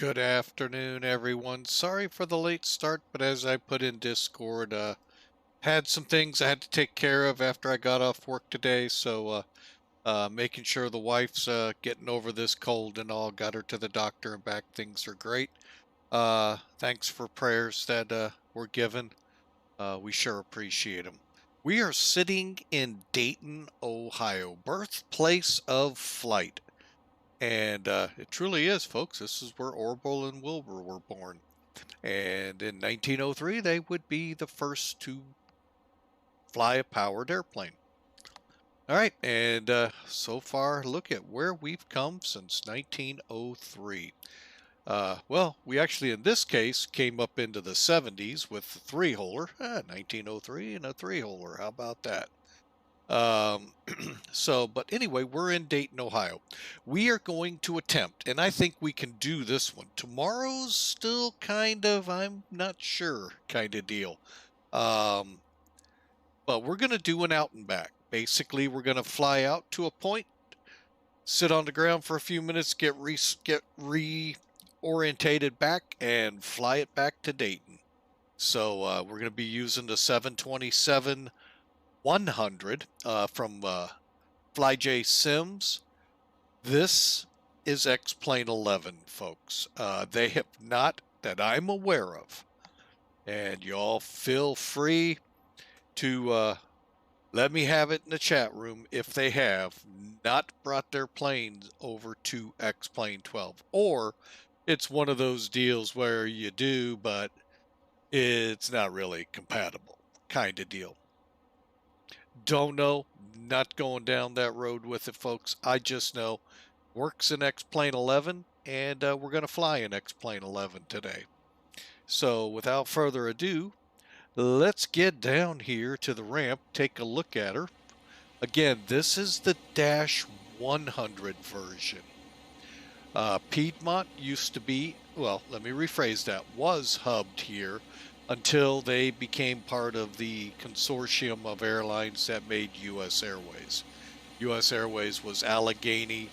Good afternoon, everyone. Sorry for the late start, but as I put in Discord, had some things I had to take care of after I got off work today, so making sure the wife's getting over this cold and all, got her to the doctor and back. Things are great. Thanks for prayers that were given. We sure appreciate them. We are sitting in Dayton, Ohio, birthplace of flight. And it truly is, folks. This is where Orville and Wilbur were born. And in 1903, they would be the first to fly a powered airplane. All right, and so far, look at where we've come since 1903. Well, we actually, in this case, came up into the 70s with the three-holer. 1903 and a three-holer. How about that? Um, but anyway, we're in Dayton, Ohio. We are going to attempt, and I think we can do this one. Tomorrow's still kind of, I'm not sure, kind of deal. Um, but we're going to do an out and back. Basically, we're going to fly out to a point, sit on the ground for a few minutes, get reorientated back, and fly it back to Dayton. So we're going to be using the 727 100 from FlyJSims. This is X-Plane 11, folks. They have not, that I'm aware of. And y'all feel free to let me have it in the chat room if they have not brought their planes over to X-Plane 12. Or it's one of those deals where you do, but it's not really compatible kind of deal. Don't know, not going down that road with it, folks. I just know works in X-Plane 11, and we're going to fly in X-Plane 11 today. So without further ado, let's get down here to the ramp, take a look at her. Again, this is the Dash 100 version. Piedmont used to be, well, let me rephrase that, was hubbed here until they became part of the consortium of airlines that made U.S. Airways. U.S. Airways was Allegheny,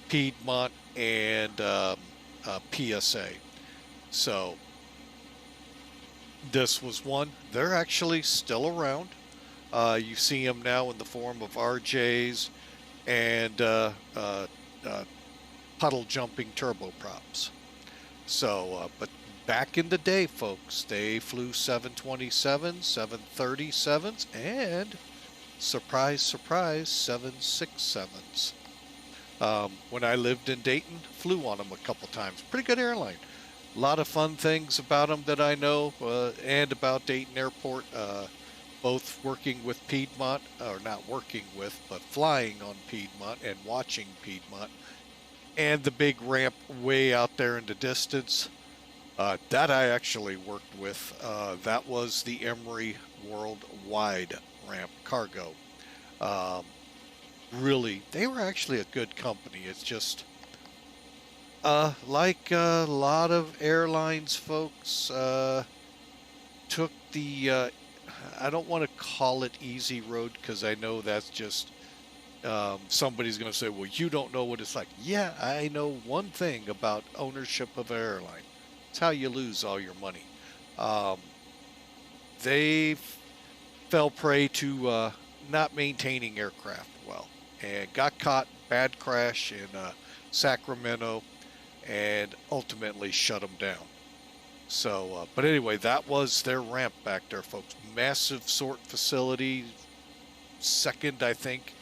Piedmont, and PSA. So this was one. They're actually still around. You see them now in the form of RJs and puddle jumping turboprops. So, but back in the day, folks, they flew 727s, 737s, and surprise, surprise, 767s. When I lived in Dayton, flew on them a couple times. Pretty good airline. A lot of fun things about them that I know, and about Dayton Airport. Both working with Piedmont, or not working with, but flying on Piedmont and watching Piedmont. And the big ramp way out there in the distance. That I actually worked with. That was the Emory Worldwide ramp cargo. Really, they were actually a good company. It's just, like a lot of airlines, folks, took the, I don't want to call it easy road because I know that's just, somebody's going to say, well, you don't know what it's like. Yeah, I know one thing about ownership of an airline. It's how you lose all your money. They fell prey to not maintaining aircraft well and got caught, bad crash in Sacramento, and ultimately shut them down. So, but anyway, that was their ramp back there, folks. Massive sort facility, second, I think,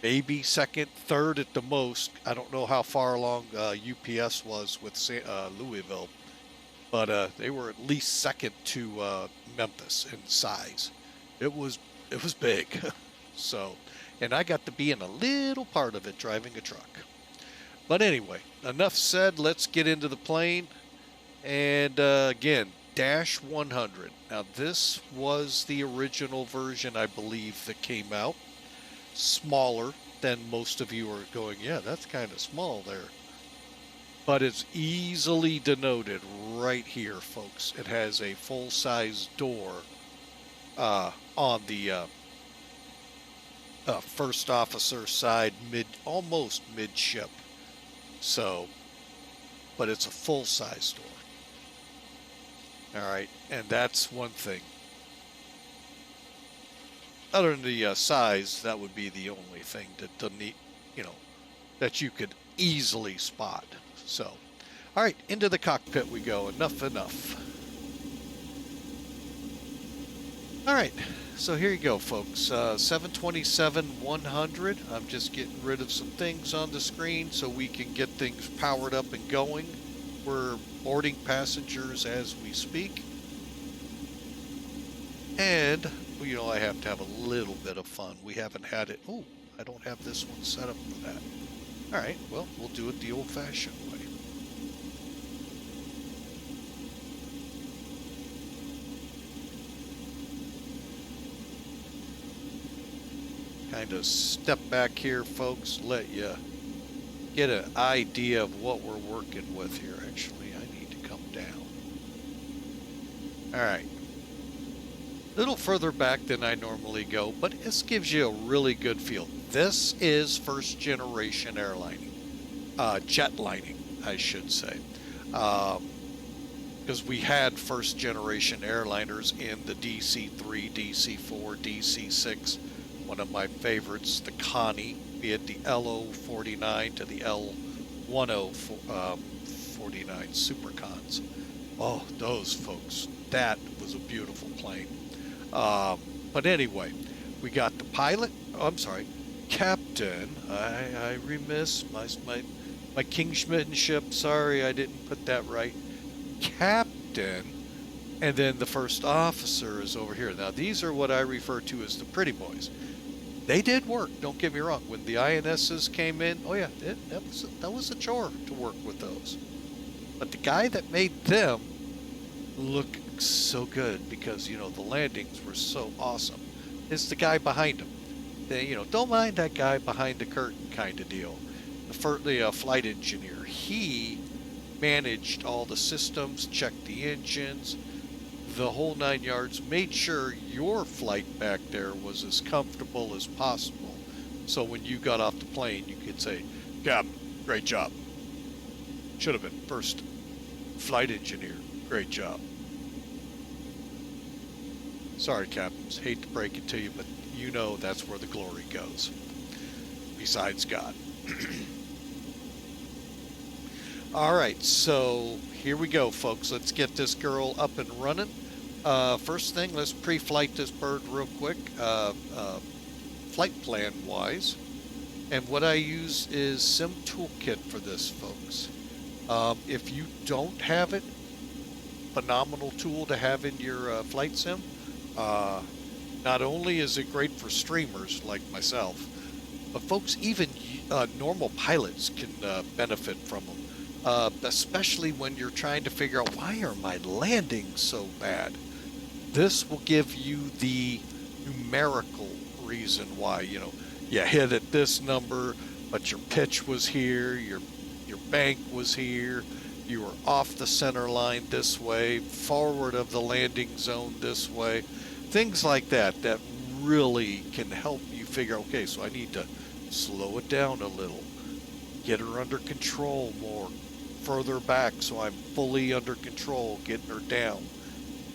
maybe second, third at the most. I don't know how far along UPS was with Louisville, but they were at least second to Memphis in size. It was big. So, and I got to be in a little part of it driving a truck. But anyway, enough said. Let's get into the plane. And again, Dash 100. Now this was the original version, I believe, that came out. Smaller than most of you are going, yeah, that's kind of small there. But it's easily denoted right here, folks. It has a full-size door on the first officer side, almost midship. So but it's a full-size door. All right, and that's one thing. Other than the size, that would be the only thing that the neat, that you could easily spot. So, all right, into the cockpit we go. Enough. All right, so here you go, folks. 727-100. I'm just getting rid of some things on the screen so we can get things powered up and going. We're boarding passengers as we speak. And, I have to have a little bit of fun. We haven't had it. Oh, I don't have this one set up for that. All right, well, we'll do it the old-fashioned way. Kind of step back here, folks, let you get an idea of what we're working with here. Actually, I need to come down. All right. A little further back than I normally go, but this gives you a really good feel. This is first generation airlining, jet lining, I should say, because we had first generation airliners in the DC-3, DC-4, DC-6. One of my favorites, the Connie, be it the LO-49 to the L-1049 Supercons. Oh, those folks, that was a beautiful plane. But anyway, we got the pilot. Oh, I'm sorry, captain. I remiss my kingsmanship. Sorry, I didn't put that right. Captain, and then the first officer is over here. Now these are what I refer to as the pretty boys. They did work. Don't get me wrong. When the INSs came in, oh yeah, that was a chore to work with those. But the guy that made them look so good because the landings were so awesome is the guy behind him. Don't mind that guy behind the curtain kind of deal. The flight engineer, he managed all the systems, checked the engines, the whole 9 yards, made sure your flight back there was as comfortable as possible. So when you got off the plane, you could say, "Captain, great job. Should have been first flight engineer, great job." Sorry, captains, hate to break it to you, but that's where the glory goes, besides God. All right, so here we go, folks. Let's get this girl up and running. First thing, let's pre-flight this bird real quick, flight plan-wise. And what I use is Sim Toolkit for this, folks. If you don't have it, phenomenal tool to have in your flight sim. Not only is it great for streamers like myself, but folks, even normal pilots can benefit from them. Especially when you're trying to figure out, why are my landings so bad? This will give you the numerical reason why, you hit at this number, but your pitch was here, your bank was here, you were off the center line this way, forward of the landing zone this way. Things like that really can help you figure, okay, so I need to slow it down a little, get her under control more, further back so I'm fully under control, getting her down.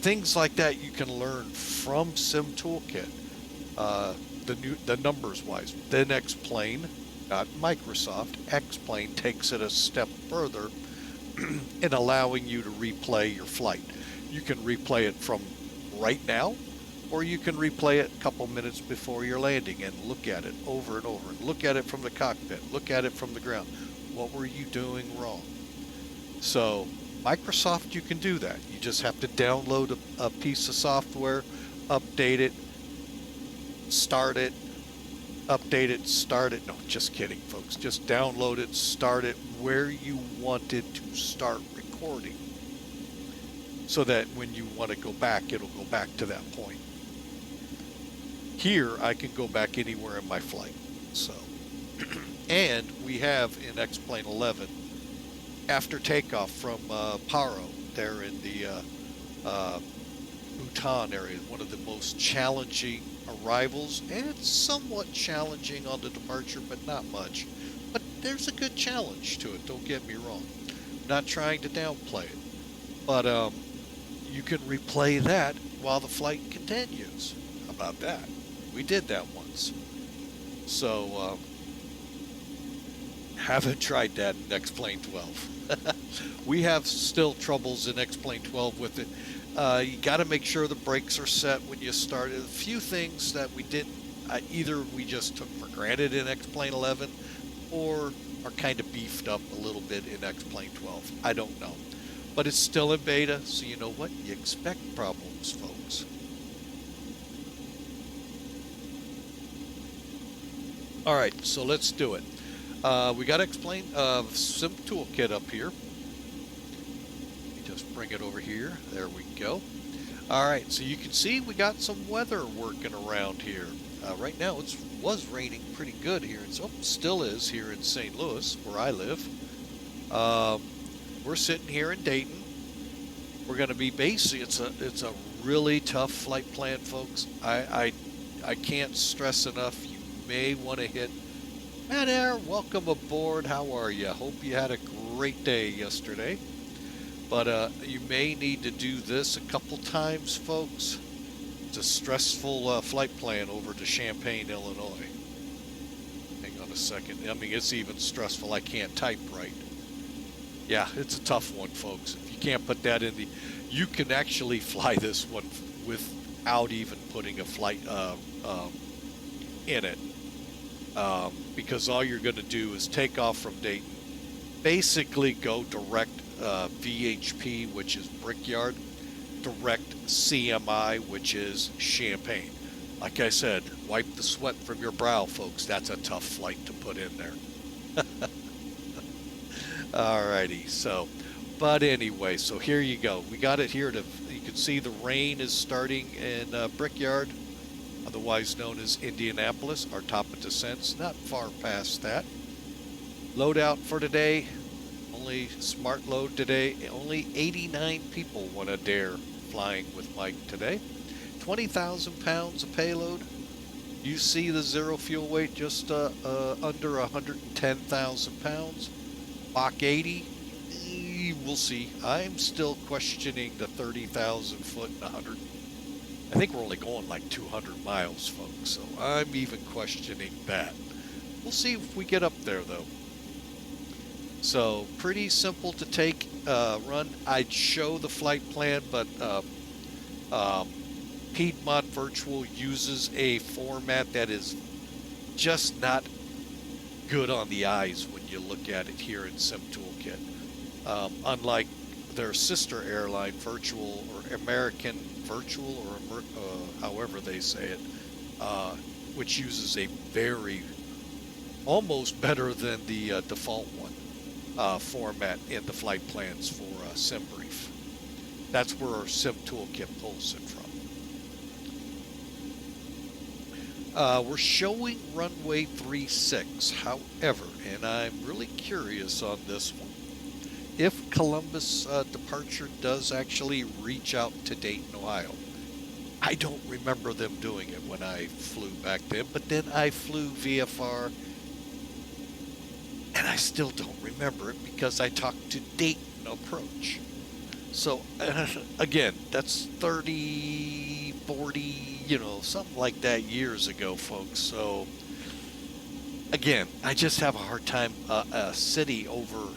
Things like that you can learn from Sim Toolkit, the numbers wise. Then X-Plane, not Microsoft, X-Plane takes it a step further in allowing you to replay your flight. You can replay it from right now, or you can replay it a couple minutes before your landing and look at it over and over, and look at it from the cockpit, look at it from the ground. What were you doing wrong? So Microsoft, you can do that. You just have to download a piece of software, update it, start it, update it, start it. No, just kidding, folks. Just download it, start it where you want it to start recording, so that when you want to go back, it'll go back to that point. Here, I can go back anywhere in my flight. So, and we have in X-Plane 11, after takeoff from Paro, there in the Bhutan area, one of the most challenging arrivals, and it's somewhat challenging on the departure, but not much. But there's a good challenge to it, don't get me wrong. Not trying to downplay it, but you can replay that while the flight continues. How about that? We did that once. So haven't tried that in X-Plane 12. We have still troubles in X-Plane 12 with it. You got to make sure the brakes are set when you start. A few things that we didn't, either we just took for granted in X-Plane 11 or are kind of beefed up a little bit in X-Plane 12. I don't know. But it's still in beta, so you know what? You expect problems, folks. All right, so let's do it. We got to explain Sim Toolkit up here. Let me just bring it over here. There we go. All right, so you can see we got some weather working around here. Right now it was raining pretty good here. Still is here in St. Louis, where I live. We're sitting here in Dayton. We're going to be basing. It's a really tough flight plan, folks. I can't stress enough. You may want to hit. Matt Air, welcome aboard. How are you? Hope you had a great day yesterday. But you may need to do this a couple times, folks. It's a stressful flight plan over to Champaign, Illinois. Hang on a second. I mean, it's even stressful. I can't type right. Yeah, it's a tough one, folks. If you can't put that in you can actually fly this one without even putting a flight in it. Because all you're going to do is take off from Dayton, basically go direct VHP, which is Brickyard, direct CMI, which is Champaign. Like I said, wipe the sweat from your brow, folks. That's a tough flight to put in there. Alrighty, but anyway, so here you go. We got it here. You can see the rain is starting in Brickyard, otherwise known as Indianapolis. Our top of descent's not far past that. Loadout for today, only smart load today. Only 89 people want to dare flying with Mike today. 20,000 pounds of payload. You see the zero fuel weight just under 110,000 pounds. Mach 80, we'll see. I'm still questioning the 30,000 foot and 100. I think we're only going like 200 miles, folks, so I'm even questioning that. We'll see if we get up there, though. So, pretty simple to take, run. I'd show the flight plan, but Piedmont Virtual uses a format that is just not good on the eyes when you look at it here in Sim Toolkit. Unlike their sister airline, Virtual or American Virtual, or however they say it, which uses a very, almost better than the default one format in the flight plans for SimBrief. That's where our Sim Toolkit pulls it from. We're showing runway 36, however, and I'm really curious on this one, if Columbus departure does actually reach out to Dayton, Ohio. I don't remember them doing it when I flew back then, but then I flew VFR, and I still don't remember it because I talked to Dayton approach. So, again, that's 30, 40, something like that years ago, folks. So, again, I just have a hard time, a city over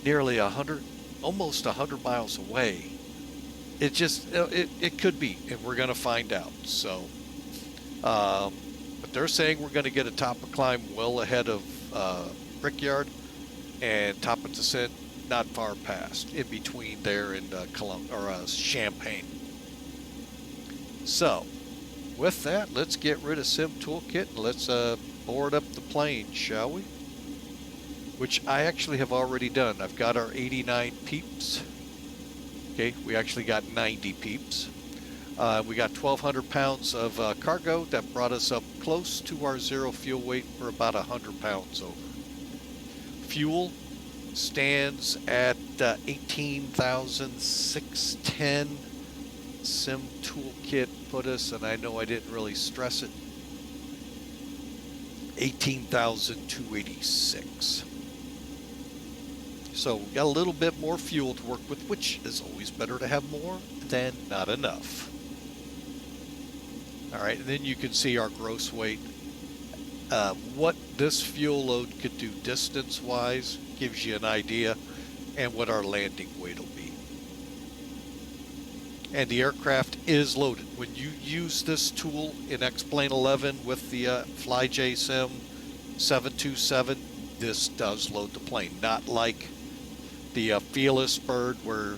nearly 100, almost 100 miles away. It just, it could be, and we're going to find out. So, but they're saying we're going to get a top of climb well ahead of Brickyard, and top of descent not far past, in between there and Champaign. So, with that, let's get rid of Sim Toolkit and let's board up the plane, shall we? Which I actually have already done. I've got our 89 peeps. Okay, we actually got 90 peeps. We got 1,200 pounds of cargo. That brought us up close to our zero fuel weight. We're about 100 pounds over. Fuel stands at 18,610. Sim Toolkit put us, and I know I didn't really stress it, 18,286. So we got a little bit more fuel to work with, which is always better to have more than not enough. All right, and then you can see our gross weight. What this fuel load could do distance-wise gives you an idea, and what our landing weight will be. And the aircraft is loaded. When you use this tool in X-Plane 11 with the FlyJSim 727, this does load the plane. Not like the Fearless Bird where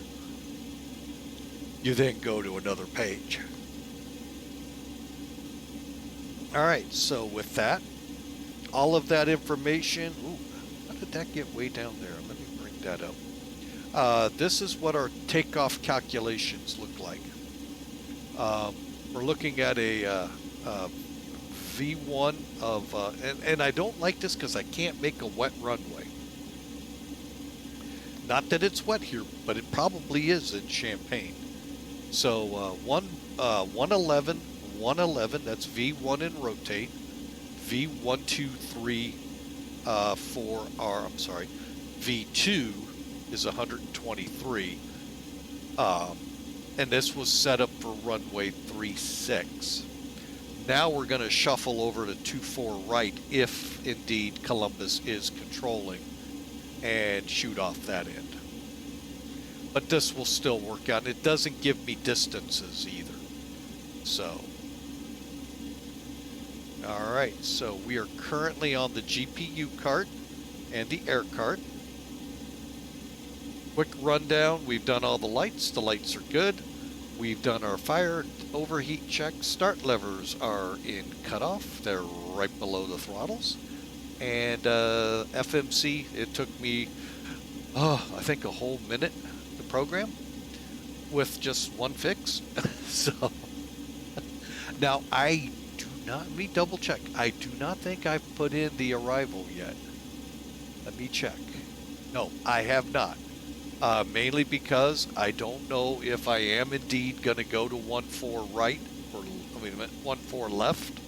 you then go to another page. All right, so with that, all of that information, ooh, how did that get way down there? Let me bring that up. This is what our takeoff calculations look like. We're looking at a V1 of, and I don't like this because I can't make a wet runway. Not that it's wet here, but it probably is in Champaign. So 111, 111, that's V1 in rotate. V123 for our, I'm sorry, V2 is 123. And this was set up for runway 36. Now we're going to shuffle over to 24 right if indeed Columbus is controlling and shoot off that end. But this will still work out. It doesn't give me distances either. So, all right, so we are currently on the GPU cart and the air cart. Quick rundown, we've done all the lights. The lights are good. We've done our fire overheat check. Start levers are in cutoff. They're right below the throttles. And FMC, it took me, I think a whole minute to program with just one fix. So now I do not, let me double check. I do not think I've put in the arrival yet. Let me check. No, I have not. Mainly because I don't know if I am indeed going to go to 1-4 right, or wait a minute, 1-4 left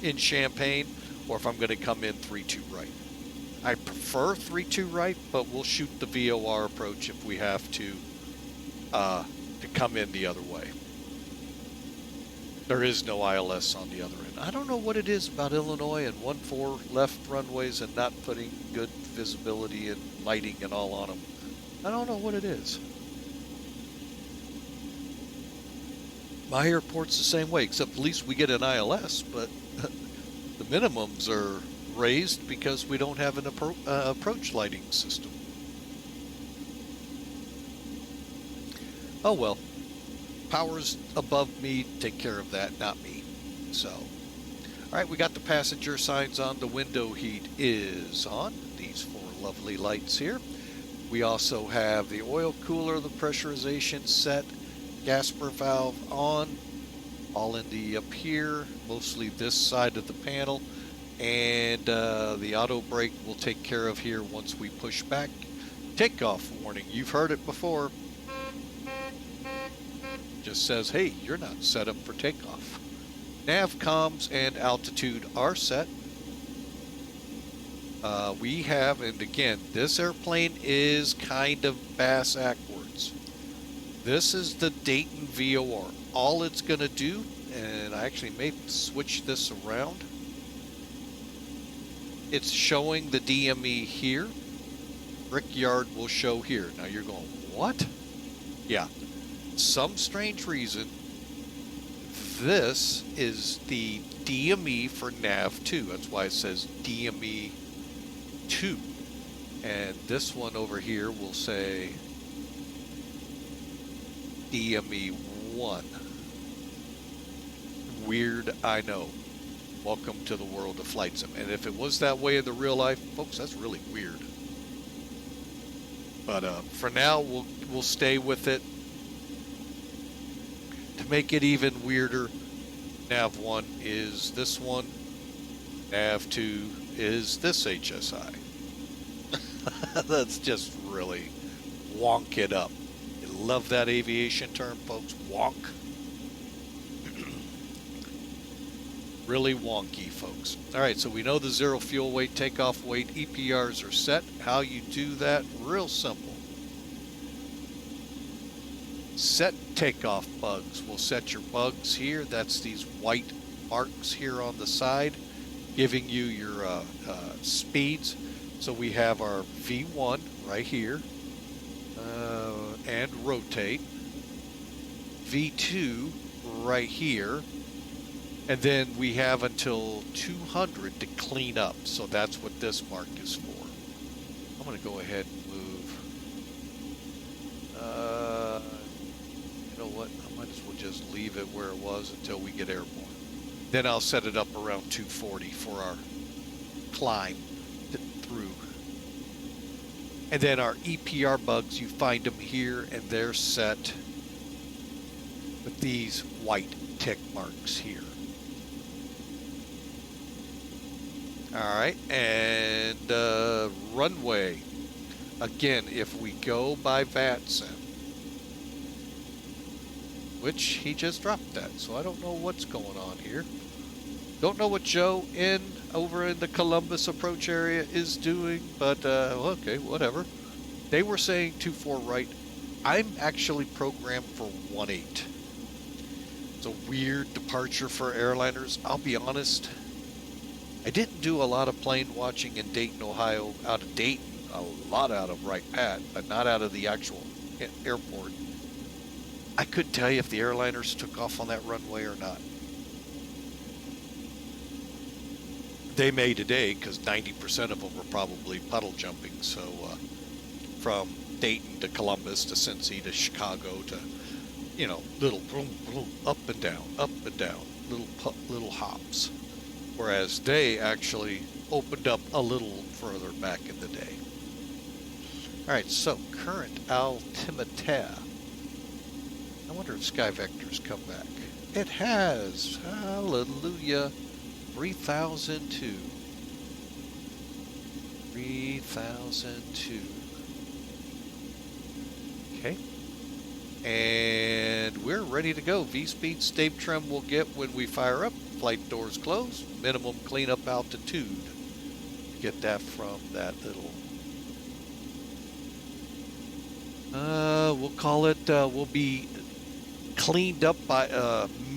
in Champaign, or if I'm going to come in 3-2 right. I prefer 3-2 right, but we'll shoot the VOR approach if we have to come in the other way. There is no ILS on the other end. I don't know what it is about Illinois and 1-4 left runways and not putting good visibility and lighting and all on them. I don't know what it is. My airport's the same way, except at least we get an ILS, but the minimums are raised because we don't have an approach lighting system. Oh well. Powers above me take care of that, not me. So, all right, we got the passenger signs on. The window heat is on. These 4 lovely lights here. We also have the oil cooler, the pressurization set, Gasper valve on, all in the up here, mostly this side of the panel, and the auto brake will take care of here once we push back. Takeoff warning, you've heard it before. Just says, hey, you're not set up for takeoff. Nav comms and altitude are set. We have, and again, this airplane is kind of bass backwards. This is the Dayton VOR. All it's going to do, and I actually may switch this around. It's showing the DME here. Brickyard will show here. Now you're going, what? Yeah. Some strange reason, this is the DME for NAV2. That's why it says DME 2, and this one over here will say DME 1. Weird, I know. Welcome to the world of FlyJSim. And if it was that way in the real life, folks, that's really weird. But for now, we'll stay with it. To make it even weirder, Nav 1 is this one. Nav 2 is this HSI. That's just really wonk it up. You love that aviation term, folks. Wonk. really wonky, folks. All right, so we know the zero fuel weight, takeoff weight, EPRs are set. How you do that, real simple. Set takeoff bugs. We'll set your bugs here. That's these white marks here on the side, giving you your speeds. So we have our V1 right here, and rotate. V2 right here, and then we have until 200 to clean up. So that's what this mark is for. I'm going to go ahead and move. You know what? I might as well just leave it where it was until we get airborne. Then I'll set it up around 240 for our climb through. And then our EPR bugs, you find them here, and they're set with these white tick marks here. All right, and runway. Again, if we go by FlyJSim, which he just dropped that, so I don't know what's going on here. Don't know what Joe over in the Columbus approach area is doing, but okay, whatever. They were saying 24 right. I'm actually programmed for 18. It's a weird departure for airliners. I'll be honest. I didn't do a lot of plane watching in Dayton, Ohio, out of Dayton, a lot out of Wright Pat, but not out of the actual airport. I couldn't tell you if the airliners took off on that runway or not. They may today, because 90% of them were probably puddle jumping. So from Dayton to Columbus to Cincy to Chicago to, you know, little boom, boom, up and down, little hops. Whereas they actually opened up a little further back in the day. All right, so current altimeter. I wonder if SkyVector's come back. It has. Hallelujah. 3002. 3002. Okay. And we're ready to go. V-speed state trim we'll get when we fire up. Flight doors closed. Minimum cleanup altitude. Get that from that little... we'll call it, we'll be cleaned up by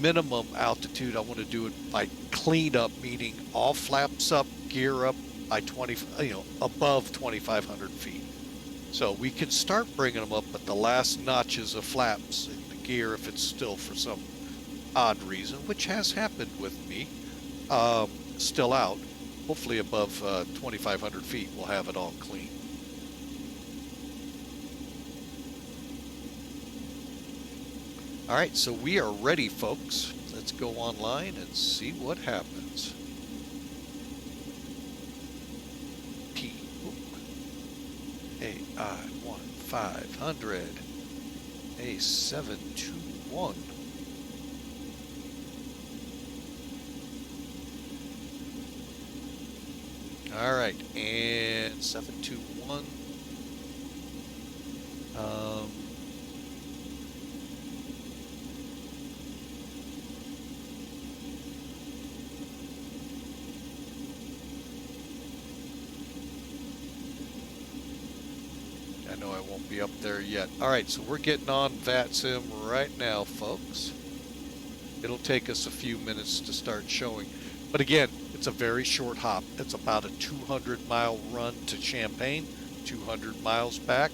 minimum altitude. I want to do it by cleaned up, meaning all flaps up, gear up by 20, above 2,500 feet. So we can start bringing them up, but the last notches of flaps in the gear, if it's still for some odd reason, which has happened with me, still out. Hopefully above 2,500 feet, we'll have it all clean. All right, so we are ready, folks. Let's go online and see what happens. AI-1500, A721. All right, and 721. I know I won't be up there yet. All right, so we're getting on FlyJSim right now, folks. It'll take us a few minutes to start showing. But again, it's a very short hop. It's about a 200-mile run to Champaign, 200 miles back.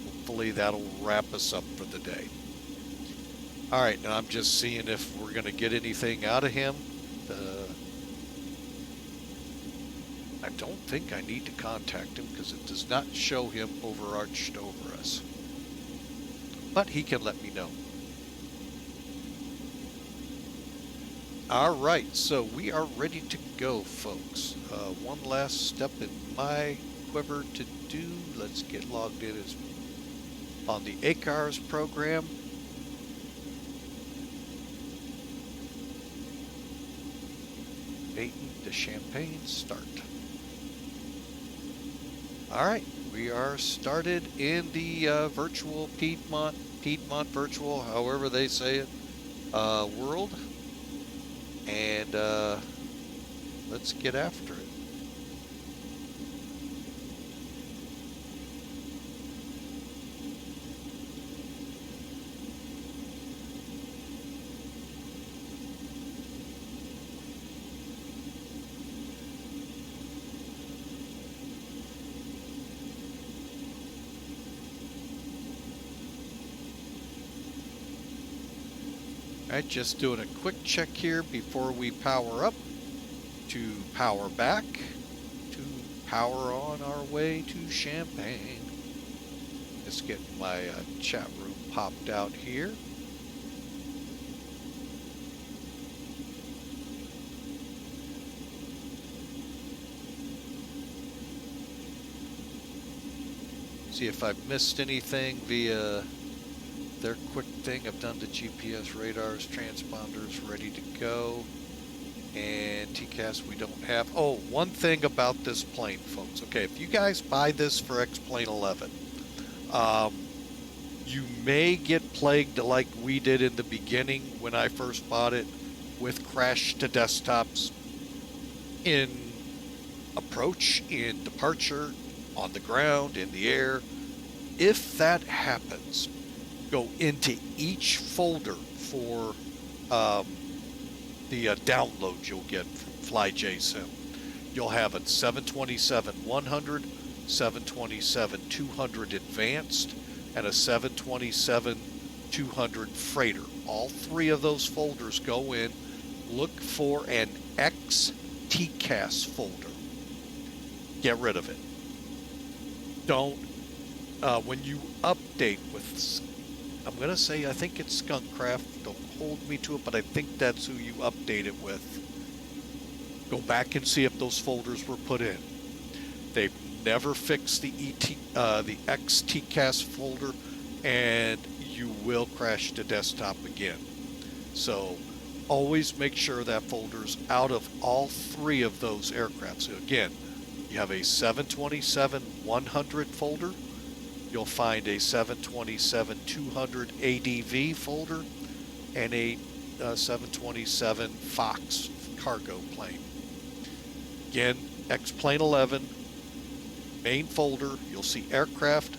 Hopefully that'll wrap us up for the day. All right, now I'm just seeing if we're going to get anything out of him. I don't think I need to contact him because it does not show him overarched over us. But he can let me know. All right, so we are ready to go, folks. One last step in my quiver to do. Let's get logged in as on the ACARS program. Dayton to Champaign, start. All right, we are started in the virtual Piedmont virtual, however they say it, world. and let's get after it. Alright, just doing a quick check here before we power up to power back to power on our way to Champaign. Just getting my chat room popped out here. See if I've missed anything via their quick thing. I've done the GPS radars, transponders ready to go. And TCAS we don't have. Oh, one thing about this plane, folks. Okay, if you guys buy this for X-Plane 11, you may get plagued like we did in the beginning when I first bought it with crash to desktops in approach, in departure, on the ground, in the air. If that happens, go into each folder for the downloads you'll get from FlyJSim. You'll have a 727-100, 727-200 Advanced, and a 727-200 Freighter. All three of those folders go in. Look for an XTCAS folder. Get rid of it. Don't, when you update with, I'm going to say, I think it's Skunkcraft. Don't hold me to it, but I think that's who you update it with. Go back and see if those folders were put in. They've never fixed the XTCAS folder, and you will crash the desktop again. So always make sure that folder's out of all three of those aircraft. So again, you have a 727-100 folder. You'll find a 727-200 ADV folder and a 727 Fox cargo plane. Again, X-Plane 11, main folder, you'll see aircraft.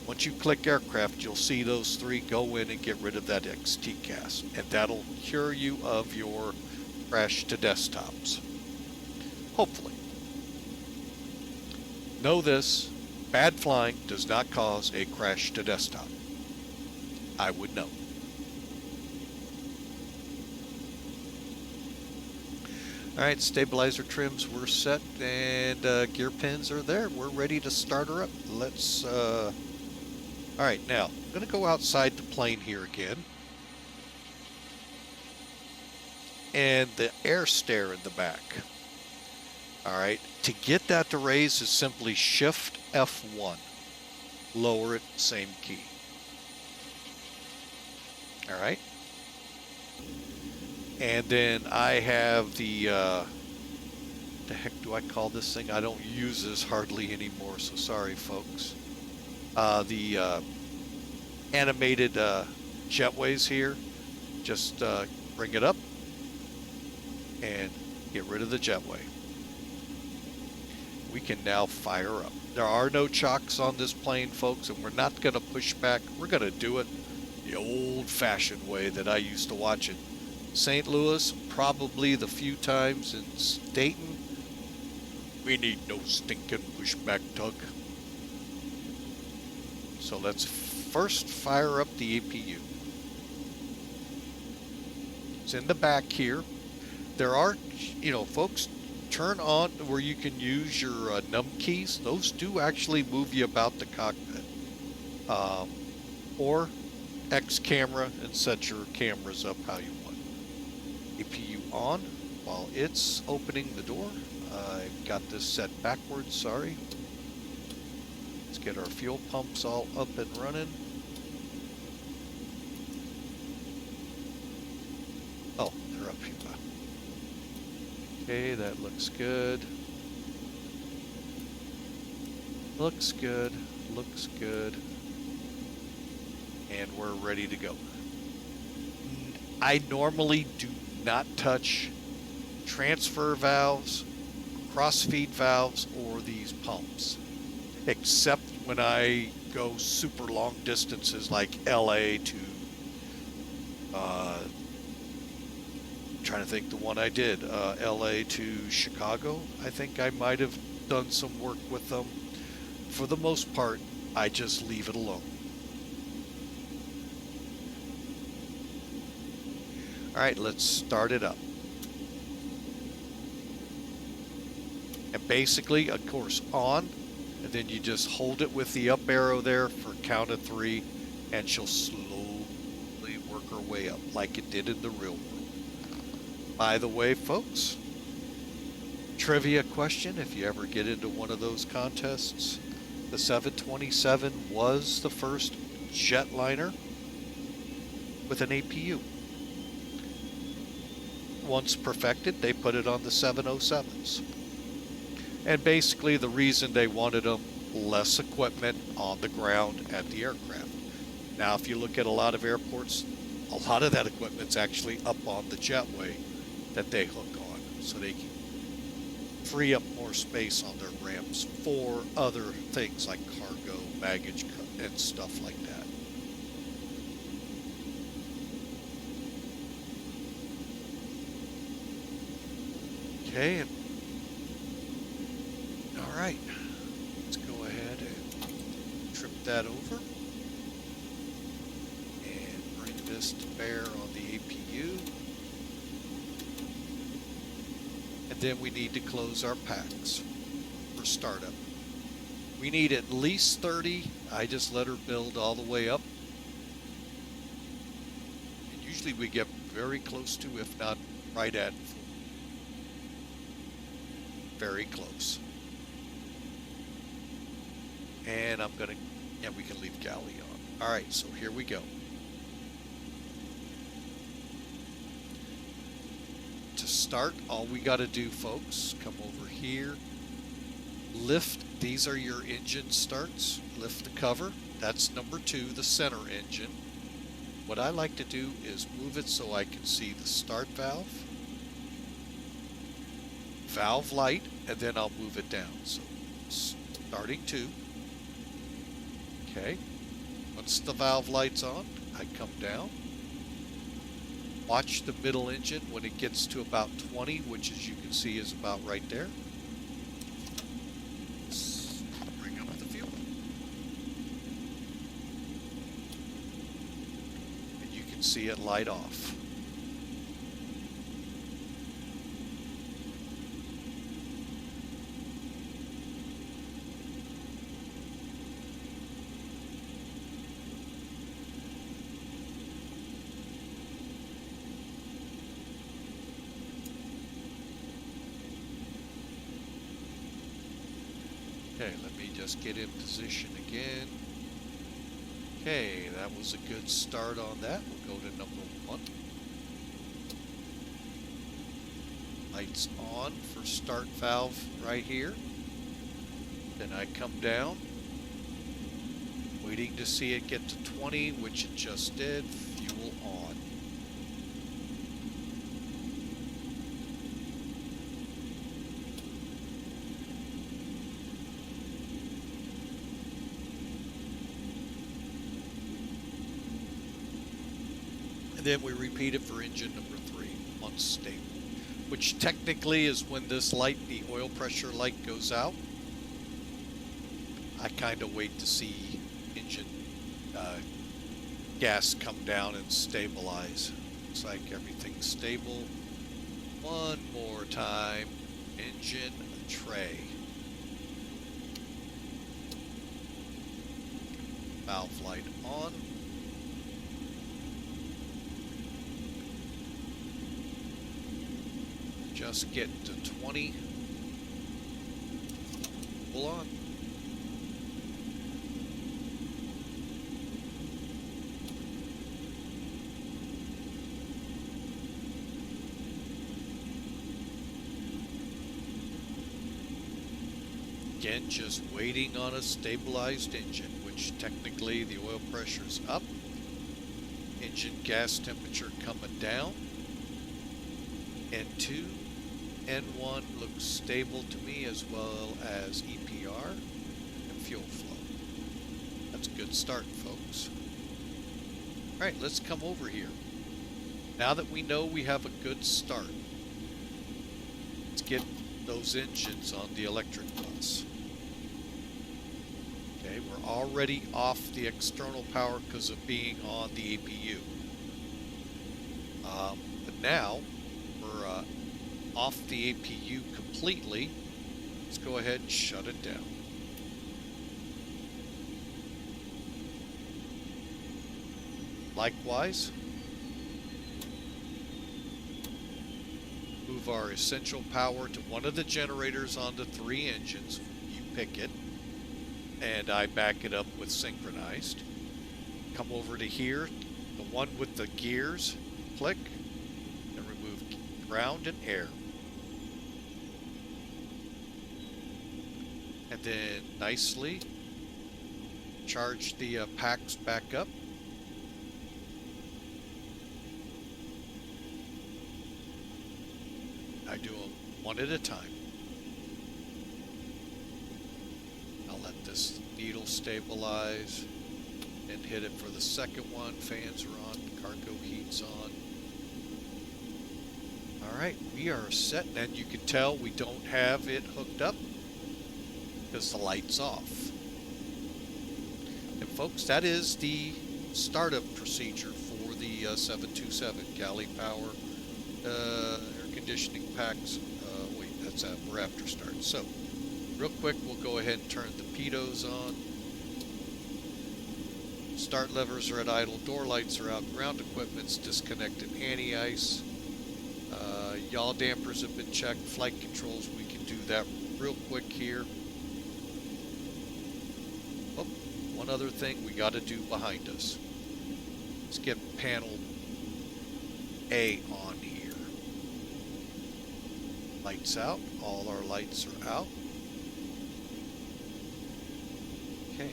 Once you click aircraft, you'll see those three. Go in and get rid of that XTCAS, and that'll cure you of your crash to desktops. Hopefully. Know this, bad flying does not cause a crash to desktop. I would know. Alright, stabilizer trims were set, and gear pins are there. We're ready to start her up. Let's, alright, now, I'm going to go outside the plane here again. And the air stair in the back. Alright, to get that to raise is simply Shift F1. Lower it, same key. Alright. And then I have the heck do I call this thing? I don't use this hardly anymore, so sorry folks. The animated jetways here. Just bring it up and get rid of the jetway. We can now fire up. There are no chocks on this plane, folks, and we're not going to push back. We're going to do it the old-fashioned way that I used to watch it. St. Louis, probably the few times in Dayton. We need no stinking pushback tug. So let's first fire up the APU. It's in the back here. There are, you know, folks, turn on where you can use your num keys. Those do actually move you about the cockpit. Or X camera and set your cameras up how you want. APU on while it's opening the door. I've got this set backwards, sorry. Let's get our fuel pumps all up and running. Oh, they're up here. Okay, that looks good. Looks good. Looks good. And we're ready to go. I normally do not touch transfer valves, cross-feed valves, or these pumps, except when I go super long distances like LA to, trying to think the one I did, LA to Chicago. I think I might have done some work with them. For the most part, I just leave it alone. All right, let's start it up. And basically, of course, on, and then you just hold it with the up arrow there for count of 3, and she'll slowly work her way up like it did in the real world. By the way, folks, trivia question, if you ever get into one of those contests, the 727 was the first jetliner with an APU. Once perfected, they put it on the 707s. And basically the reason they wanted them, less equipment on the ground at the aircraft. Now, if you look at a lot of airports, a lot of that equipment's actually up on the jetway that they hook on, so they can free up more space on their ramps for other things like cargo, baggage, and stuff like that. Okay, all right, let's go ahead and trip that over and bring this to bear on the APU. And then we need to close our packs for startup. We need at least 30. I just let her build all the way up. And usually we get very close to, if not right at full. Very close. And I'm gonna, yeah, we can leave galley on. All right, so here we go. To start, all we got to do, folks, come over here, lift. These are your engine starts. Lift the cover. That's number 2, the center engine. What I like to do is move it so I can see the start valve, valve light, and then I'll move it down. So starting 2. Okay. Once the valve light's on, I come down. Watch the middle engine when it gets to about 20, which as you can see is about right there. Bring up the fuel. And you can see it light off. Okay, let me just get in position again. Okay, that was a good start on that. We'll go to number 1. Lights on for start valve right here. Then I come down, waiting to see it get to 20, which it just did. Fuel on. And then we repeat it for engine number 3 once stable, which technically is when this light, the oil pressure light, goes out. I kind of wait to see engine gas come down and stabilize. Looks like everything's stable. One more time. Engine tray. Valve light on. Just get to 20. Pull on. Again, just waiting on a stabilized engine, which technically the oil pressure's up. Engine gas temperature coming down. N2, N1 looks stable to me, as well as EPR and fuel flow. That's a good start, folks. All right, let's come over here. Now that we know we have a good start, let's get those engines on the electric bus. Okay, we're already off the external power because of being on the APU. But now we're off the APU completely. Let's go ahead and shut it down. Likewise, move our essential power to one of the generators on the 3 engines. You pick it, and I back it up with synchronized. Come over to here, the one with the gears, click, and remove ground and air. And then nicely charge the packs back up. I do them one at a time. I'll let this needle stabilize and hit it for the second one. Fans are on, cargo heat's on. All right, we are set, and you can tell we don't have it hooked up because the light's off. And folks, that is the startup procedure for the 727 galley power air conditioning packs. Wait, that's we're after start. So real quick, we'll go ahead and turn the pitos on. Start levers are at idle, door lights are out, ground equipment's disconnected, anti-ice. Yaw dampers have been checked, flight controls, we can do that real quick here. Oh, one other thing we got to do behind us. Let's get panel A on here. Lights out, all our lights are out. Okay.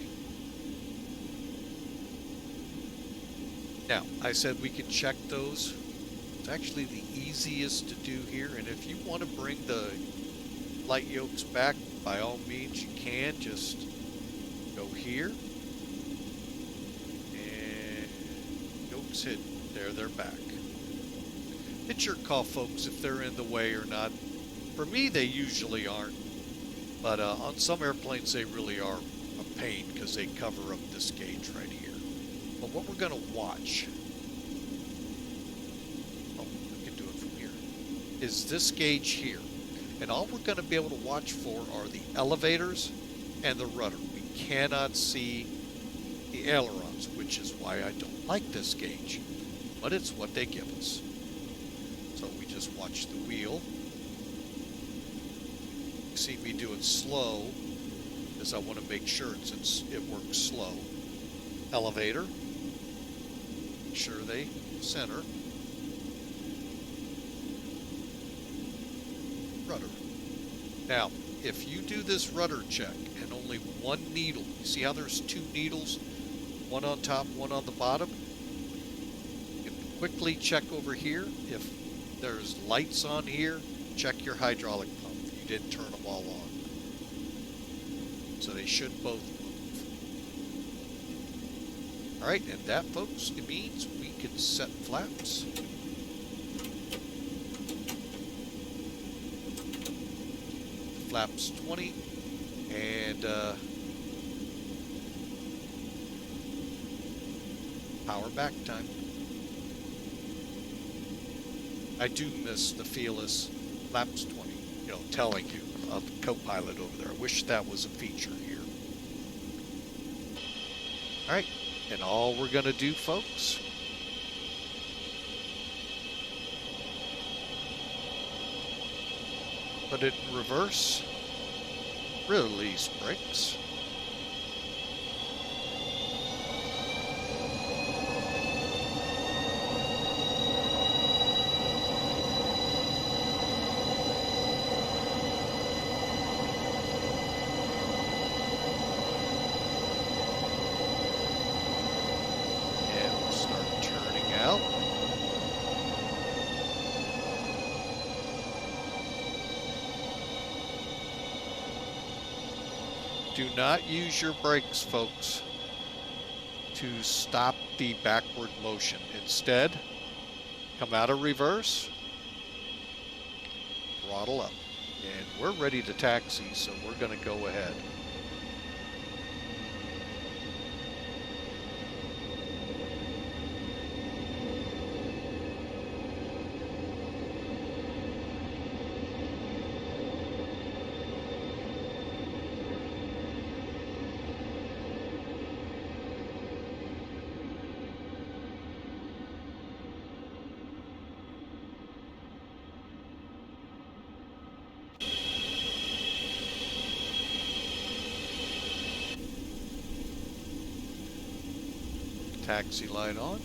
Now, I said we can check those. It's actually the easiest to do here, and if you want to bring the light yokes back, by all means you can. Just go here, and yokes hidden. There, they're back. It's your call, folks, if they're in the way or not. For me, they usually aren't, but on some airplanes they really are a pain because they cover up this gauge right here. But what we're going to watch, is this gauge here, and all we're going to be able to watch for are the elevators and the rudder. We cannot see the ailerons, which is why I don't like this gauge, but it's what they give us. So we just watch the wheel. You see me do it slow because I want to make sure it works slow. Elevator, make sure they center. Rudder. Now, if you do this rudder check and only one needle, you see how there's 2 needles, one on top, one on the bottom? You can quickly check over here. If there's lights on here, check your hydraulic pump. You didn't turn them all on. So they should both move. All right, and that, folks, it means we can set flaps. Flaps 20, and power back time. I do miss the fearless flaps 20, you know, telling you of the co-pilot over there. I wish that was a feature here. All right, and all we're going to do, folks, put it in reverse, release brakes. And we'll start turning out. Do not use your brakes, folks, to stop the backward motion. Instead, come out of reverse, throttle up. And we're ready to taxi, so we're going to go ahead. Taxi light on.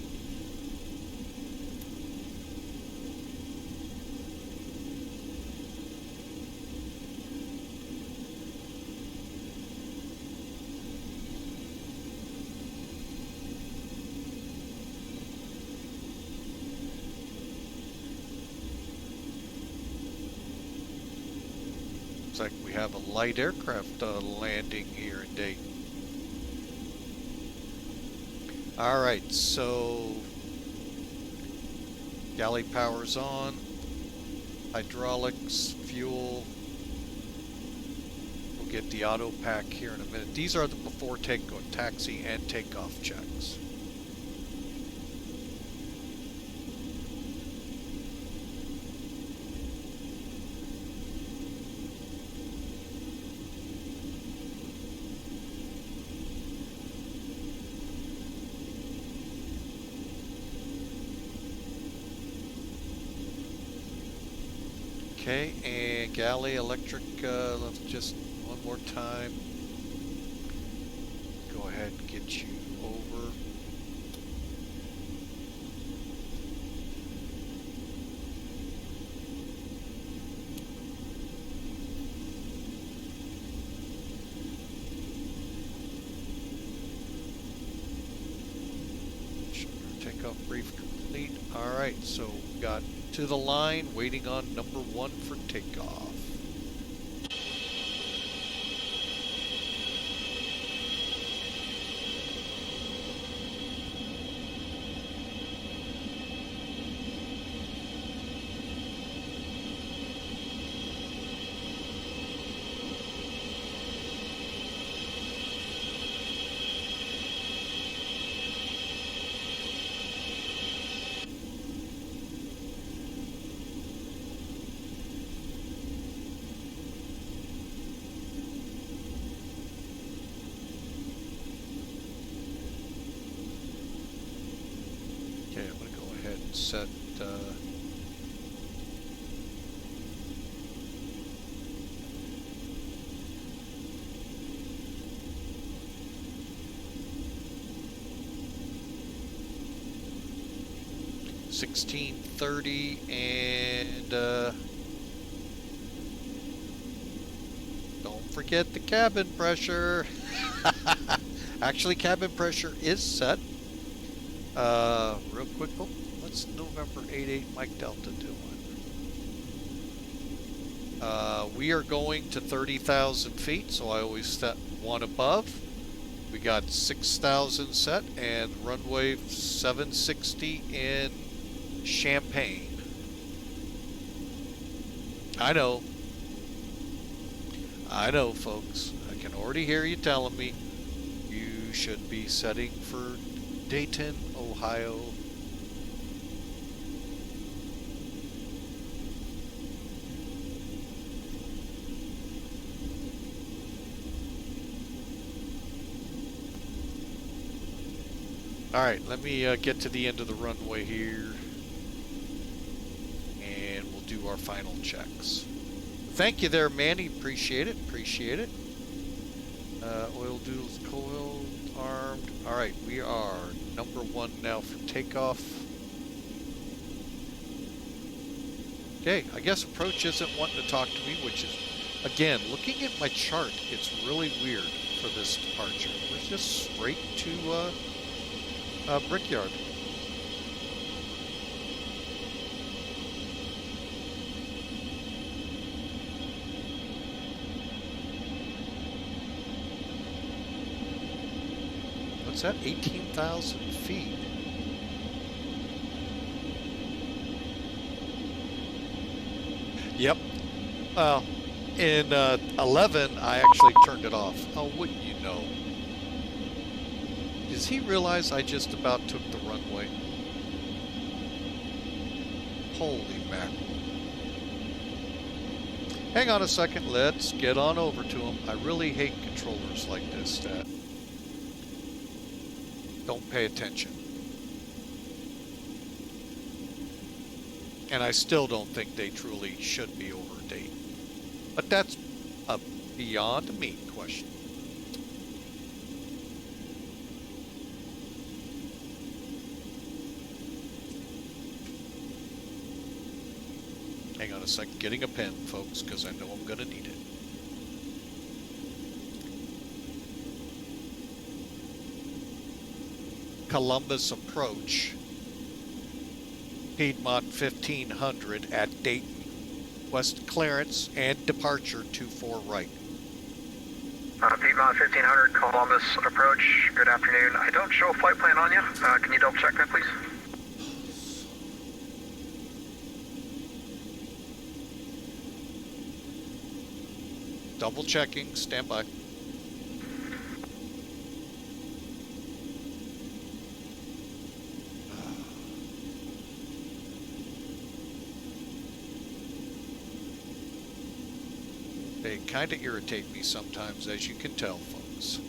Looks like we have a light aircraft landing here in Dayton. All right, so galley power's on, hydraulics, fuel. We'll get the auto pack here in a minute. These are the before taxi and takeoff checks. Okay, and galley electric, let's just one more time. Go ahead and get you over. Takeoff brief complete. All right, so we got to the line, waiting on number 1 for takeoff. Okay, I'm going to go ahead and set $1630 and don't forget the cabin pressure. Actually, cabin pressure is set. Real quick, what's November 88 Mike Delta doing? We are going to 30,000 feet, so I always set one above. We got 6,000 set and runway 760 in Champaign. I know, folks. I can already hear you telling me you should be setting for Dayton, Ohio. All right, let me get to the end of the runway here, and we'll do our final checks. Thank you there, Manny. Appreciate it. Appreciate it. Oil duals, coil, armed. All right, we are number 1 now for takeoff. Okay, I guess approach isn't wanting to talk to me, which is, again, looking at my chart, it's really weird for this departure. We're just straight to Brickyard. what's that? 18,000 feet. Yep. Well, in 11, I actually turned it off. Oh, wouldn't you know? Does he realize I just about took the runway? Holy mackerel. Hang on a second, let's get on over to him. I really hate controllers like this that don't pay attention. And I still don't think they truly should be over Dayton. But that's a beyond me question. Hang on a second, getting a pen, folks, because I know I'm going to need it. Columbus approach, Piedmont 1500 at Dayton. West clearance and departure 24 right. Piedmont 1500, Columbus approach. Good afternoon. I don't show a flight plan on you. Can you double check that, please? Double checking, stand by. They kind of irritate me sometimes, as you can tell, folks.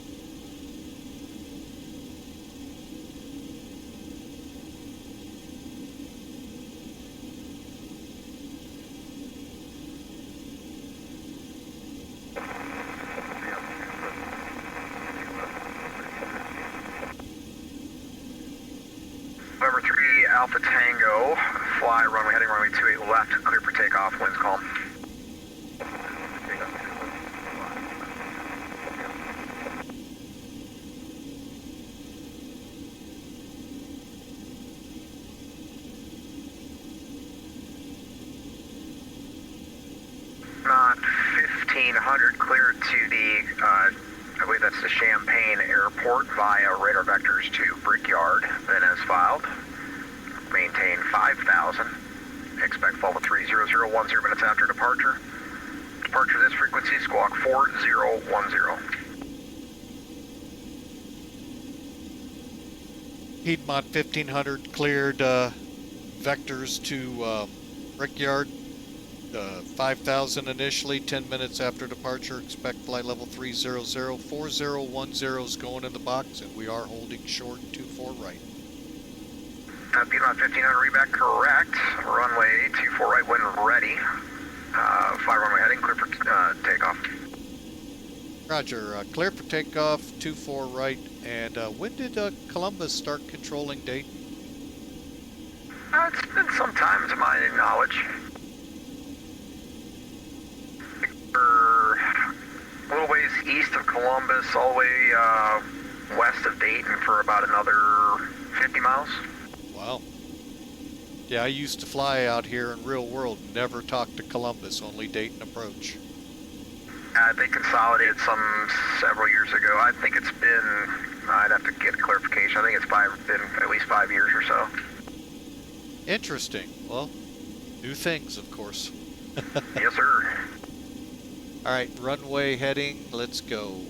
November 3 Alpha Tango, fly runway heading runway 28 left, clear for takeoff, winds calm. Not 1500, clear to the, I believe that's the Champaign Airport via radar vectors to Brickyard, then as filed. Maintain 5,000. Expect fall to 30010 minutes after departure. Departure this frequency, squawk 4010. Piedmont 1500 cleared vectors to Brickyard. 5,000 initially, 10 minutes after departure. Expect flight level 300. 4010 is going in the box, and we are holding short 24 right. Piedmont 1500 reback correct. Runway 24 right when ready. Fly runway heading, clear for takeoff. Roger, clear for takeoff, 24 right. And when did Columbus start controlling Dayton? It's been some time to my knowledge. We're a little ways east of Columbus, all the way west of Dayton for about another 50 miles. Wow. Yeah, I used to fly out here in real world, never talked to Columbus, only Dayton approach. They consolidated some several years ago. I think it's been, I'd have to get clarification, I think it's been at least 5 years or so. Interesting. Well, new things, of course. Yes, sir. All right, runway heading, let's go.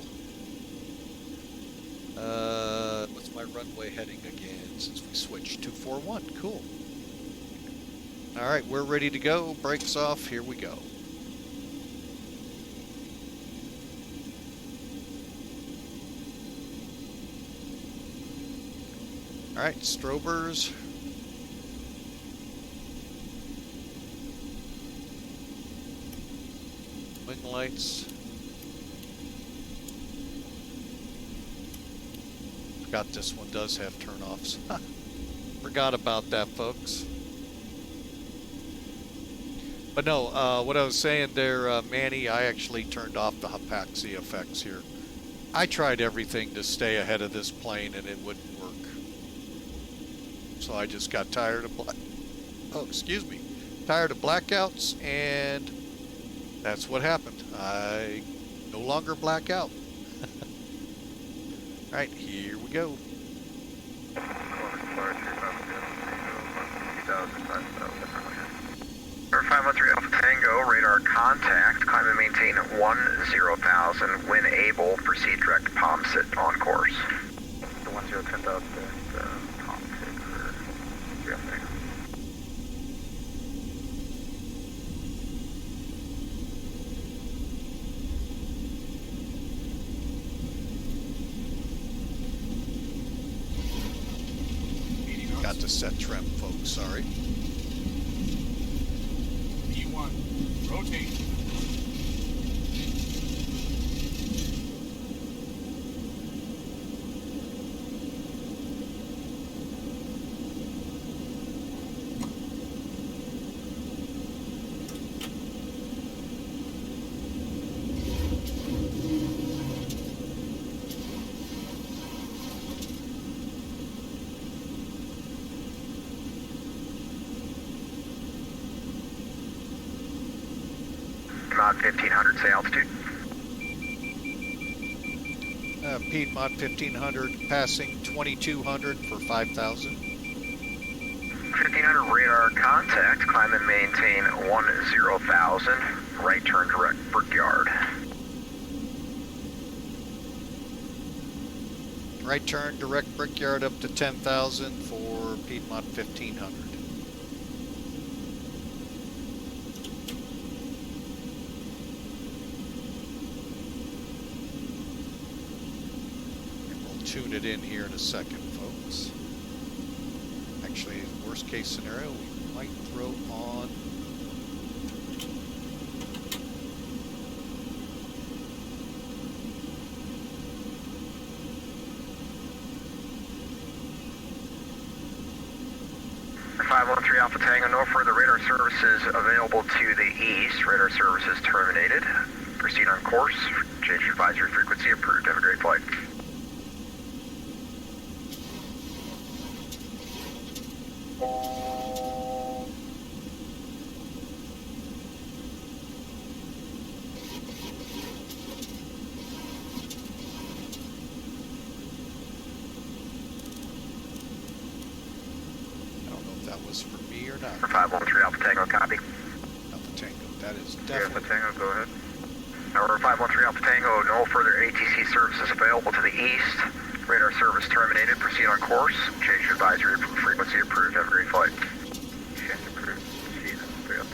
What's my runway heading again since we switched? 241, cool. All right, we're ready to go. Brakes off, here we go. All right, strobers. Wing lights. Forgot this one does have turnoffs. Forgot about that, folks. But no, what I was saying there, Manny, I actually turned off the hypoxia effects here. I tried everything to stay ahead of this plane and it wouldn't work. So I just got tired of tired of blackouts, and that's what happened. I no longer black out. All right, here we go. Air 513 Alpha Tango, radar contact, climb and maintain 10,000, when able, proceed direct palm sit on course. The 10,000 palm sit for Jeff Tango. Got to set trim, folks, sorry. E1, rotate. Mod 1500, say altitude. Piedmont 1500 passing 2200 for 5,000. 1500 radar contact, climb and maintain 10,000, right turn direct Brickyard. Right turn, direct Brickyard up to 10,000 for Piedmont 1500. And we'll tune it in here in a second, folks. Actually, worst case scenario, we might throw on Air 513 Alpha Tango, no further radar services available to the east. Radar services terminated. Proceed on course. Change advisory frequency approved. Have a great flight. I don't know if that was for me or not. Air 513 Alpha Tango, copy. Alpha Tango. That is Alpha definitely. Tango, go ahead. Air 513 Alpha Tango, no further ATC services available to the east. Radar service terminated. Proceed on course. Change advisory frequency approved. Have a great flight. Change approved. Proceed.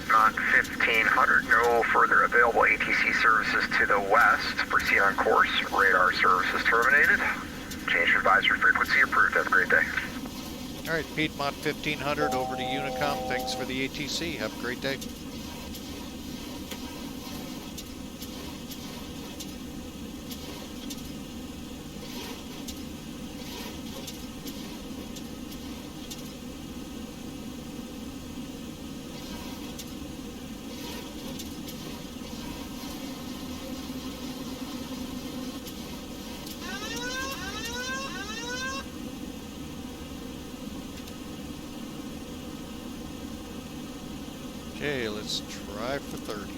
Not 1500, no further available ATC services to the west. Proceed on course. Radar services terminated. Change advisory frequency approved. Have a great day. All right, Piedmont 1500 over to Unicom. Thanks for the ATC. Have a great day. Okay, let's try for 30.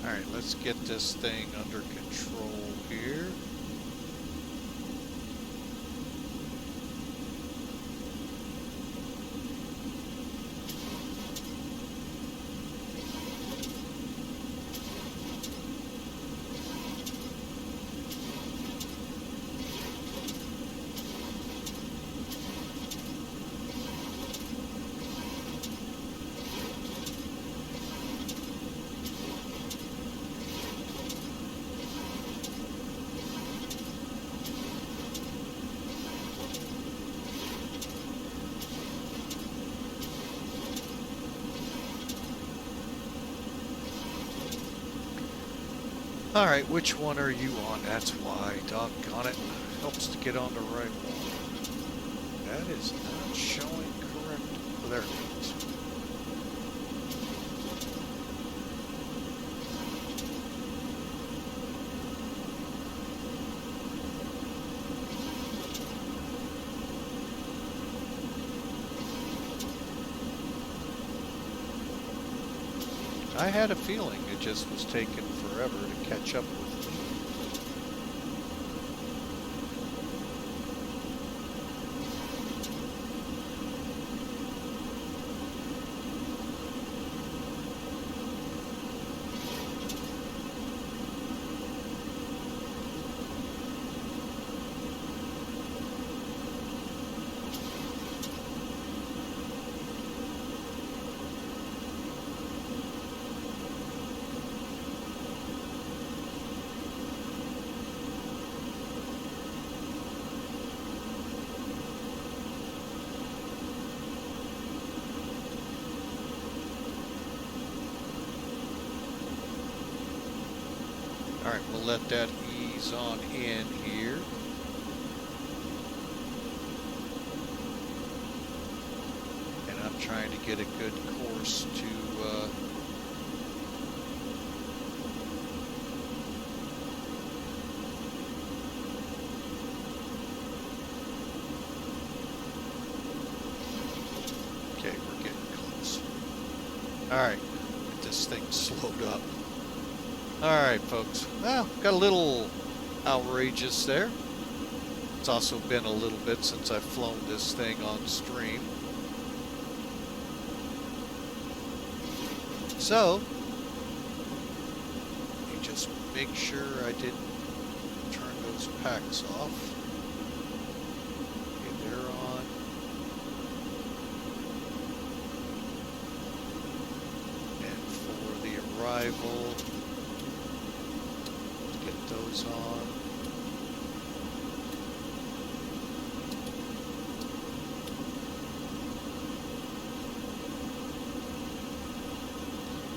Alright, let's get this thing under control here. Alright, which one are you on? That's why. Doggone it. Helps to get on the right one. That is not showing correct. Oh, there it goes. I had a feeling it just was taking forever to catch up with me. Alright, we'll let that ease on in here. And I'm trying to get a good course to okay, we're getting close. Alright, get this thing slowed up. Alright, folks. Well, got a little outrageous there. It's also been a little bit since I've flown this thing on stream. So, let me just make sure I didn't turn those packs off. Okay, they're on. And for the arrival, get those on.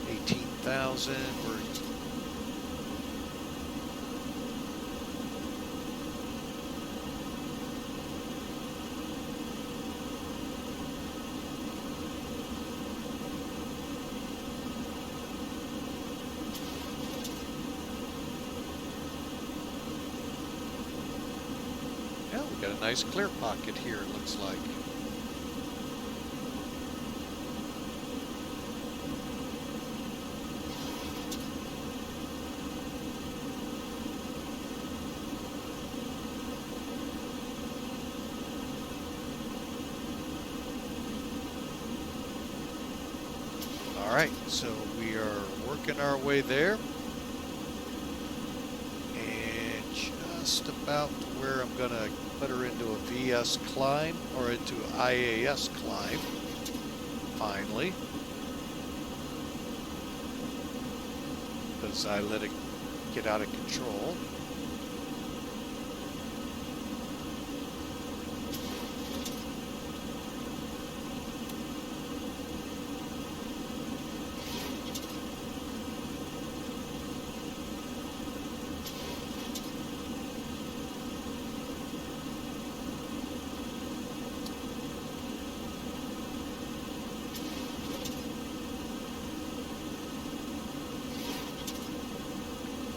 $18,000. Yeah, we got a nice clear pocket here, it looks like. Alright, so we are working our way there. And just about to where I'm going to put her into a VS climb, or into an IAS climb, finally. Because I let it get out of control.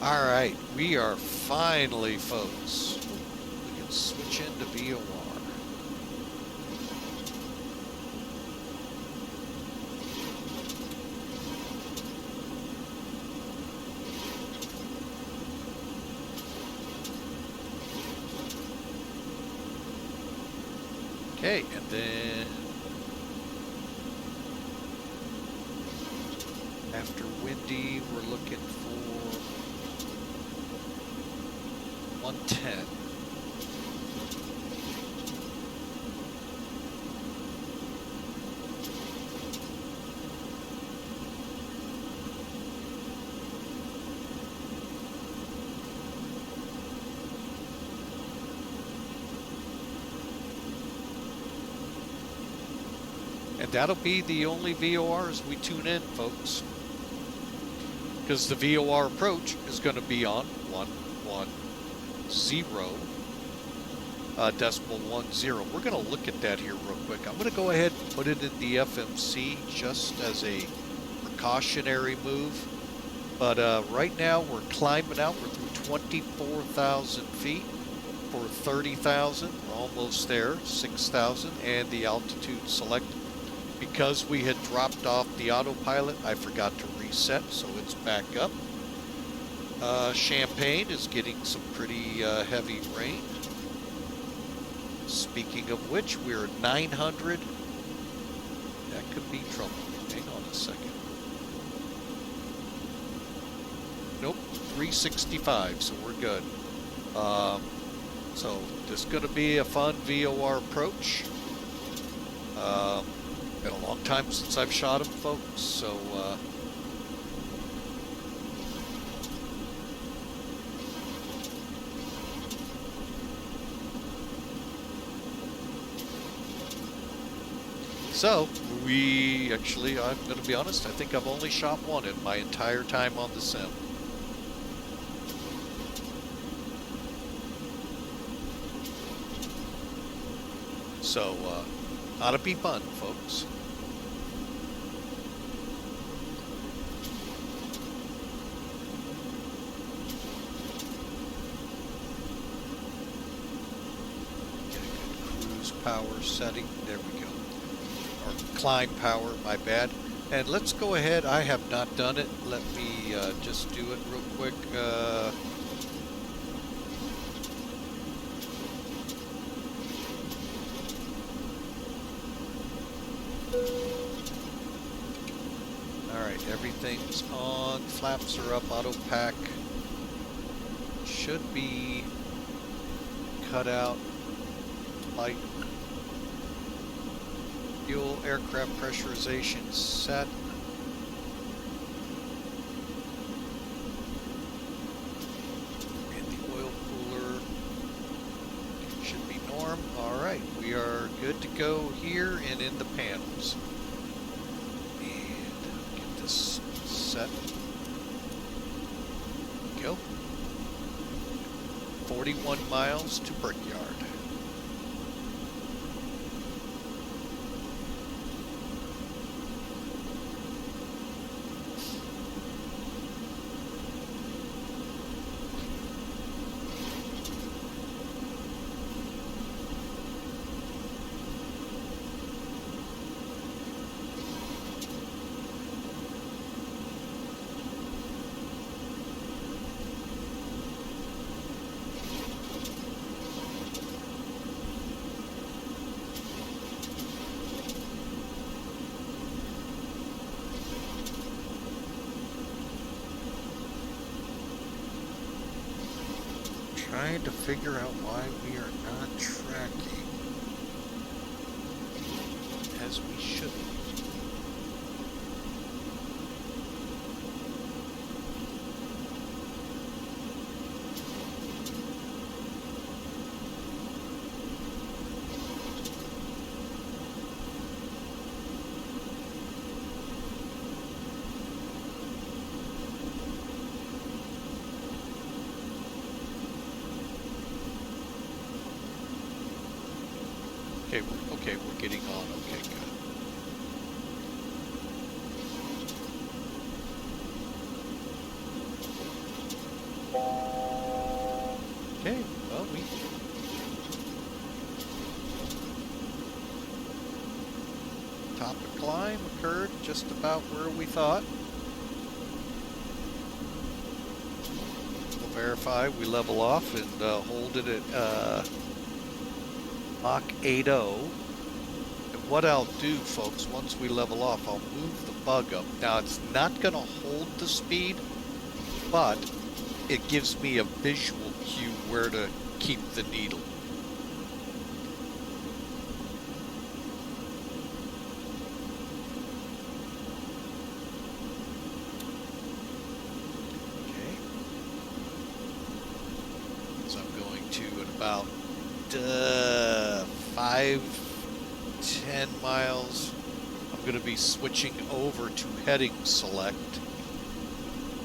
All right, we are finally, folks. We can switch into VOR. Okay, and then after windy, we're looking for 110. And that'll be the only VORs we tune in, folks. because the VOR approach is going to be on 110.10. We're going to look at that here real quick. I'm going to go ahead and put it in the FMC just as a precautionary move. But right now we're climbing out. We're through 24,000 feet for 30,000. We're almost there, 6,000, and the altitude selected. Because we had dropped off the autopilot, I forgot to reset, so it's back up. Champaign is getting some pretty heavy rain. Speaking of which, we're at 900. That could be trouble. Hang on a second. Nope, 365, so we're good. So this is going to be a fun VOR approach. Been a long time since I've shot him, folks, so we actually, I'm going to be honest, I think I've only shot one in my entire time on the sim. So, ought to be fun, folks. Get a good cruise power setting. There we go. Or climb power, my bad. And let's go ahead. I have not done it. Let me just do it real quick. Alright, everything's on. Flaps are up. Auto pack should be cut out. Light. Fuel, aircraft pressurization set. And the oil cooler should be norm. Alright, we are good to go here and in the panels. And get this set. Go. 41 miles to Brickyard. Trying to figure out why we are not tracking as we should. Okay, we're getting on. Okay, good. Okay, well, top of climb occurred just about where we thought. We'll verify we level off and hold it at Mach 8.0. What I'll do, folks, once we level off, I'll move the bug up. Now, it's not going to hold the speed, but it gives me a visual cue where to keep the needle. Okay. So I'm going to at about 5-10 miles. I'm going to be switching over to heading select,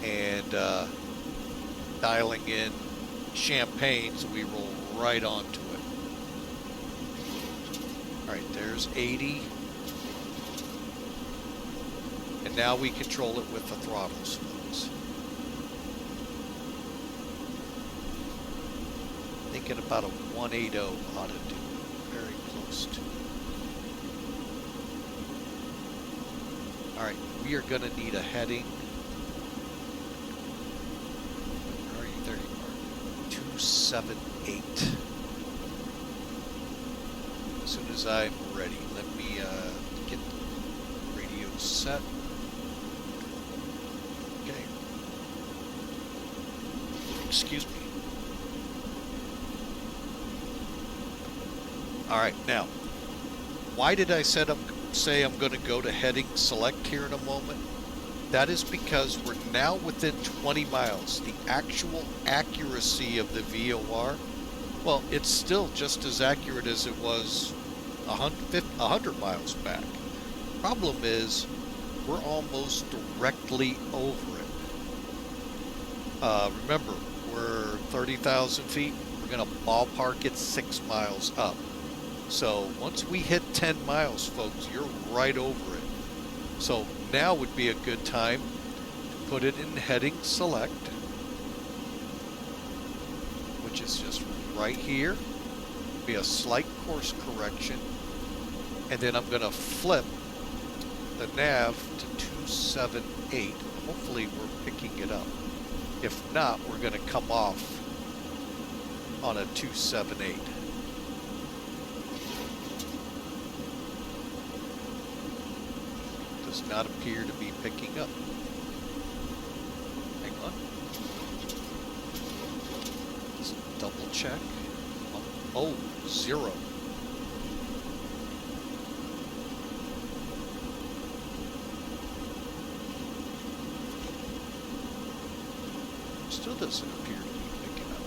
and dialing in Champaign, so we roll right onto it. All right, there's 80. And now we control it with the throttles, folks. Thinking about a 180 ought to do very close to. All right, we are going to need a heading. Where are you? There you are. 278. As soon as I'm ready, let me get the radio set. Okay. Excuse me. All right, now, why did I say I'm going to go to heading select here in a moment? That is because we're now within 20 miles. The actual accuracy of the VOR, well, it's still just as accurate as it was 100 miles back. Problem is, we're almost directly over it. Remember, we're 30,000 feet. We're going to ballpark it 6 miles up. So once we hit 10 miles, folks, you're right over it. So now would be a good time to put it in heading select, which is just right here. Be a slight course correction. And then I'm going to flip the nav to 278. Hopefully we're picking it up. If not, we're going to come off on a 278. Does not appear to be picking up. Hang on. Let's double check. Oh, 0. Still doesn't appear to be picking up.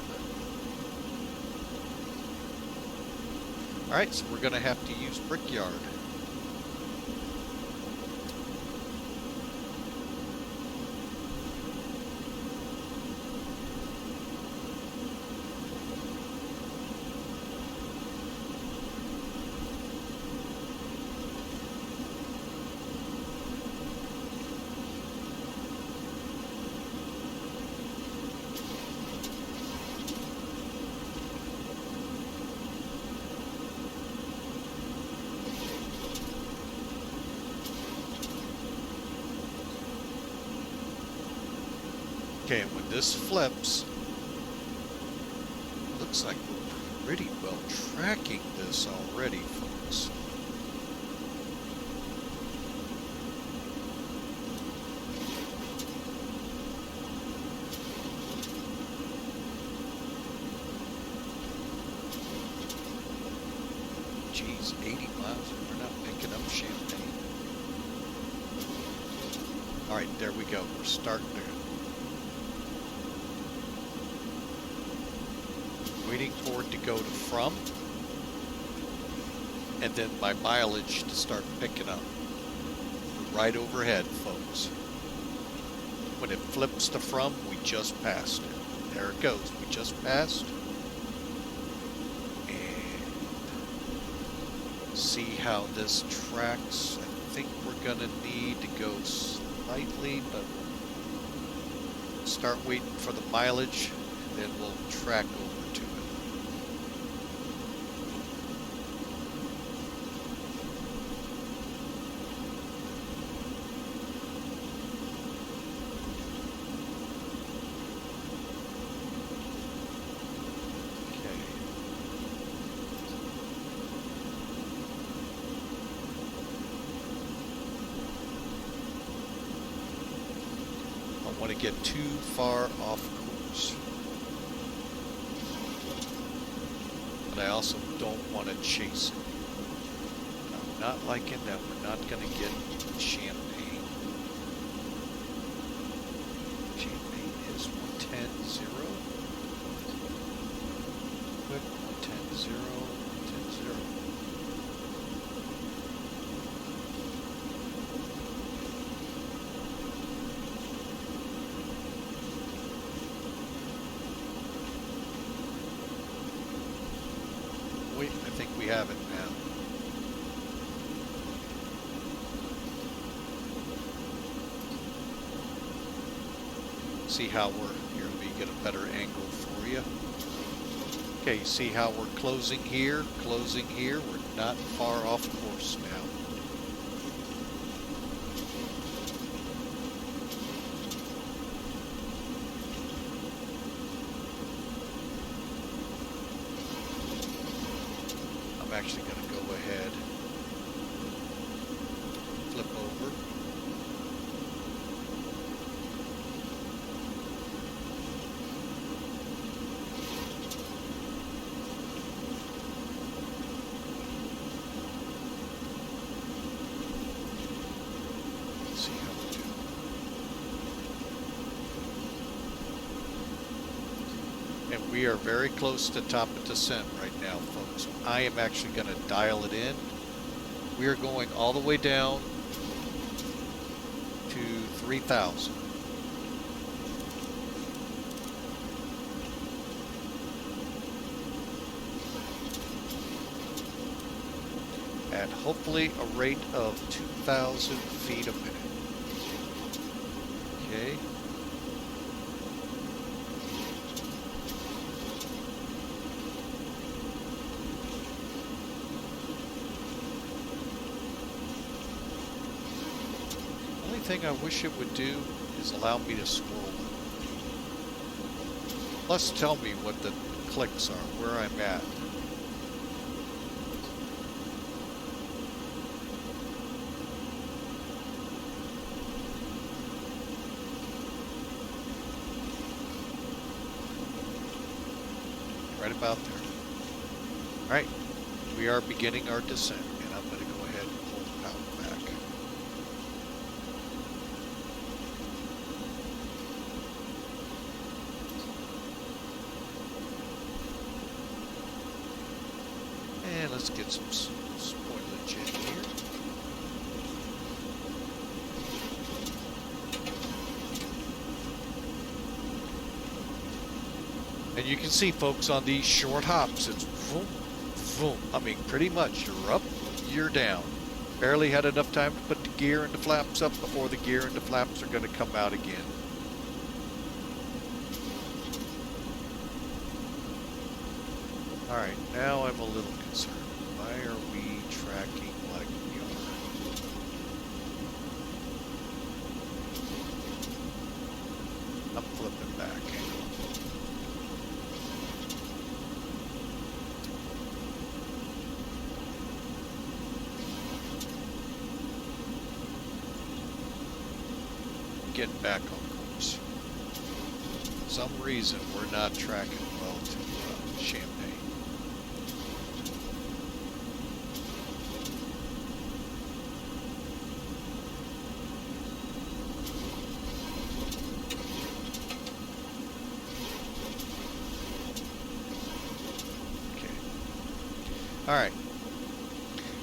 Alright, so we're going to have to use Brickyard. Okay, when this flips, looks like we're pretty well tracking this already, folks. Geez, 80 miles and we're not picking up Champaign. All right, there we go. We're starting to. Waiting for it to go to from, and then my mileage to start picking up. We're right overhead, folks. When it flips to from, we just passed it. There it goes. We just passed. And see how this tracks. I think we're going to need to go slightly, but start waiting for the mileage, and then we'll track over to it. Want to get too far off course, but I also don't want to chase it. I'm not liking that we're not going to get Champaign. Champaign is 110.0. Quick 110.0, 110.0. right, I think we have it now. See how we're, here, let me get a better angle for you. Okay, see how we're closing here, we're not far off course now. I'm actually going to go ahead, flip over. See how we do. And we are very close to top of descent right now, folks. I am actually going to dial it in. We are going all the way down to 3,000. At hopefully a rate of 2,000 feet a minute. Okay. Only thing I wish it would do is allow me to scroll. Plus tell me what the clicks are, where I'm at. Right about there. All right, we are beginning our descent, and I'm going to go ahead and pull the power back. And let's get some spoilage in here. And you can see, folks, on these short hops, it's boom, boom. I mean, pretty much you're up, you're down. Barely had enough time to put the gear and the flaps up before the gear and the flaps are going to come out again. All right, now I'm a little concerned. Why are we tracking like we are? I'm flipping back. Getting back on course. For some reason, we're not tracking well to Champaign. Okay. All right.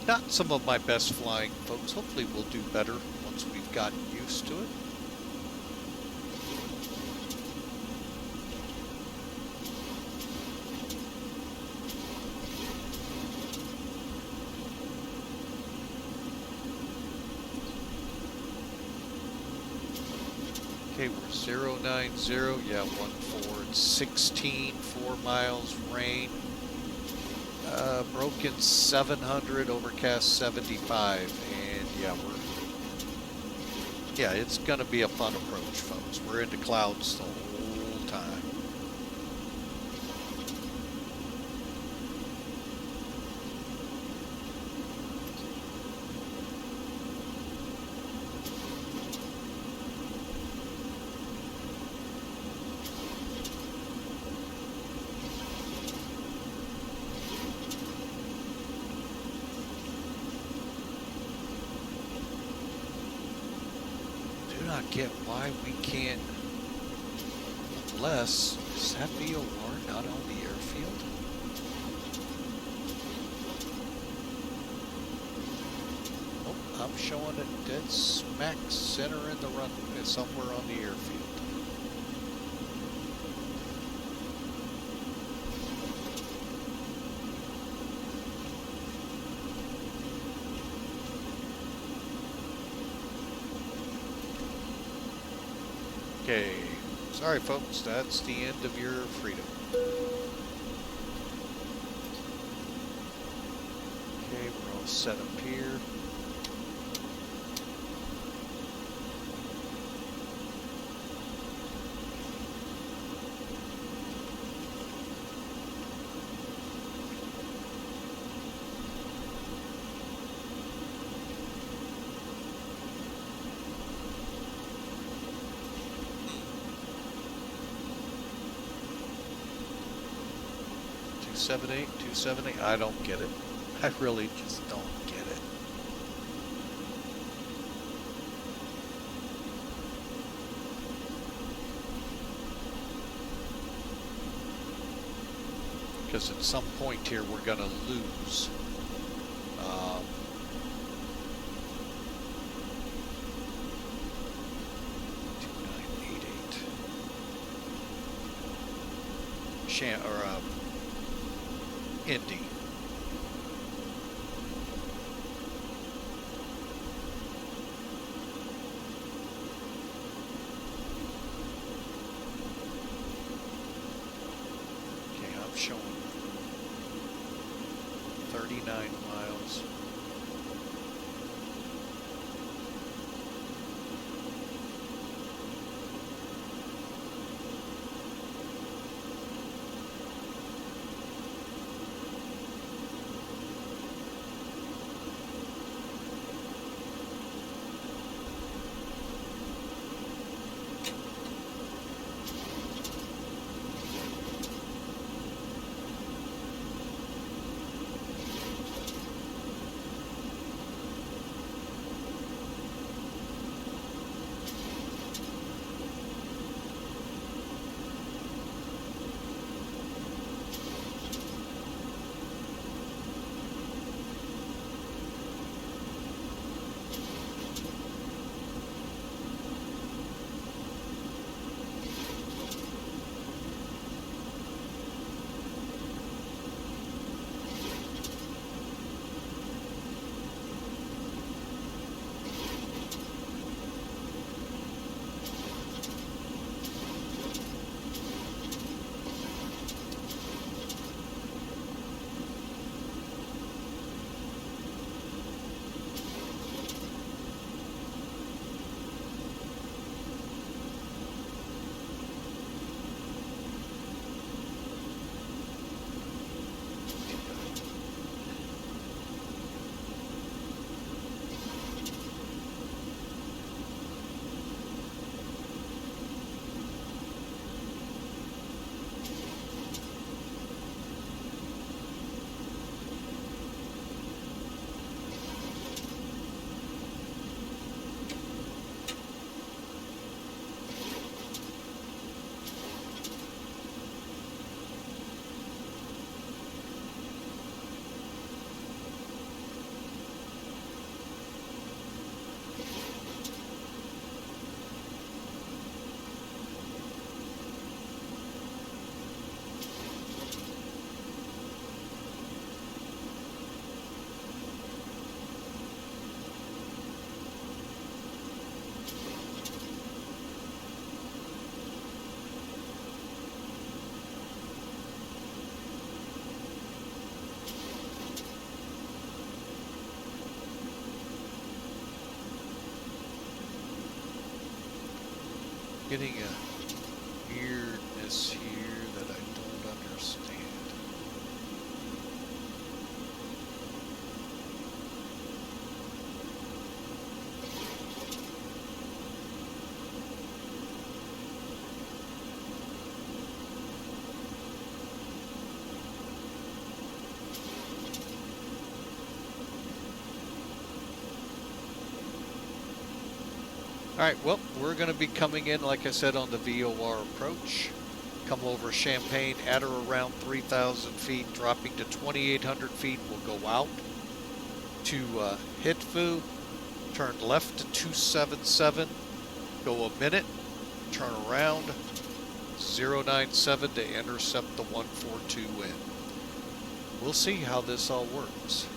Not some of my best flying, folks. Hopefully we'll do better once we've gotten used to it. Okay, we're 090, yeah, 14, 16, 4 miles, rain, broken 700, overcast 75, and yeah, it's going to be a fun approach, folks. We're into clouds the whole time. Not get why we can't, unless, is that VOR not on the airfield? Oh, I'm showing it dead smack center in the runway, somewhere on the airfield. Okay. Sorry, folks. That's the end of your freedom. Okay, we're all set up here. Two seven eight. I don't get it. I really just don't get it. Because at some point here we're gonna lose. 2988. Indy. Okay, I'm showing 39 miles. Getting a weirdness here that I don't understand. Alright, well, we're going to be coming in, like I said, on the VOR approach. Come over Champaign at or around 3,000 feet, dropping to 2,800 feet. We'll go out to Hitfu, turn left to 277, go a minute, turn around, 097 to intercept the 142 wind. We'll see how this all works.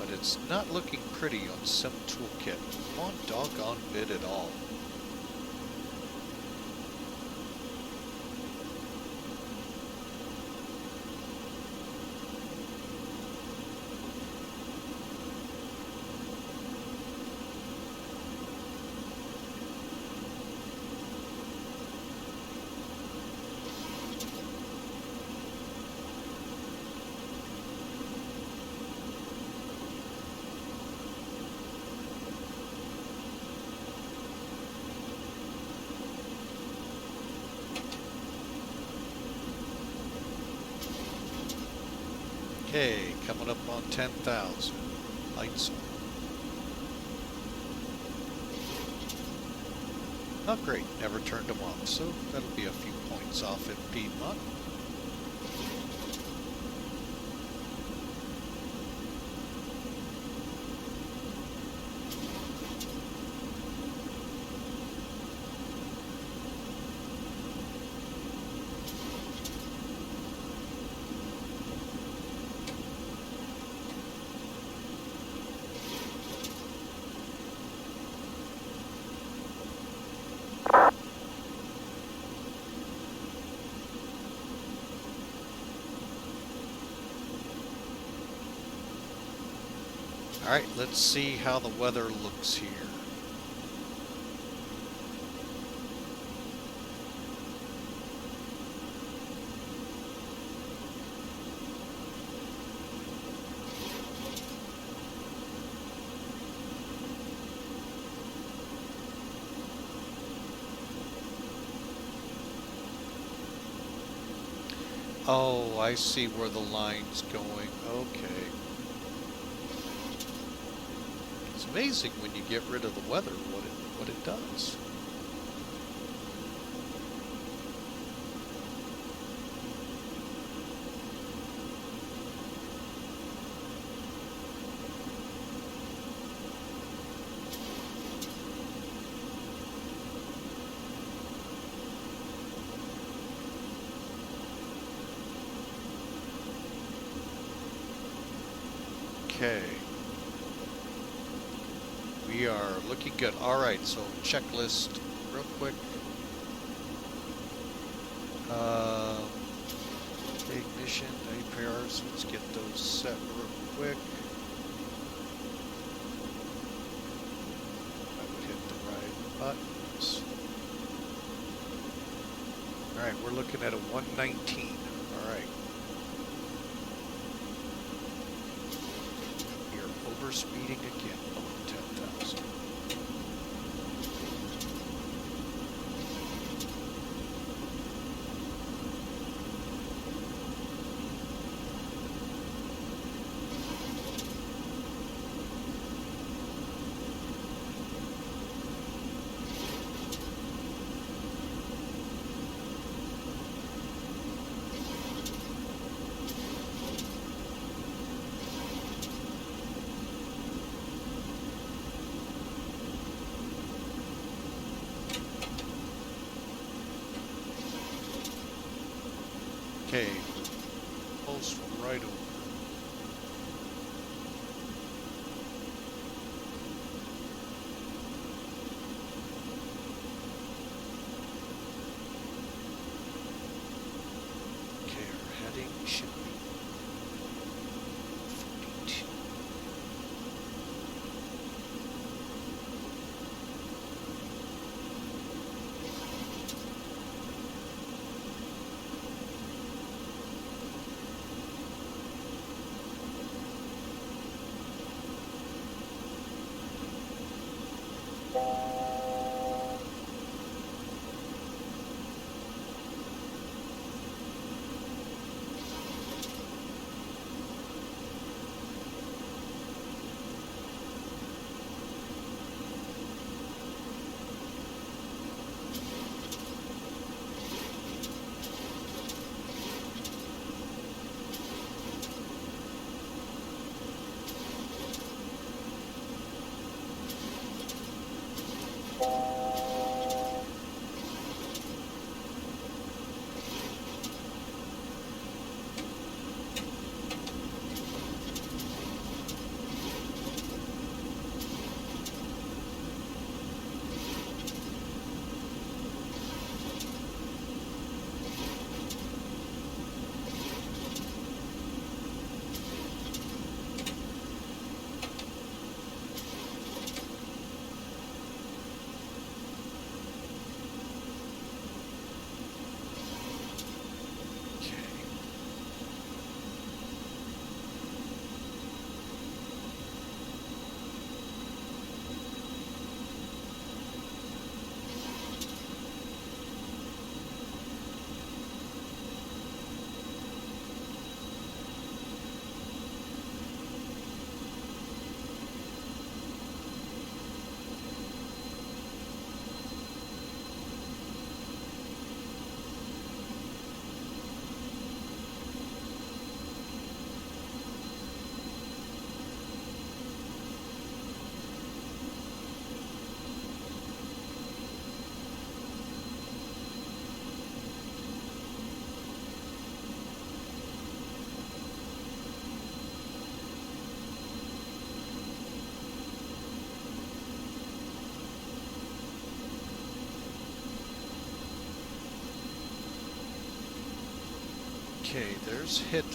But it's not looking pretty on Sim Toolkit. One doggone bit at all. Okay, coming up on 10,000. Lights on. Not great, never turned them off, so that'll be a few points off in Piedmont. Alright, let's see how the weather looks here. Oh, I see where the line's going. Okay. It's amazing when you get rid of the weather, what it does. Okay. We are looking good. All right, so checklist real quick. Ignition, APRs, let's get those set real quick. I would hit the right buttons. All right, we're looking at a 119. All right. We're overspeeding again below 10,000. Okay, pulse right over. Okay, our heading should be 42. Okay, there's Hitvu.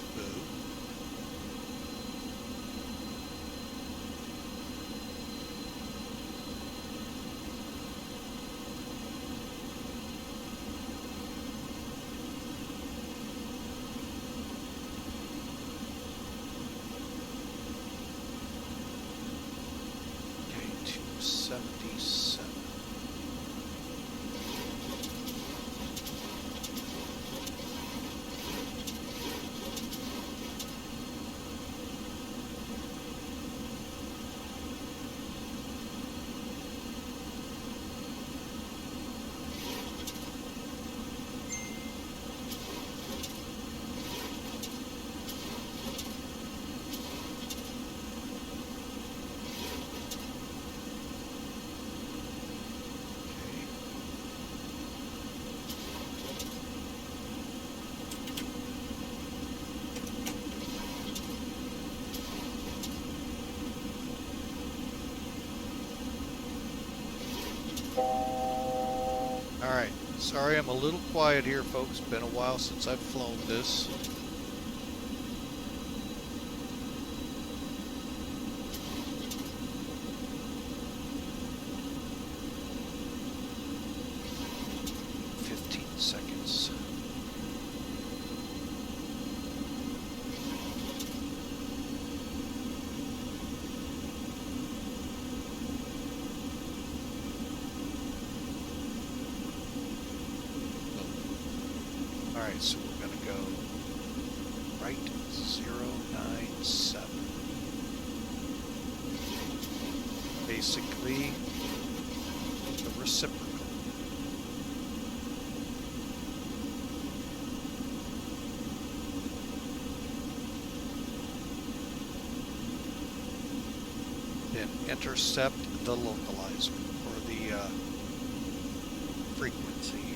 Okay, 277. Alright, sorry I'm a little quiet here, folks. Been a while since I've flown this. Seconds. Alright, so we're going to go right 097. Basically, the reciprocal. Then intercept the localizer, or the frequency here.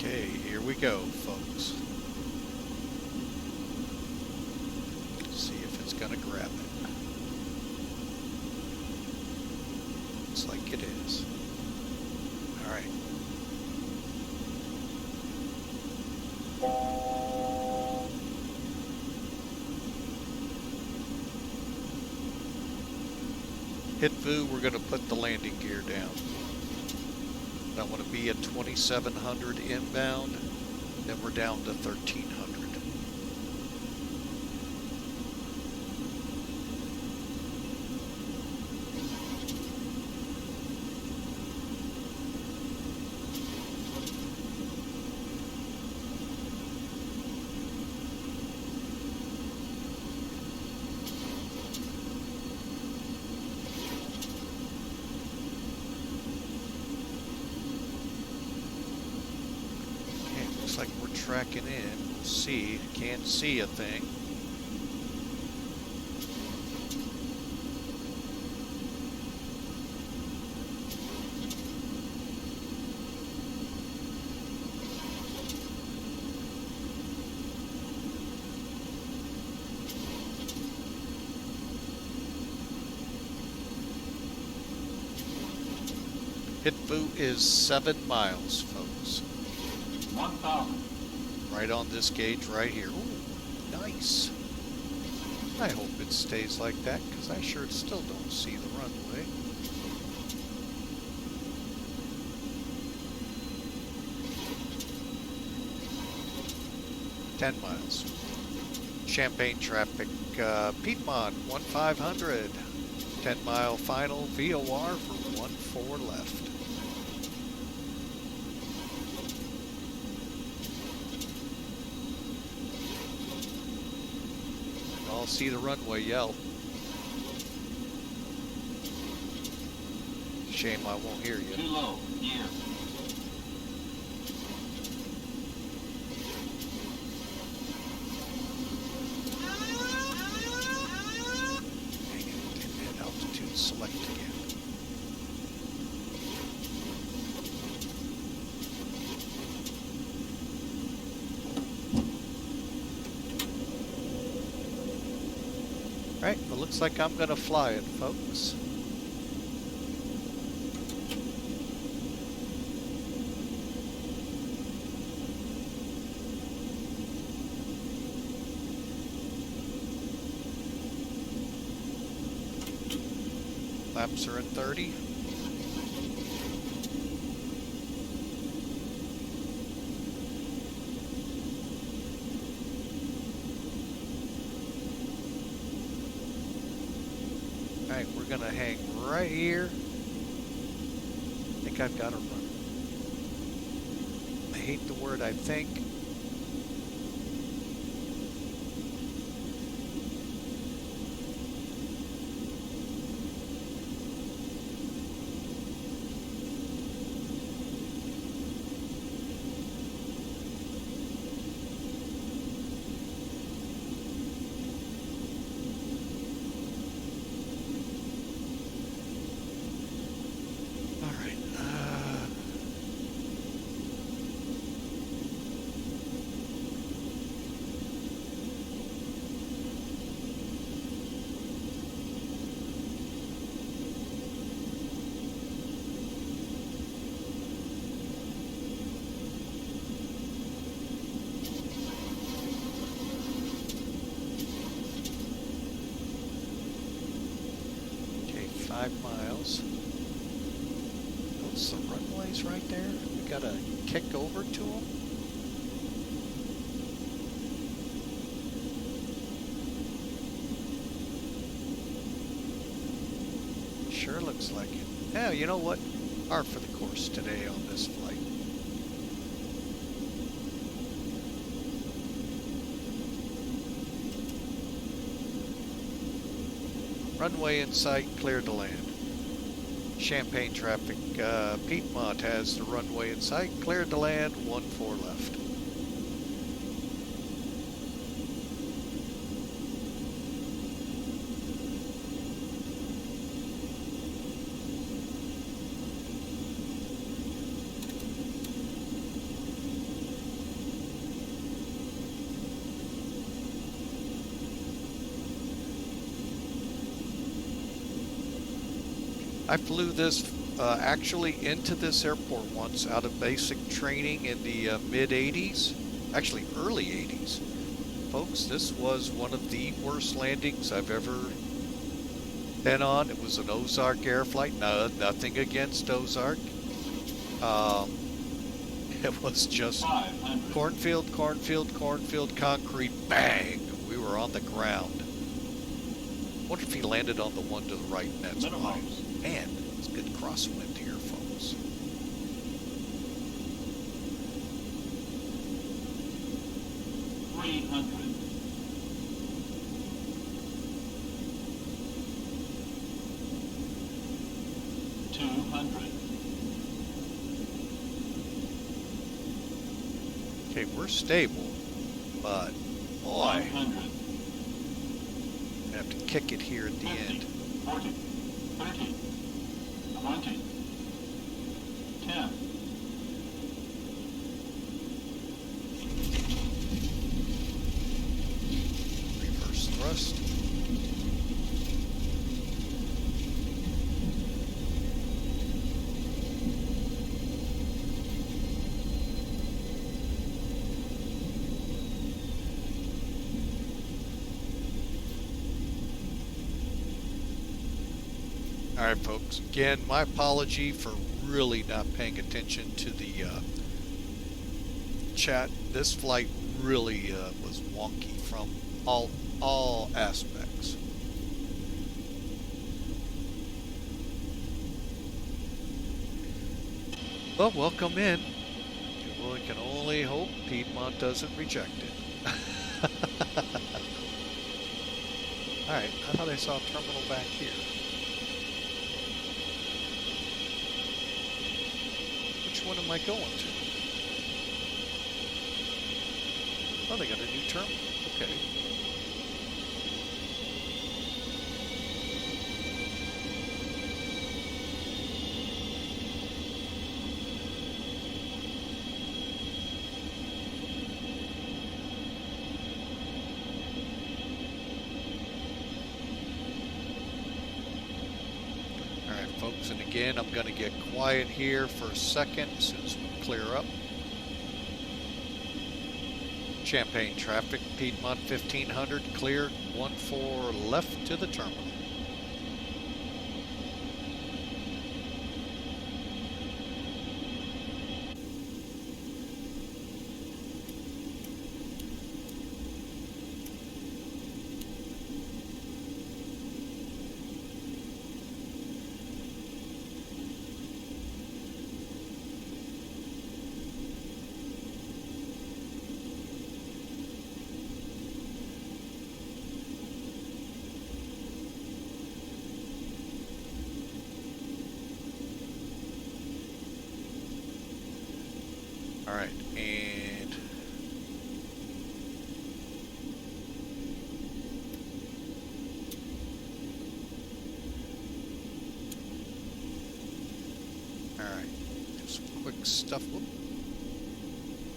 Okay, here we go, folks. See if it's gonna grab it. Looks like it is. All right. Hitvu, we're gonna put the landing gear down. I want to be at 2700 inbound, then we're down to 1300. Looks like we're tracking in. We'll see. Can't see a thing. Hitvu is 7 miles, folks. 1,000. Right on this gauge right here. Ooh, nice. I hope it stays like that, because I sure still don't see the runway. $10 miles. Champaign traffic, Piedmont 1500. 10-mile final VOR for 14 left. I'll see the runway yell. Shame I won't hear you. Too low. Gear. Hang it, hit altitude select again. Alright, well, looks like I'm gonna fly it, folks. Laps are at 30. Alright, we're gonna hang right here. I think I've got to run. I hate the word I think. Okay, 5 miles. Those the runways right there. We gotta kick over to them. Sure looks like it. Yeah, you know what? Par for the course today on this flight. Runway in sight, clear to land. Champaign traffic, Piedmont has the runway in sight, cleared to land, 14 left. I flew this actually into this airport once out of basic training in the mid 80s, actually early 80s. Folks, this was one of the worst landings I've ever been on. It was an Ozark air flight. No, nothing against Ozark. It was just cornfield, cornfield, cornfield, concrete, bang! We were on the ground. What if he landed on the one to the right? That's why. Man, it's good crosswind here, folks. Okay, we're stable, but boy, I have to kick it here at the 50, end. 40, 30, 20, 10. Reverse thrust. Alright folks, again, my apology for really not paying attention to the chat. This flight really was wonky from all aspects. Well, welcome in. We can only hope Piedmont doesn't reject it. Alright, I thought I saw a terminal back here. Which one am I going to? Oh, they got a new terminal. Okay. Alright, folks, and again, I'm going to get quiet here for a second as soon as we clear up. Champaign traffic, Piedmont 1500 cleared, 14 left to the terminal. All right, and all right, do some quick stuff. Whoop.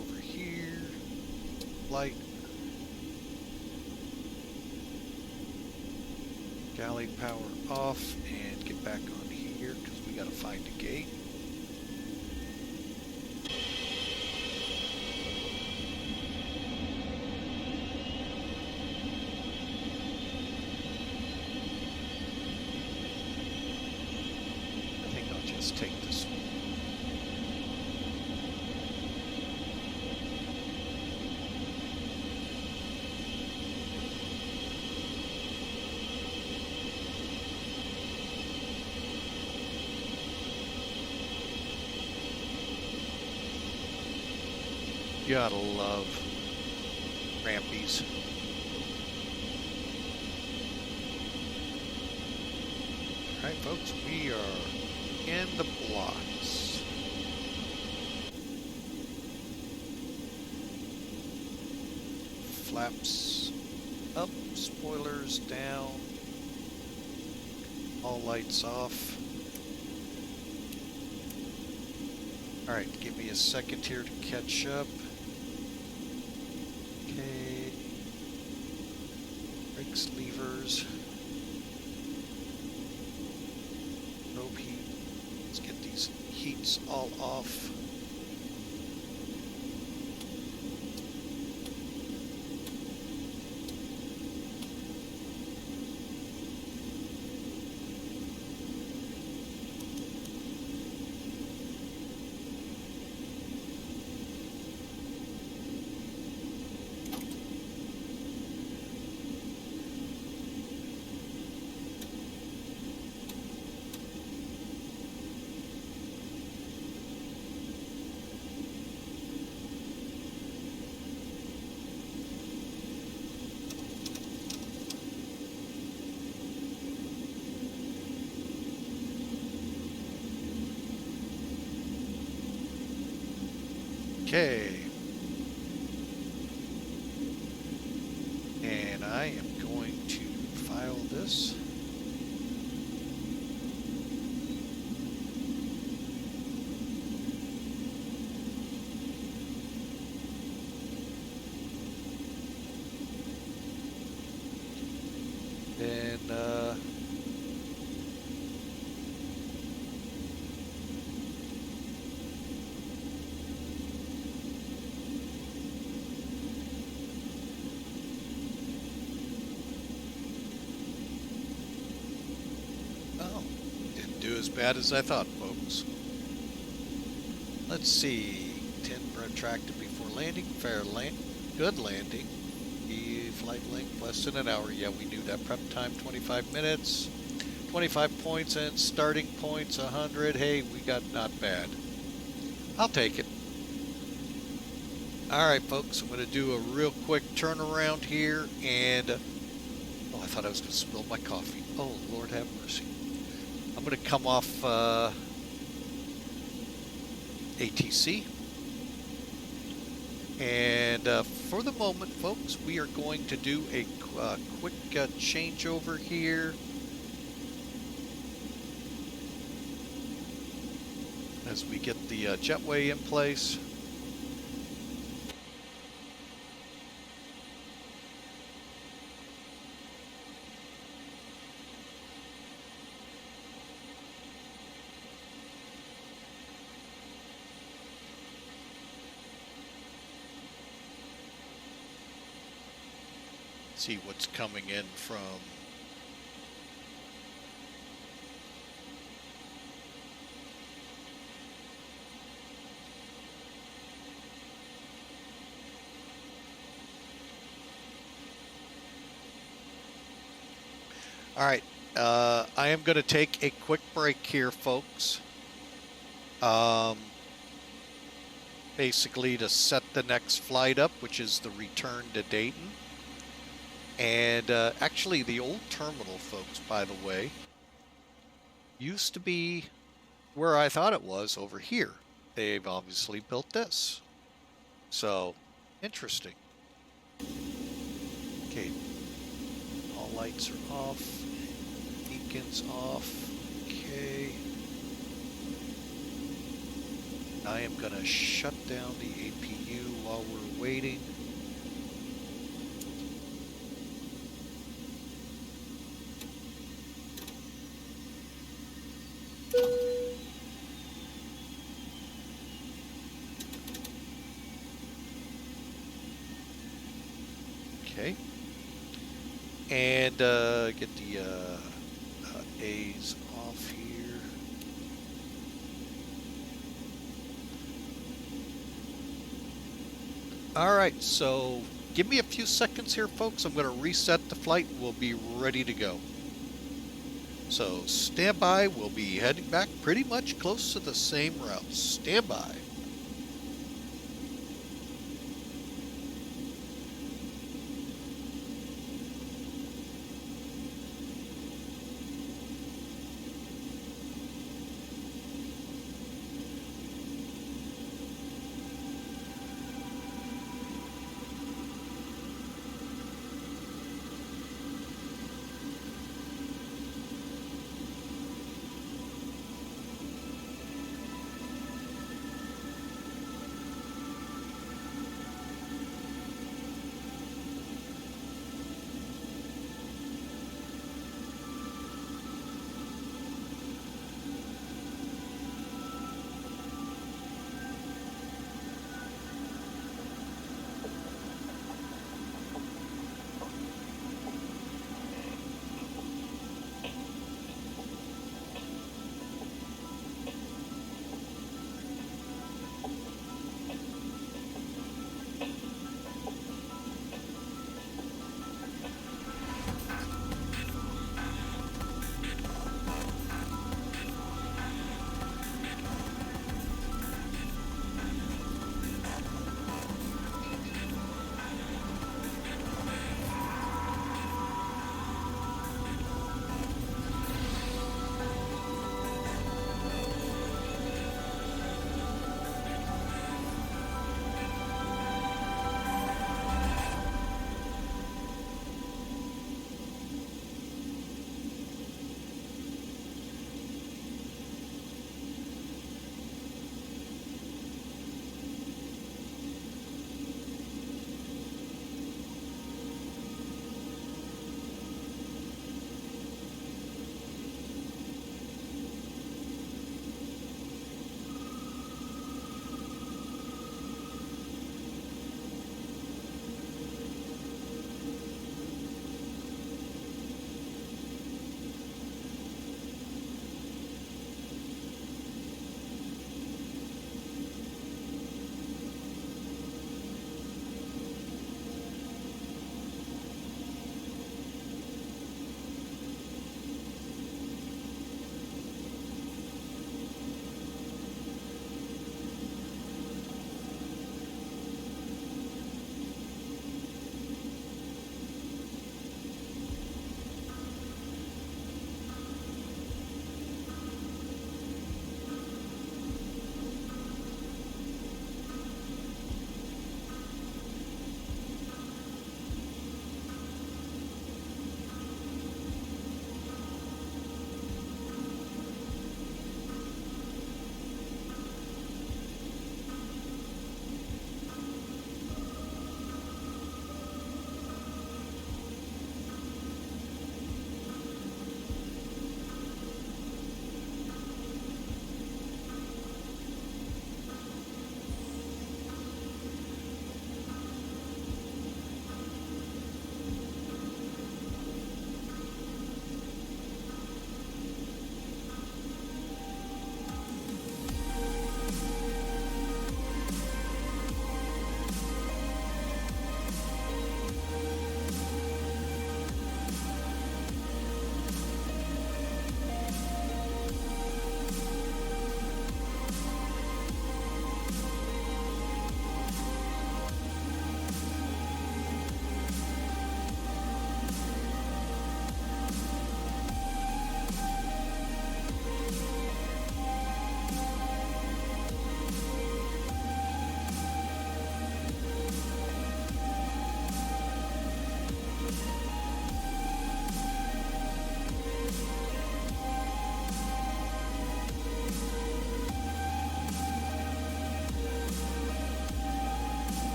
Over here, light, galley power off, and get back on here because we got to find a gate. Take this one. You gotta love rampies. Alright folks, we are in the blocks. Flaps up, spoilers down, all lights off. Alright, give me a second here to catch up. Okay. Brakes, levers. Probe heat. Let's get these heats all off. Okay. And I am going to file this. Then, as bad as I thought, folks. Let's see. 10 retracted before landing. Good landing. The flight length less than an hour. Yeah, we knew that. Prep time 25 minutes. 25 points and starting points 100. Hey, we got not bad. I'll take it. Alright, folks. I'm going to do a real quick turnaround here. And... oh, I thought I was going to spill my coffee. Oh, Lord have mercy. I'm going to come off ATC. And for the moment, folks, we are going to do a quick changeover here. As we get the jetway in place. See what's coming in from all right, I am going to take a quick break here, folks. Basically to set the next flight up, which is the return to Dayton. And actually, the old terminal, folks, by the way, used to be where I thought it was, over here. They've obviously built this. So, interesting. Okay, all lights are off. Beacons off. Okay. I am going to shut down the APU while we're waiting. Okay, and get the A's off here. All right, so give me a few seconds here, folks. I'm going to reset the flight. We'll be ready to go. So stand by. We'll be heading back pretty much close to the same route. Stand by.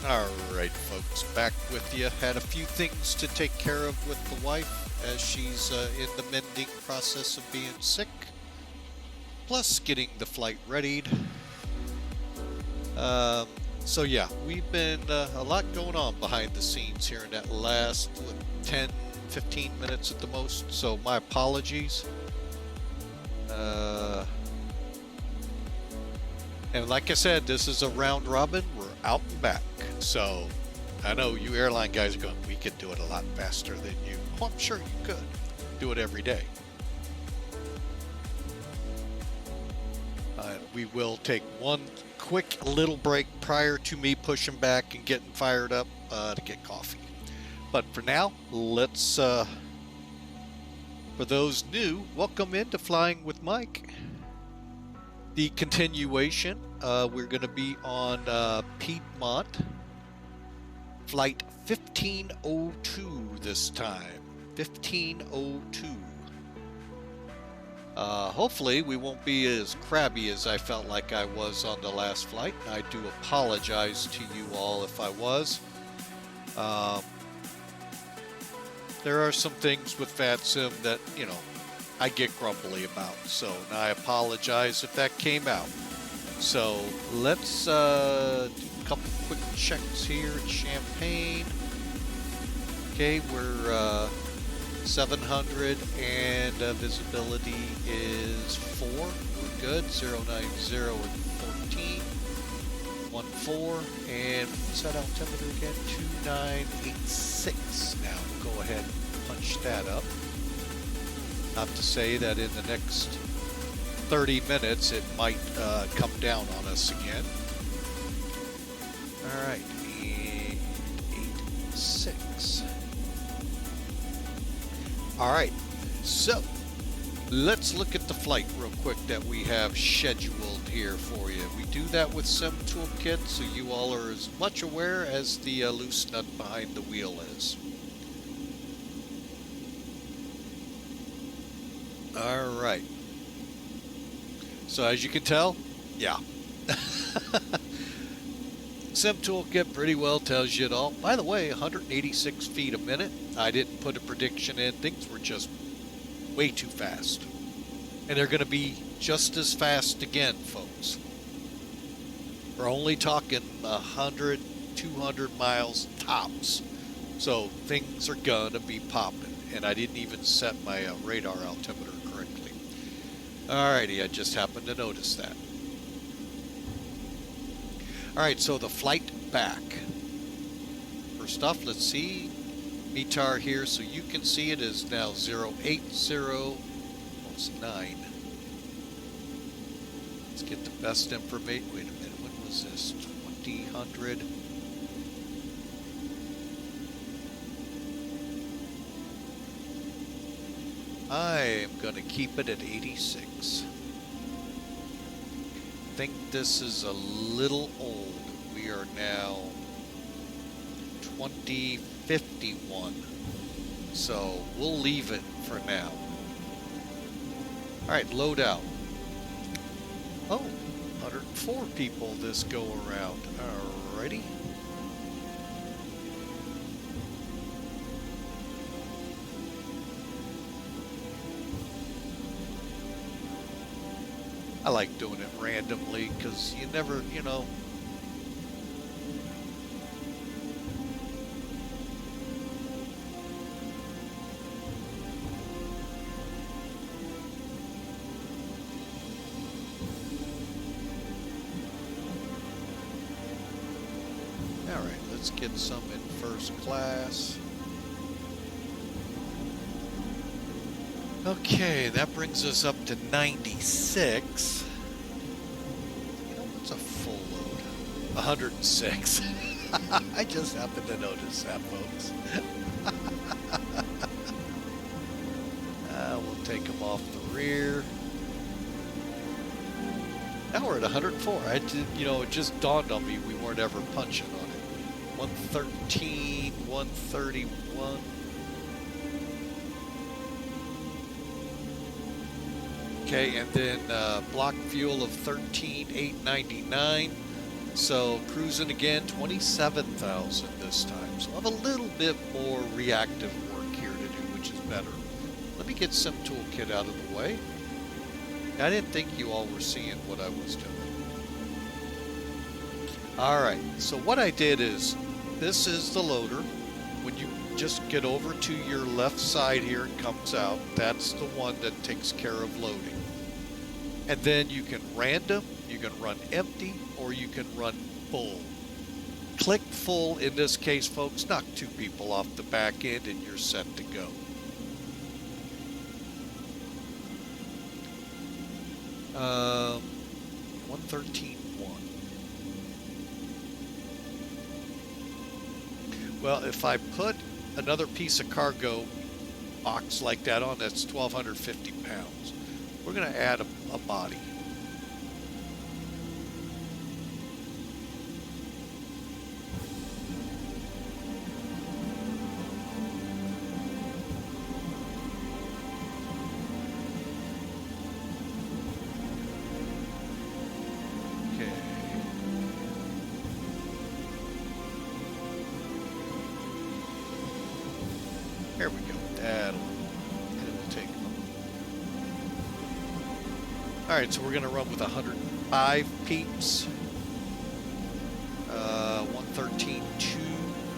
Alright folks, back with you. Had a few things to take care of with the wife as she's in the mending process of being sick. Plus getting the flight readied. So yeah, we've been a lot going on behind the scenes here in that last 10, 15 minutes at the most. So my apologies. And like I said, this is a round robin. We're out and back. So I know you airline guys are going, we could do it a lot faster than you. Oh, I'm sure you could. Do it every day. We will take one quick little break prior to me pushing back and getting fired up to get coffee. But for now, let's, for those new, welcome into Flying with Mike. The continuation, we're going to be on Piedmont, flight 1502 this time, 1502. Hopefully we won't be as crabby as I felt like I was on the last flight. I do apologize to you all if I was. There are some things with FlyJSim that, you know, I get grumbly about, so I apologize if that came out. So let's do a couple quick checks here at Champaign. Okay, we're 700 and visibility is 4. We're good. 090 and 14. 14 and what's that altimeter again? 2986. Now we'll go ahead and punch that up. Not to say that in the next 30 minutes it might come down on us again. Alright, 86. Alright, so let's look at the flight real quick that we have scheduled here for you. We do that with Sim Toolkit, so you all are as much aware as the loose nut behind the wheel is. Alright. So as you can tell, yeah. Sim Toolkit pretty well tells you it all. By the way, 186 feet a minute. I didn't put a prediction in. Things were just way too fast. And they're going to be just as fast again, folks. We're only talking 100, 200 miles tops. So things are going to be popping. And I didn't even set my radar altimeter correctly. Alrighty, I just happened to notice that. Alright, so the flight back. First off, let's see. METAR here, so you can see it is now 080-9. Let's get the best information. Wait a minute, when was this? 2000. I am going to keep it at 86. I think this is a little old. We are now 2051. So we'll leave it for now. Alright, load out. Oh, 104 people this go around. Alrighty. I like doing it randomly because you never, you know. All right, let's get some in first class. Okay, that brings us up to 96. You know, what's a full load? 106. I just happened to notice that, folks. We'll take them off the rear. Now we're at 104. I did, you know, it just dawned on me we weren't ever punching on it. 113, 131. Okay, and then block fuel of 13,899. So cruising again, 27,000 this time. So I have a little bit more reactive work here to do, which is better. Let me get Sim Toolkit out of the way. I didn't think you all were seeing what I was doing. All right, so what I did is, this is the loader. When you just get over to your left side here, it comes out. That's the one that takes care of loading. And then you can random, you can run empty, or you can run full. Click full in this case, folks. Knock 2 people off the back end and you're set to go. Um, 113.1. Well, if I put another piece of cargo box like that on, that's 1,250 pounds. We're going to add a body. There we go. That'll take them. Alright, so we're going to run with 105 peeps. 113.2,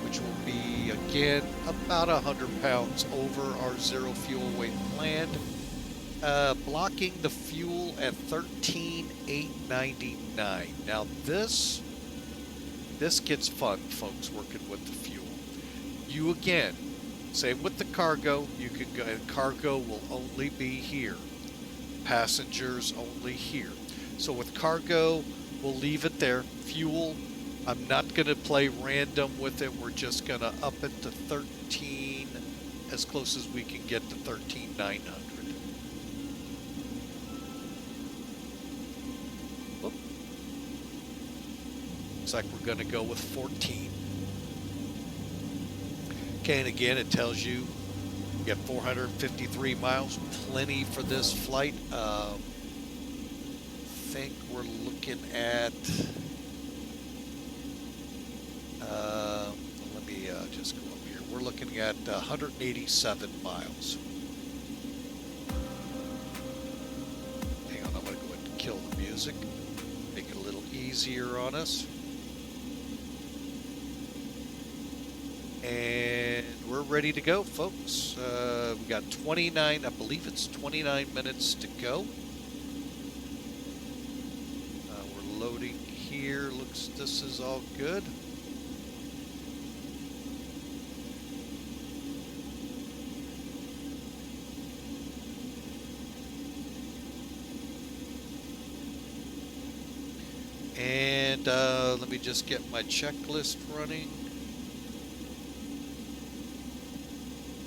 which will be, again, about 100 pounds over our zero fuel weight planned. Blocking the fuel at 13,899. Now this gets fun, folks, working with the fuel. You, again, same with the cargo, you can go, and cargo will only be here. Passengers only here. So with cargo, we'll leave it there. Fuel, I'm not going to play random with it. We're just going to up it to 13, as close as we can get to 13,900. Whoop. Looks like we're going to go with 14. Okay, and again, it tells you get 453 miles, plenty for this flight. I think we're looking at, let me just go up here. We're looking at 187 miles. Hang on, I'm going to go ahead and kill the music, make it a little easier on us. And we're ready to go, folks. We got 29, I believe it's 29 minutes to go. We're loading here. Looks, this is all good. And let me just get my checklist running.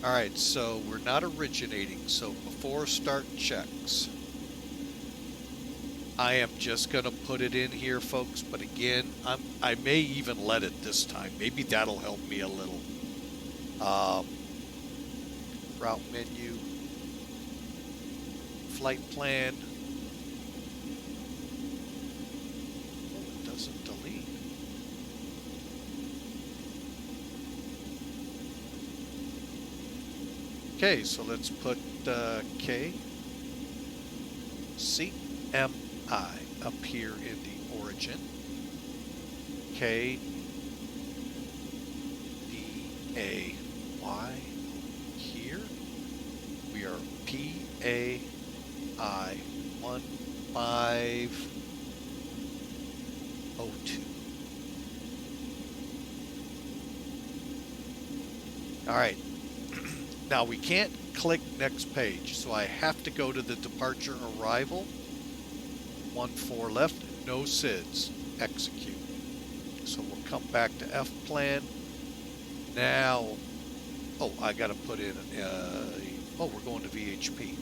Alright, so we're not originating, so before start checks, I am just going to put it in here, folks, but again, I may even let it this time. Maybe that'll help me a little. Route menu, flight plan. Oh, it doesn't delete. Okay, so let's put KCMI up here in the origin. KDAY here. We are PAI 1502. All right. Now we can't click next page, so I have to go to the departure arrival. 14 left, no SIDS, execute. So we'll come back to F plan. Now, oh, I got to put in, oh, we're going to VHP.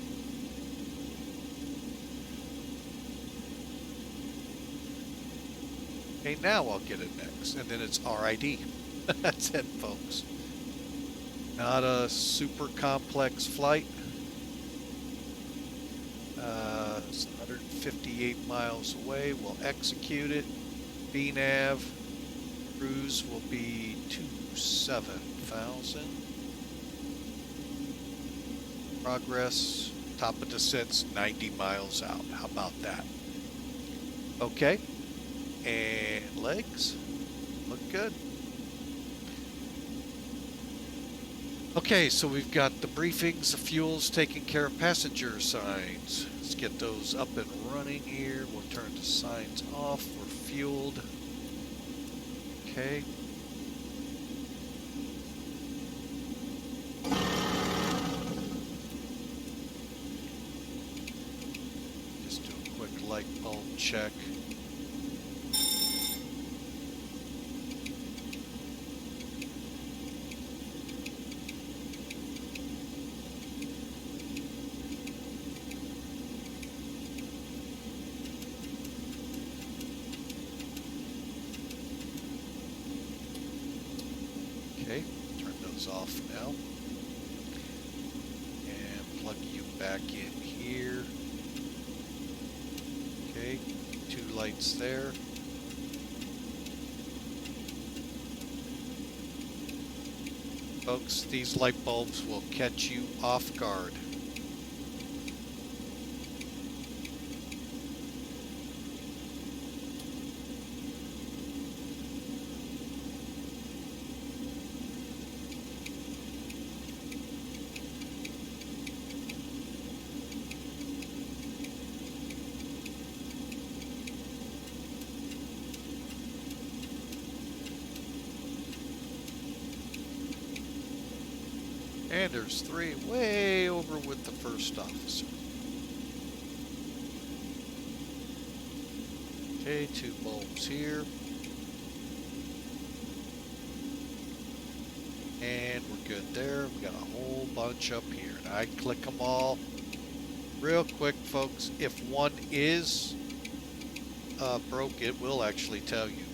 Okay, now I'll get it next, and then it's RID. That's it, folks. Not a super complex flight. It's 158 miles away. We'll execute it. VNAV. Cruise will be 27,000. Progress, top of descent's 90 miles out. How about that? Okay. And legs look good. Okay, so we've got the briefings, the fuels, taking care of passenger signs. Let's get those up and running here. We'll turn the signs off. We're fueled. Okay. Just do a quick light bulb check. Okay, turn those off now. And plug you back in here. Okay, 2 lights there. Folks, these light bulbs will catch you off guard. And there's 3 way over with the first officer. Okay, 2 bulbs here. And we're good there. We got a whole bunch up here. And I click them all. Real quick, folks, if one is broke, it will actually tell you.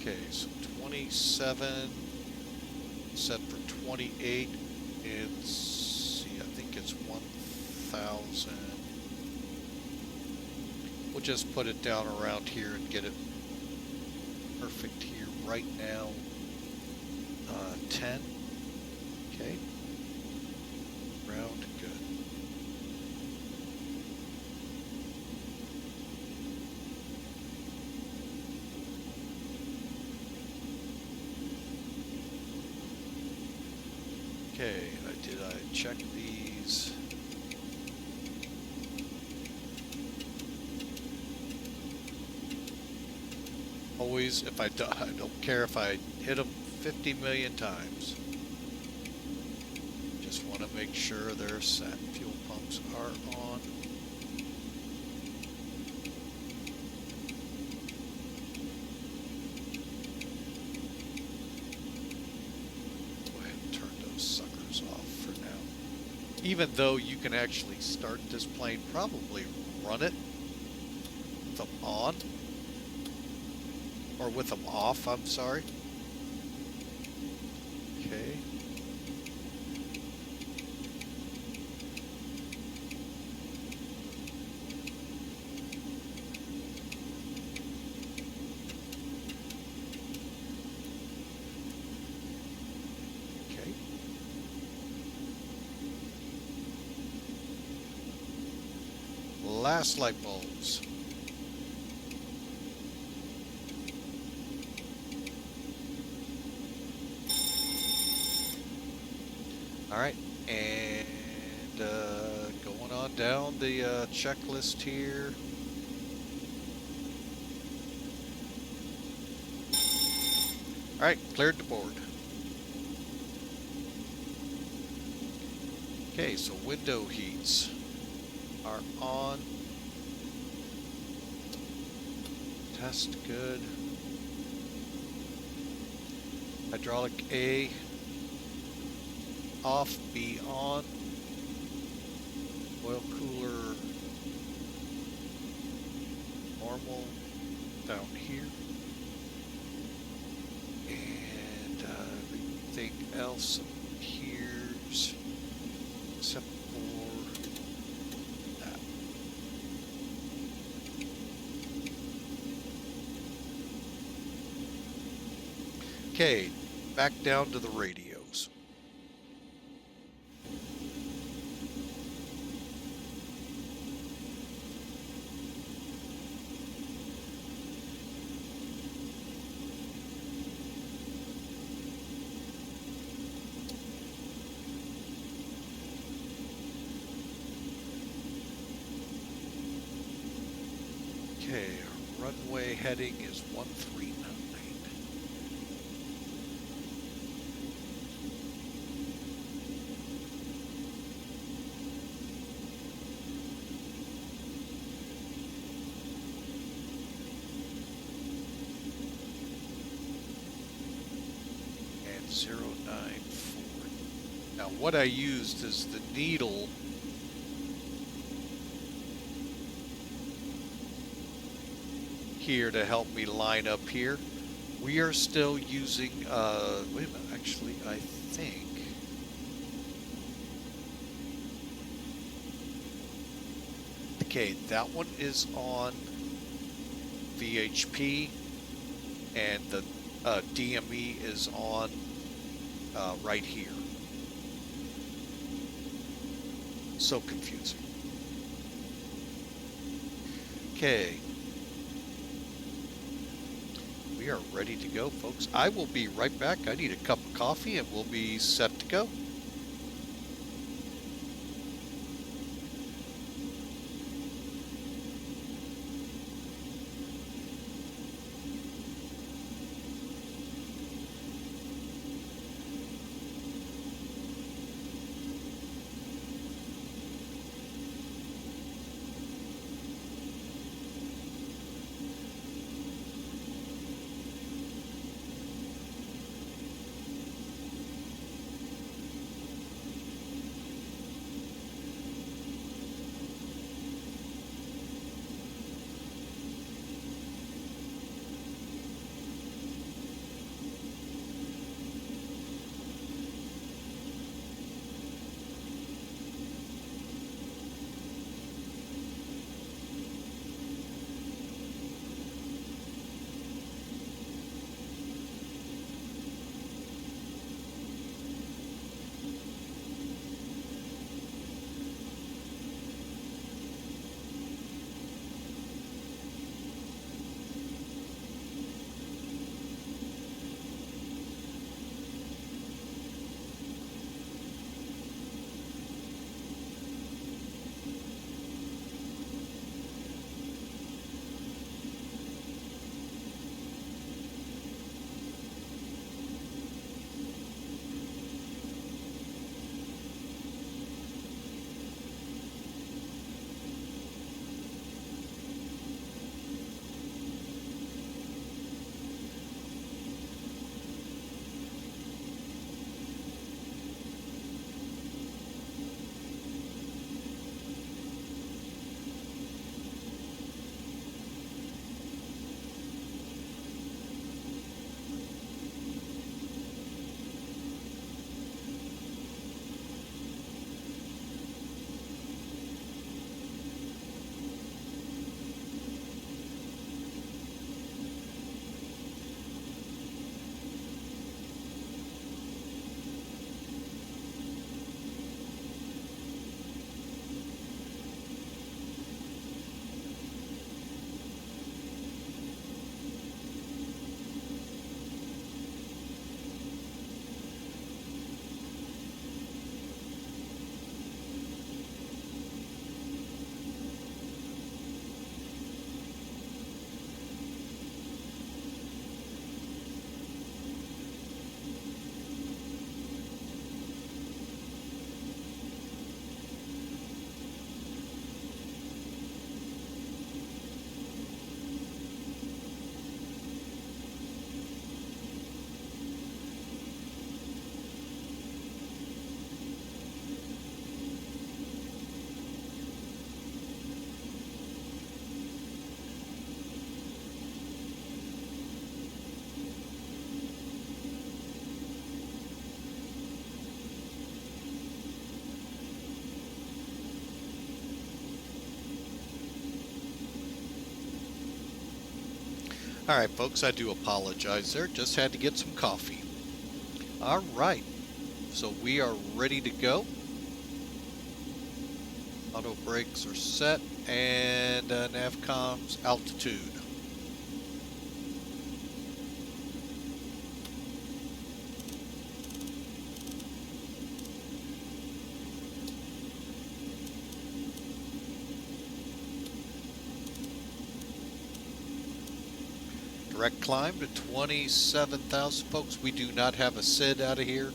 Okay, so 27 set for 28. It's, see, I think it's 1,000. We'll just put it down around here and get it perfect here right now. 10. Okay. Round, good. Okay, did I check these? Always, if I don't care if I hit them 50 million times. Just want to make sure they're set. Fuel pumps are on. Even though you can actually start this plane, probably run it with them on, or with them off, I'm sorry. Okay. Last light bulbs. All right, and going on down the checklist here. All right, cleared the board. Okay, so window heats are on. Test good. Hydraulic A off, B on. Oil cooler normal. down here. And everything else appears except for that. Okay, back down to the radios. Okay, our runway heading is 139. And 094. Now what I used is the needle here to help me line up here. We are still using, wait a minute, actually, I think. Okay, that one is on VHP, and the DME is on right here. So confusing. Okay. We are ready to go, folks. I will be right back. I need a cup of coffee and we'll be set to go. All right, folks, I do apologize there. Just had to get some coffee. All right, so we are ready to go. Auto brakes are set, and navcom's altitude. Direct climb to 27,000, folks. We do not have a SID out of here,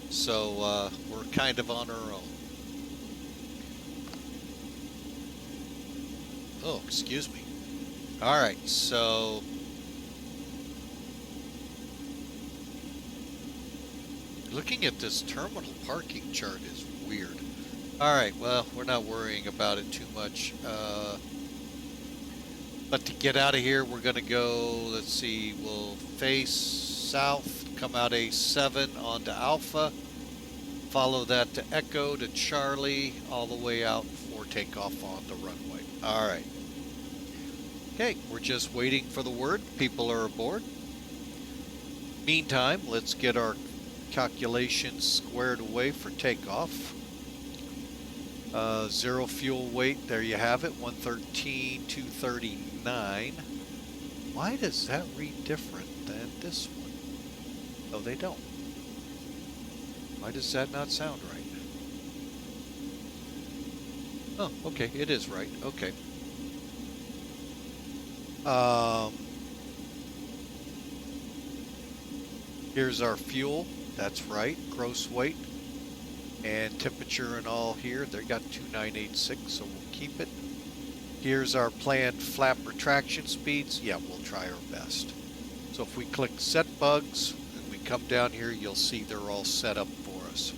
so we're kind of on our own. Oh, excuse me. All right, so looking at this terminal parking chart is weird. All right, well, we're not worrying about it too much. But to get out of here, we're going to go, let's see, we'll face south, come out A7 onto Alpha, follow that to Echo to Charlie, all the way out for takeoff on the runway. All right. Okay, we're just waiting for the word. People are aboard. Meantime, let's get our calculations squared away for takeoff. Zero fuel weight, there you have it, 113,239. Why does that read different than this one? Oh, they don't. Why does that not sound right? Oh, okay, it is right. Okay. Here's our fuel. That's right. Gross weight and temperature and all here. They got 2986, so we'll keep it. Here's our planned flap retraction speeds. Yeah, we'll try our best. So if we click set bugs and we come down here, you'll see they're all set up for us.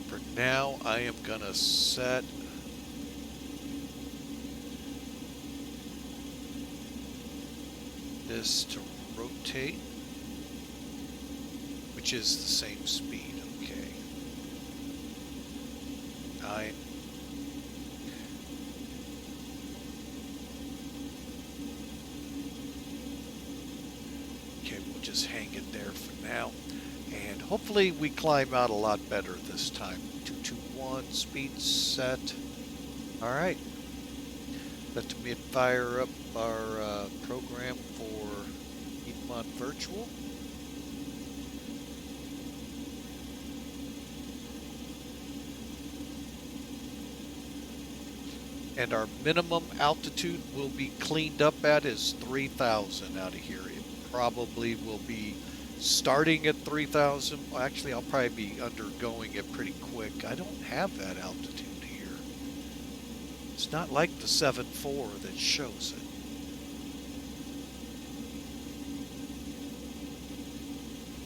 For now, I am gonna set this to rotate, which is the same speed. Okay. 9. Okay, we'll just hang it there for now. And hopefully we climb out a lot better this time. 221 speed set. All right. Let me fire up our program for Piedmont Virtual. And our minimum altitude will be cleaned up at is 3,000 out of here. It probably will be starting at 3,000. Well, actually, I'll probably be undergoing it pretty quick. I don't have that altitude here. It's not like the 7.4 that shows it.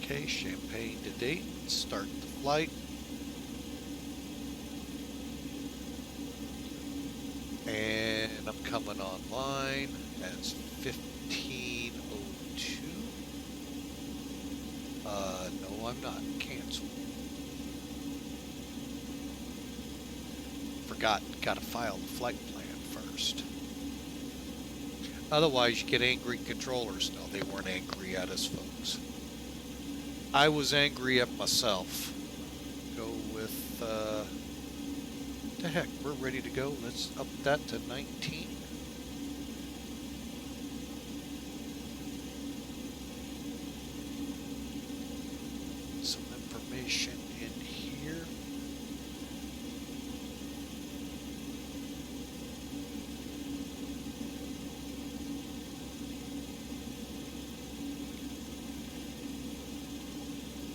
Okay, Champaign to Dayton, start the flight. And I'm coming online as 1502. No, I'm not. Cancel. Forgot. Gotta file the flight plan first. Otherwise, you get angry controllers. No, they weren't angry at us, folks. I was angry at myself. Go with, the heck, we're ready to go. Let's up that to 19. Some information in here.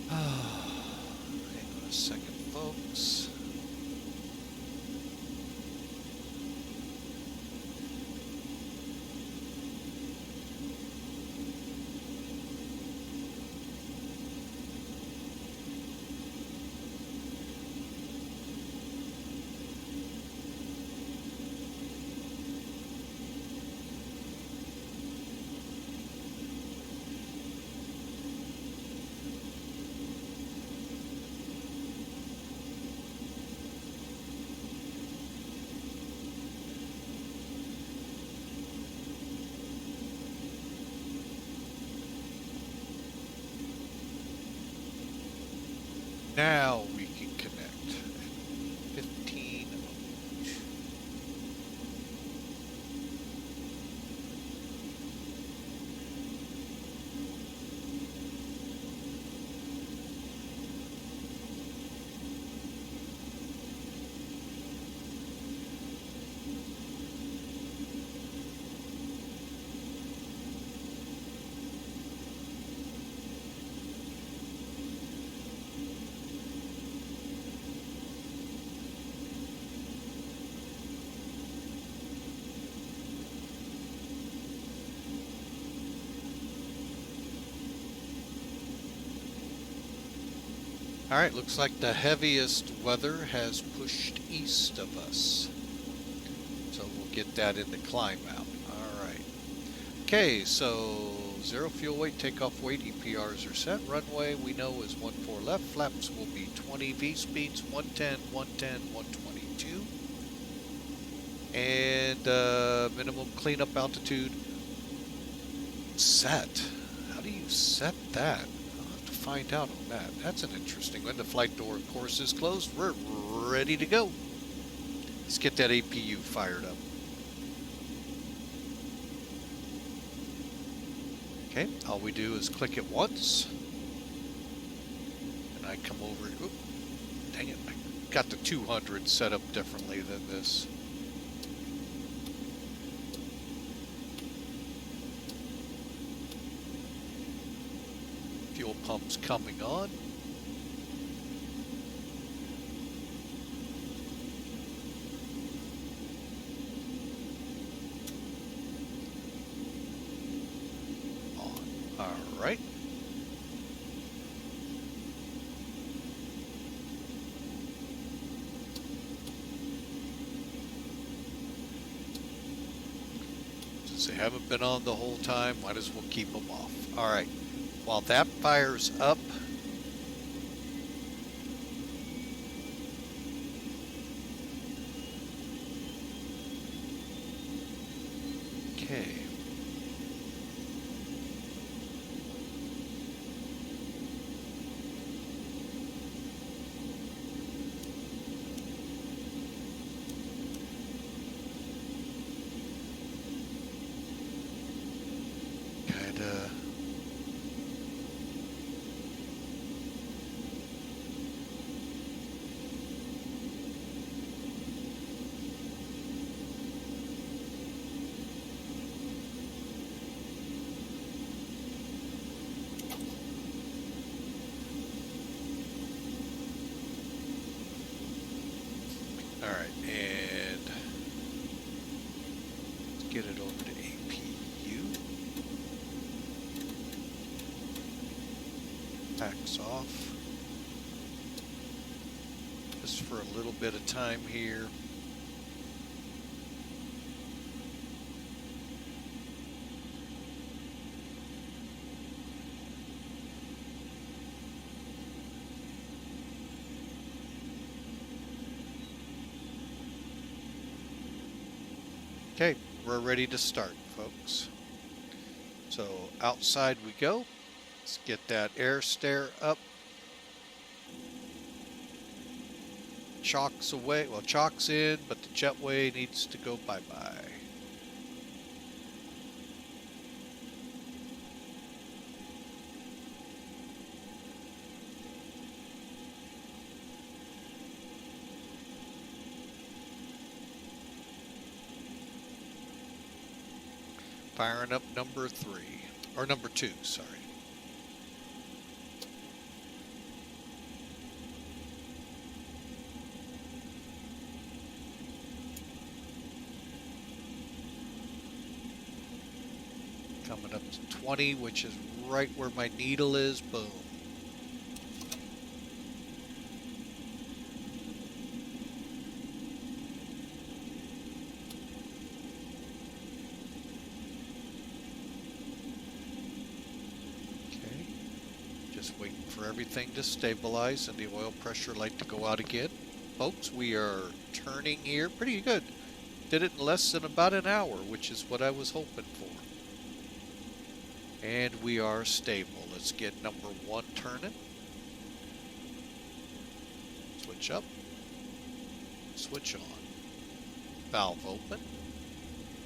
Hang on a second, folks. Now we can connect. 15. Alright, looks like the heaviest weather has pushed east of us. So we'll get that in the climb out. Alright. Okay, so 0 fuel weight, takeoff weight, EPRs are set. Runway we know is 14 left. Flaps will be 20. V speeds 110, 110, 122. And minimum cleanup altitude set. How do you set that? Find out on that. That's an interesting one. The flight door, of course, is closed. We're ready to go. Let's get that APU fired up. Okay, all we do is click it once. And I come over. Oop, dang it. I got the 200 set up differently than this. Fuel pumps coming on. All right. Since they haven't been on the whole time, might as well keep them off. All right. While that fires up, okay. Kinda. Alright, and let's get it over to APU. Packs off. Just for a little bit of time here. Okay, we're ready to start, folks. So outside we go. Let's get that air stair up. Chock's away. Well, chock's in, but the jetway needs to go bye-bye. Firing up number 3, or number 2, sorry. Coming up to 20, which is right where my needle is. Boom. Just waiting for everything to stabilize and the oil pressure light to go out again. Folks, we are turning here pretty good. Did it in less than about an hour, which is what I was hoping for. And we are stable. Let's get number 1 turning. Switch up. Switch on. Valve open.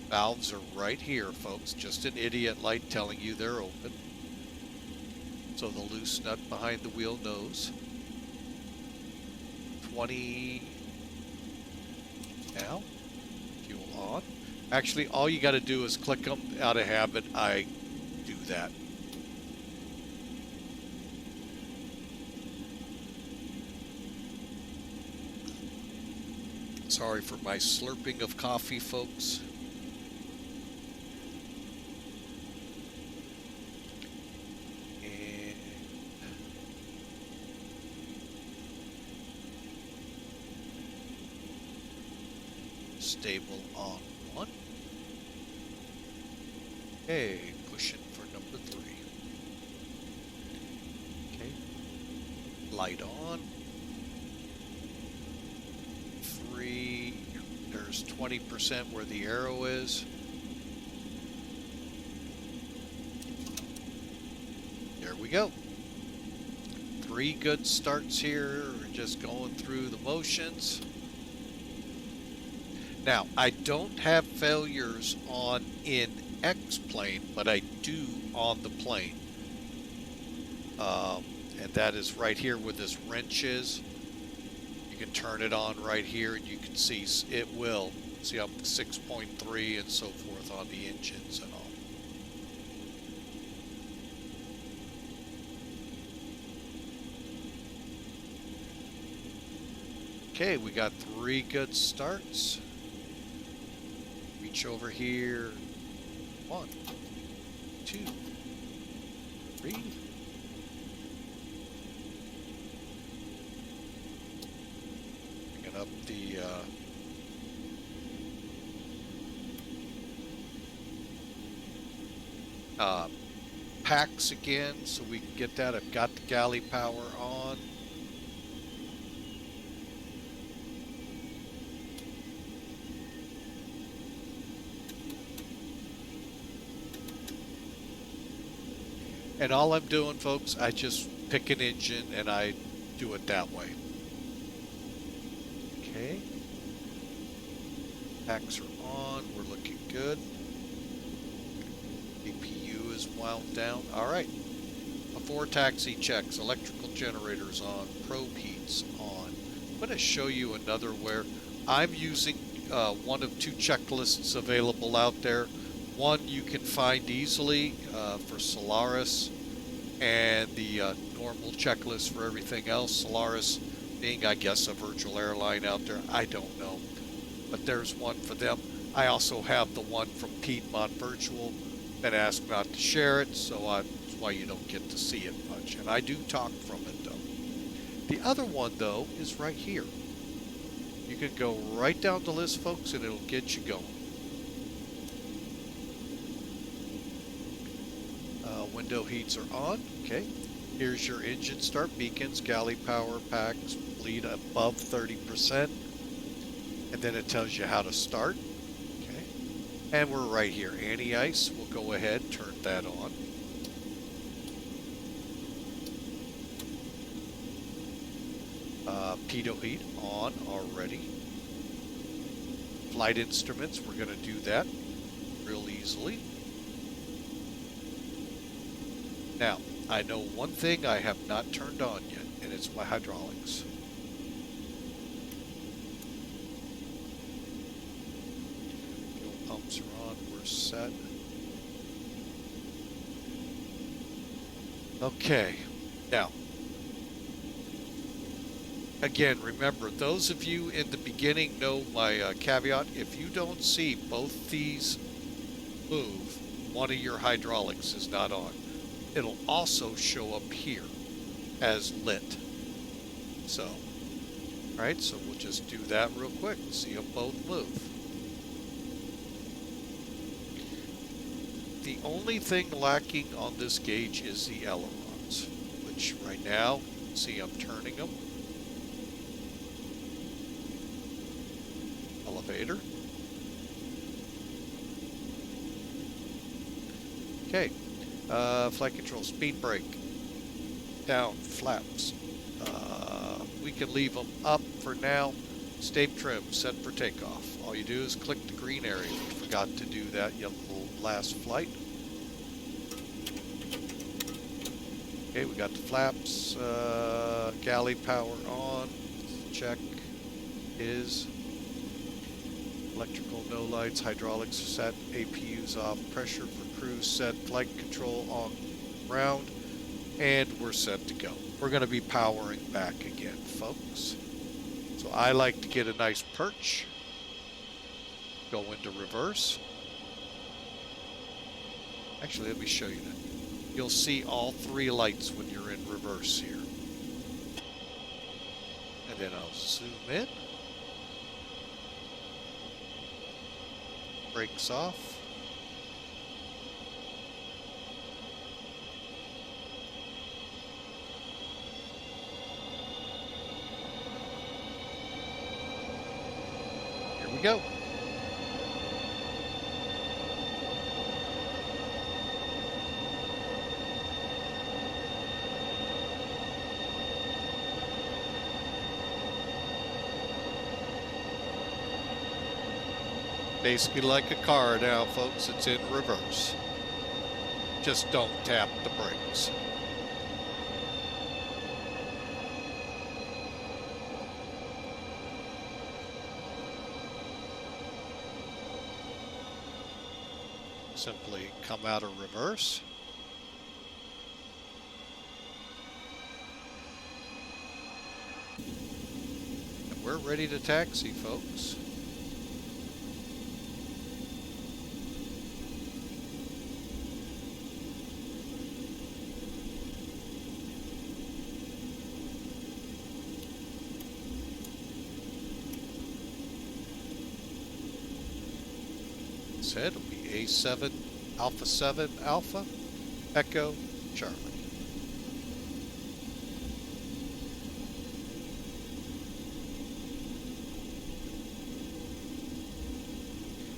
Valves are right here, folks. Just an idiot light telling you they're open. So the loose nut behind the wheel knows. 20. Now. Fuel on. Actually, all you got to do is click them. Out of habit, I do that. Sorry for my slurping of coffee, folks. And stable on 1. Okay, pushing for number 3. Okay, light on. 3. There's 20% where the arrow is. There we go. 3 good starts here. We're just going through the motions. Now, I don't have failures on in X-plane, but I do on the plane. And that is right here where this wrench is. You can turn it on right here and you can see it will. See up to 6.3 and so forth on the engines and all. Okay, we got 3 good starts. Reach over here. 1, 2, 3. Bringing up the packs again so we can get that. I've got the galley power on. And all I'm doing, folks, I just pick an engine and I do it that way. Okay. Packs are on. We're looking good. APU is wound down. All right. Before taxi checks, electrical generators on, probe heats on. I'm going to show you another where I'm using one of 2 checklists available out there. One you can find easily for Solaris, and the normal checklist for everything else. Solaris being, I guess, a virtual airline out there. I don't know. But there's one for them. I also have the one from Piedmont Virtual. Been asked not to share it, so that's why you don't get to see it much. And I do talk from it, though. The other one, though, is right here. You can go right down the list, folks, and it'll get you going. Window heats are on. Okay. Here's your engine start beacons, galley power packs, bleed above 30%. And then it tells you how to start. Okay. And we're right here. Anti-ice. We'll go ahead, turn that on. Pitot heat on already. Flight instruments, we're going to do that real easily. Now, I know one thing I have not turned on yet, and it's my hydraulics. Fuel pumps are on, we're set. Okay, now, again, remember, those of you in the beginning know my caveat. If you don't see both these move, one of your hydraulics is not on. It'll also show up here as lit. So, alright, so we'll just do that real quick. See them both move. The only thing lacking on this gauge is the ailerons, which right now, see I'm turning them. Elevator. Okay. Flight control, speed brake, down, flaps, we can leave them up for now. Stay trim, set for takeoff. All you do is click the green area. If you forgot to do that your last flight. Okay, we got the flaps, galley power on, check, is, electrical no lights, hydraulics set, APUs off, pressure for cruise set, flight control on ground, and we're set to go. We're going to be powering back again, folks. So I like to get a nice perch, go into reverse. Actually, let me show you that. You'll see all three lights when you're in reverse here. And then I'll zoom in. Brakes off. Here we go. Basically like a car now, folks. It's in reverse. Just don't tap the brakes. Simply come out of reverse. And we're ready to taxi, folks. It'll be A7 Alpha 7 Alpha Echo Charlie.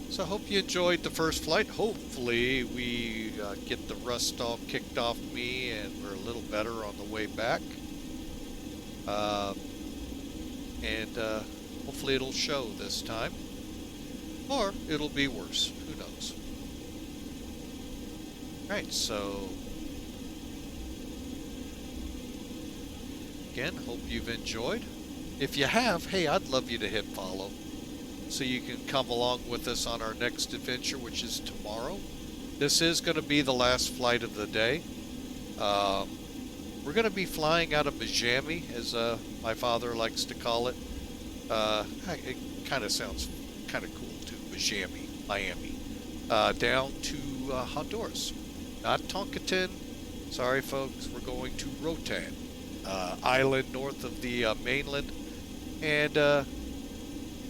So I hope you enjoyed the first flight. Hopefully we get the rust all kicked off me and we're a little better on the way back. And hopefully it'll show this time. Or it'll be worse. Who knows? Alright, so again, hope you've enjoyed. If you have, hey, I'd love you to hit follow so you can come along with us on our next adventure, which is tomorrow. This is going to be the last flight of the day. We're going to be flying out of Miami, as my father likes to call it. It kind of sounds kind of cool. Miami, down to Honduras, not Toncontin. Sorry, folks, we're going to Rotan, island north of the mainland, and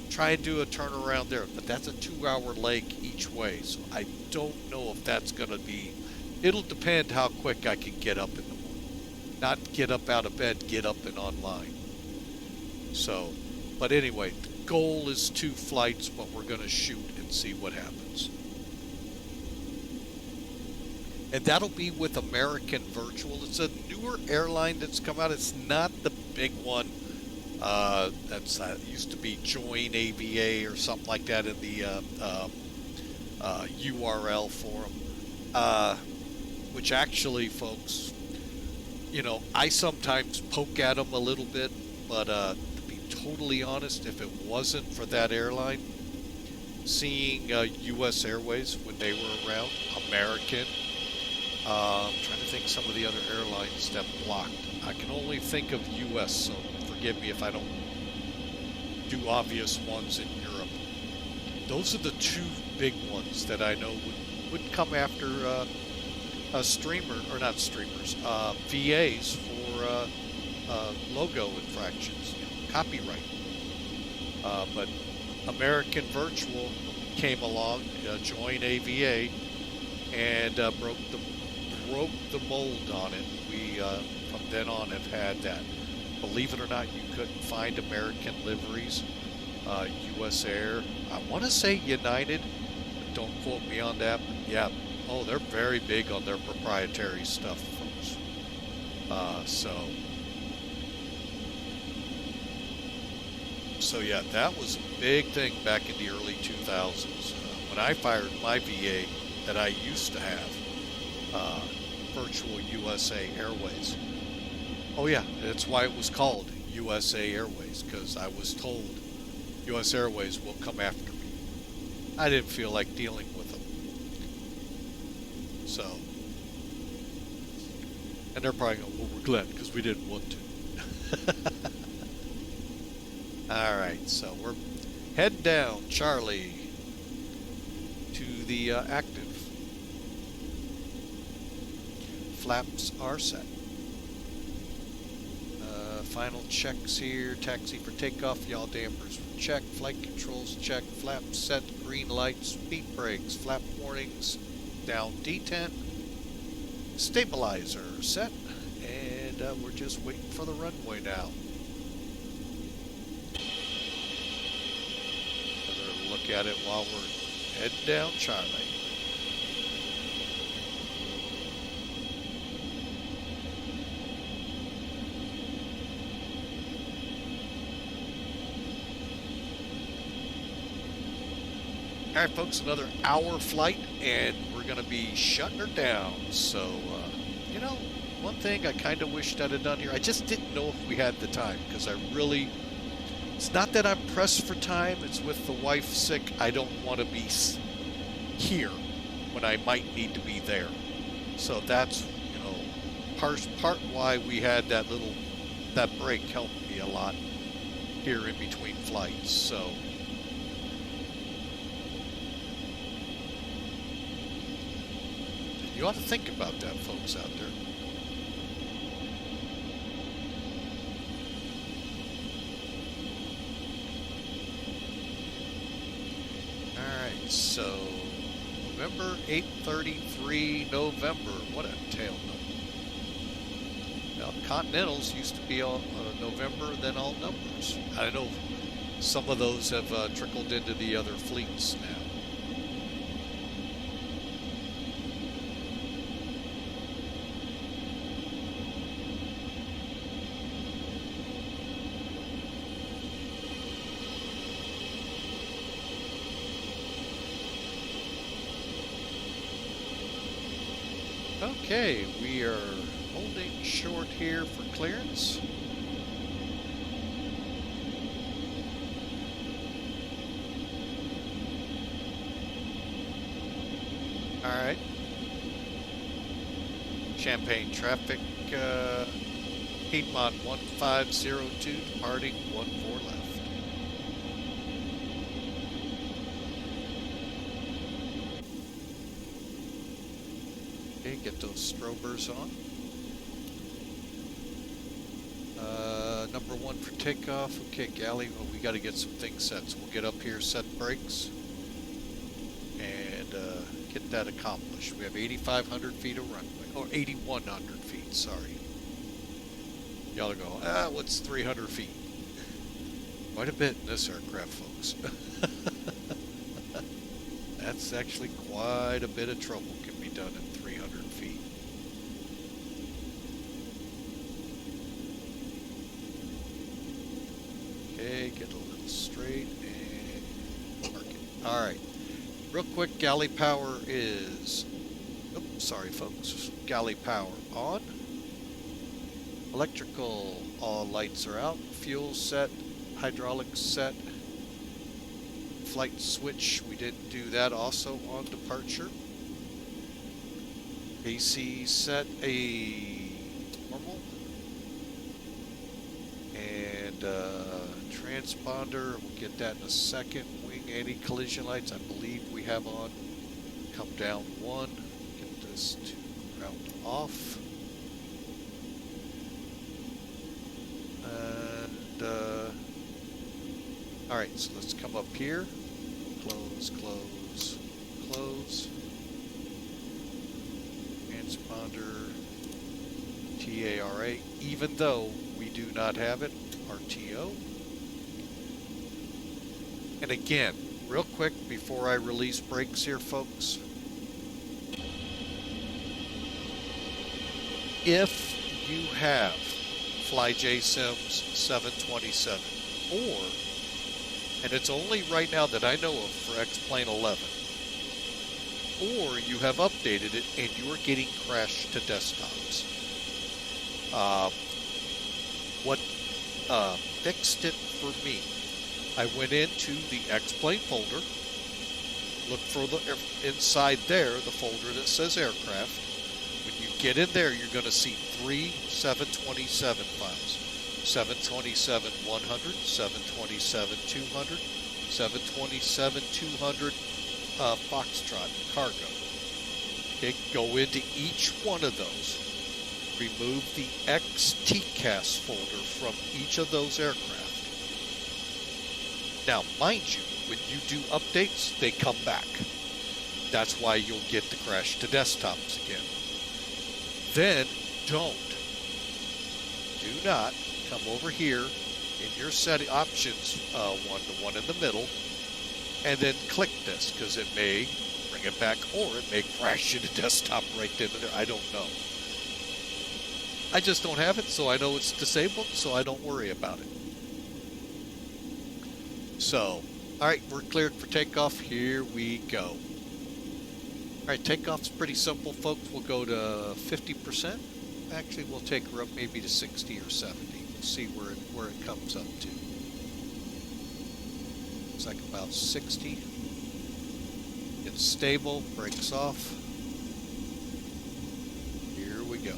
try and do a turnaround there. But that's a 2-hour leg each way, so I don't know if that's going to be. It'll depend how quick I can get up in the morning. Not get up out of bed, get up and online. So, but anyway, the goal is 2 flights, but we're going to shoot and see what happens. And that'll be with American Virtual. It's a newer airline that's come out. It's not the big one. That's used to be Join AVA or something like that in the URL for them. Which actually, folks, you know, I sometimes poke at them a little bit, but to be totally honest, if it wasn't for that airline, seeing U.S. Airways when they were around, American, trying to think some of the other airlines that blocked. I can only think of U.S., so forgive me if I don't do obvious ones in Europe. Those are the 2 big ones that I know would come after streamer, or not streamers, VAs for logo infractions, you know, copyright. But American Virtual came along, joined AVA, and broke the mold on it. We from then on have had that. Believe it or not, you couldn't find American liveries. U.S. Air, I want to say United, but don't quote me on that. But yeah, oh, they're very big on their proprietary stuff, folks. So So yeah, that was a big thing back in the early 2000s. When I fired my VA that I used to have, Virtual USA Airways. Oh yeah, that's why it was called USA Airways, because I was told US Airways will come after me. I didn't feel like dealing with them. So, and they're probably going, well, we're glad because we didn't want to. All right, so we're head down, Charlie, to the active. Flaps are set. Final checks here. Taxi for takeoff. Yaw dampers check. Flight controls check. Flaps set. Green lights. Speed brakes. Flap warnings. Down detent. Stabilizer set. And we're just waiting for the runway now. Another look at it while we're heading down Charlie. All right, folks, another hour flight, and we're going to be shutting her down. So, you know, one thing I kind of wished I'd have done here, I just didn't know if we had the time, because I really, it's not that I'm pressed for time, it's with the wife sick, I don't want to be here when I might need to be there. So that's, you know, part why we had that break helped me a lot here in between flights, so. You ought to think about that, folks out there. Alright, so November 8:33 November. What a tail number. Now, Continentals used to be all November, then all numbers. I know some of those have trickled into the other fleets now. Okay, we are holding short here for clearance. All right. Champaign traffic, Piedmont 1502, departing 14 left. Okay, get those strobers on. Number 1 for takeoff. Okay, galley, well, we got to get some things set. So we'll get up here, set brakes, and get that accomplished. We have 8,500 feet of runway, or 8,100 feet, sorry. Y'all are going, what's 300 feet? Quite a bit in this aircraft, folks. That's actually quite a bit of trouble can be done in 300 feet. Okay, get a little straight and park it. Alright, real quick, galley power is, oops, sorry folks, galley power on. Electrical, all lights are out. Fuel set, hydraulics set. Flight switch, we didn't do that also on departure. AC set a normal. And transponder, we'll get that in a second. Wing anti-collision lights, I believe we have on. Come down 1, get this to ground off. And, alright, so let's come up here. Close, close, close. Transponder, TARA, even though we do not have it, RTO. And again, real quick before I release brakes here, folks. If you have FlyJSims 727 or And it's only right now that I know of for X-Plane 11. Or you have updated it and you are getting crashed to desktops. What fixed it for me? I went into the X-Plane folder, looked for the inside there, the folder that says aircraft. When you get in there, you're going to see 3 727 files. 727-100, 727-200, 727-200 Foxtrot cargo. Okay, go into each one of those. Remove the XTCAS folder from each of those aircraft. Now, mind you, when you do updates, they come back. That's why you'll get the crash to desktops again. Then, do not come over here in your setting options, the one in the middle, and then click this, because it may bring it back, or it may crash you to desktop right then and there. I don't know. I just don't have it, so I know it's disabled, so I don't worry about it. So, alright, we're cleared for takeoff. Here we go. Alright, takeoff's pretty simple, folks. We'll go to 50%. Actually, we'll take her up maybe to 60 or 70. We'll see where it comes up to. It's like about 60. It's stable, brakes off. Here we go.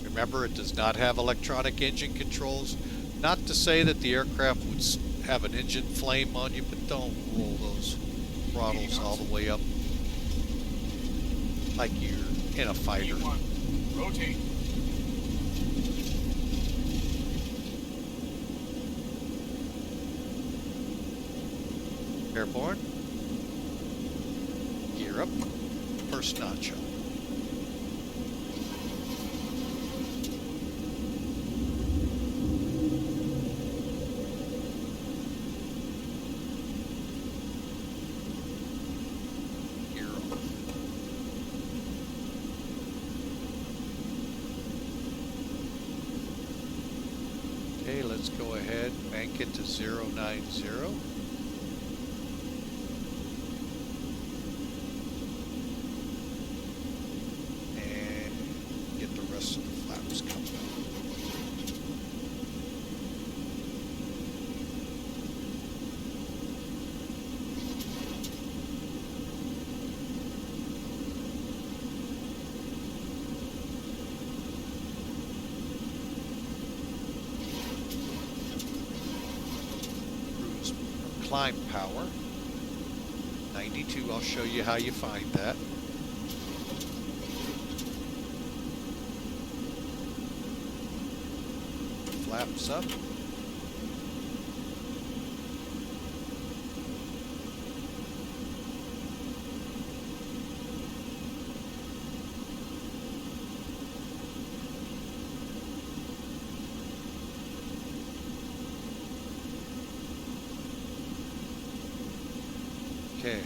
Remember, it does not have electronic engine controls. Not to say that the aircraft would have an engine flame on you, but don't roll those throttles all the way up like you're in a fighter. Rotate. Airborne. Gear up. First notch up. Okay, let's go ahead and bank it to 090. And get the rest of the flaps coming up. Climb power 92. I'll show you how you find that. Flaps up. Okay.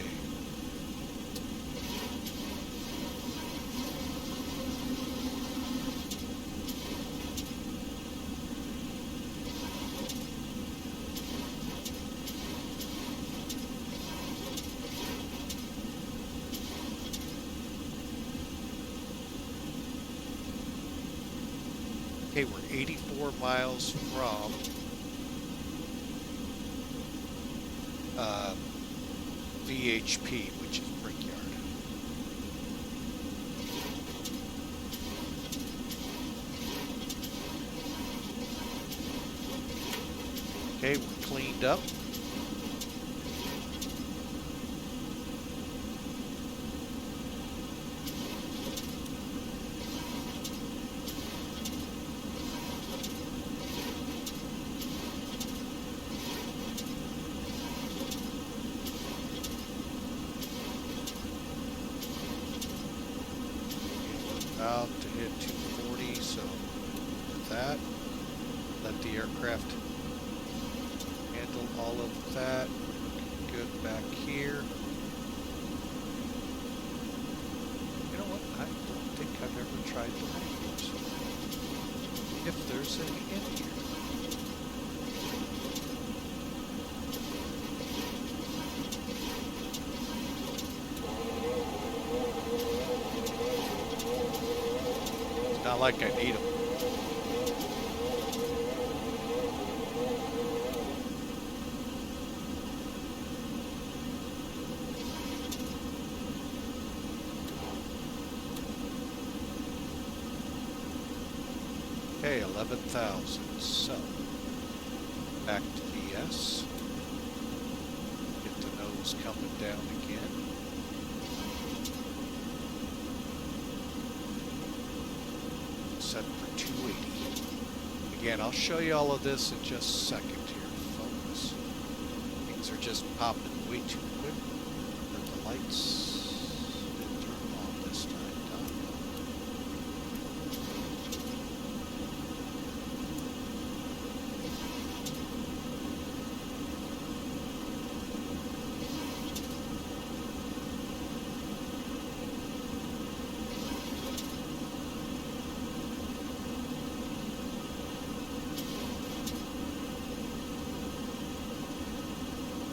Okay, we're 84 miles from VHP, which is Brickyard. Okay, we're cleaned up. About to hit 240, so with that, let the aircraft handle all of that. Good back here. You know what? I don't think I've ever tried the radios. If there's everything in here. It's not like I need them. Okay, 11,000. So, back to BS. Get the nose coming down again. Set for 280. Again, I'll show you all of this in just a second here, folks. Things are just popping way too quick. But the lights didn't turn on this time.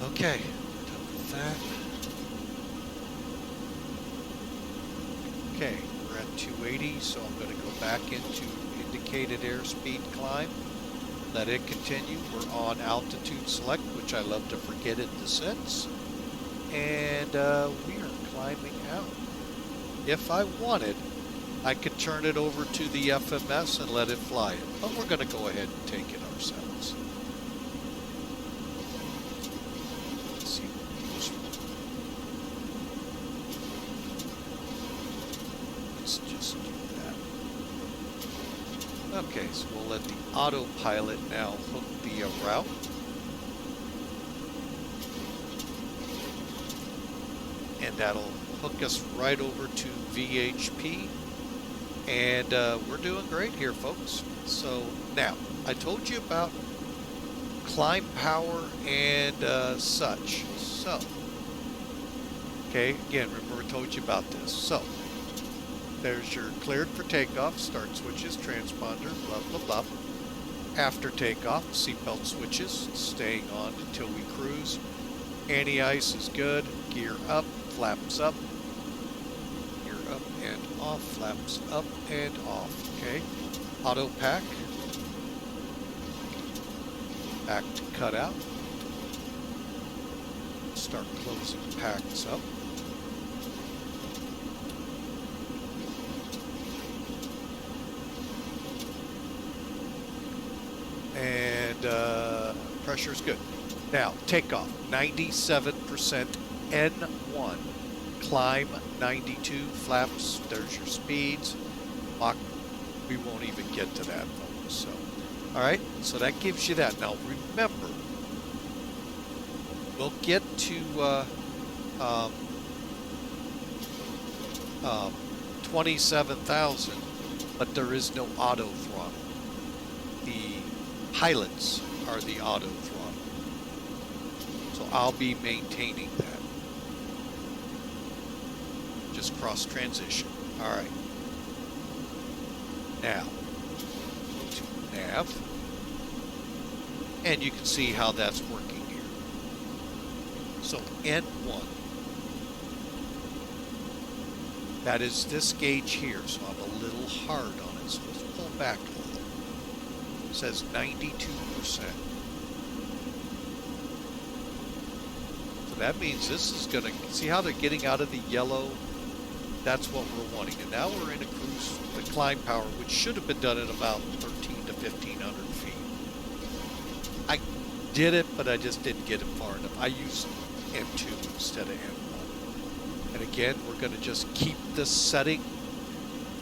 Okay, done with that. Okay, we're at 280, so I'm going to go back into indicated airspeed climb. Let it continue. We're on altitude select, which I love to forget it descends. And we are climbing out. If I wanted, I could turn it over to the FMS and let it fly it. But we're going to go ahead and take it ourselves. Okay, so we'll let the autopilot now hook the route. And that'll hook us right over to VHP. And we're doing great here, folks. So now, I told you about climb power and such. So, okay, again, remember I told you about this. So, there's your cleared for takeoff, start switches, transponder, blah, blah, blah. After takeoff, seatbelt switches, staying on until we cruise. Anti-ice is good. Gear up, flaps up. Gear up and off, flaps up and off. Okay. Auto pack. Back to cut out. Start closing packs up. And pressure's good. Now, takeoff, 97% N1. Climb, 92. Flaps, there's your speeds. Mach, we won't even get to that, folks. So, all right, so that gives you that. Now, remember, we'll get to 27,000, but there is no auto throttle. The pilots are the auto throttle. So I'll be maintaining that. Just cross transition. All right. Now, go to nav. And you can see how that's working here. So N1. That is this gauge here, so I'm a little hard on it. So let's pull back a little. It says 92%. So that means this is going to, see how they're getting out of the yellow? That's what we're wanting. And now we're in a cruise, the climb power, which should have been done at about 13 to 1,500 feet. I did it, but I just didn't get it far enough. I used M2 instead of M1. And again, we're going to just keep this setting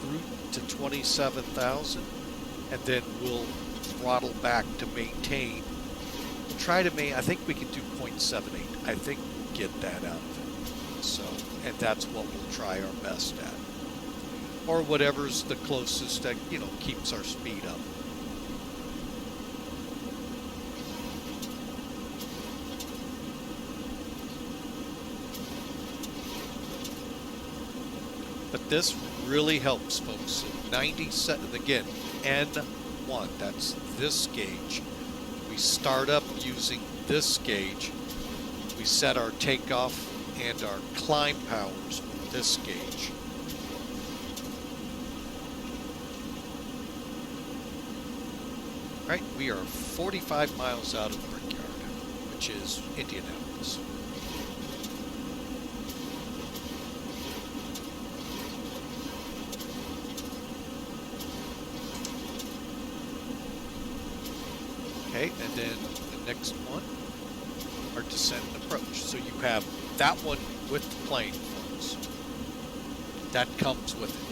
through to 27,000, and then we'll throttle back to maintain. Try to maintain, I think we can do 0.78. I think we'll get that out of it. So, and that's what we'll try our best at. Or whatever's the closest that, you know, keeps our speed up. But this really helps, folks. So 97, again, N1. 1. That's this gauge. We start up using this gauge. We set our takeoff and our climb powers with this gauge. All right, we are 45 miles out of the Brickyard, which is Indianapolis. Okay, and then the next one, our descent and approach. So you have that one with the plane, folks. That comes with it.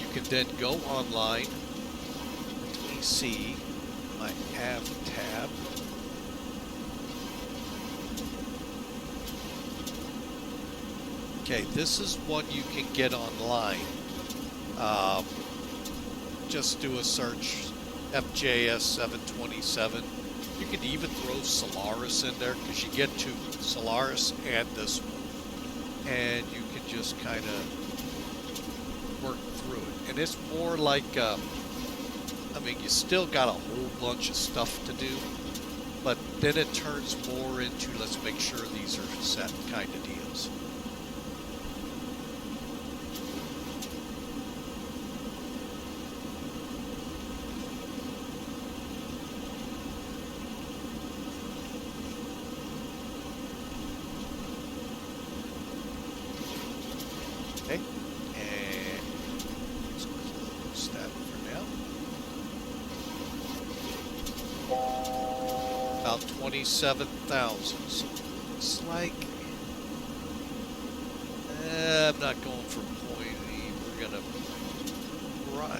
You can then go online. Let me see my Av tab. Okay, this is one you can get online. Just do a search, FJS 727. You could even throw Solaris in there because you get two, Solaris and this one. And you can just kind of work through it. And it's more like, I mean, you still got a whole bunch of stuff to do, but then it turns more into let's make sure these are set kind of deals. Okay, and let's close that for now. About 27,000. So it's like I'm not going for point E. We're gonna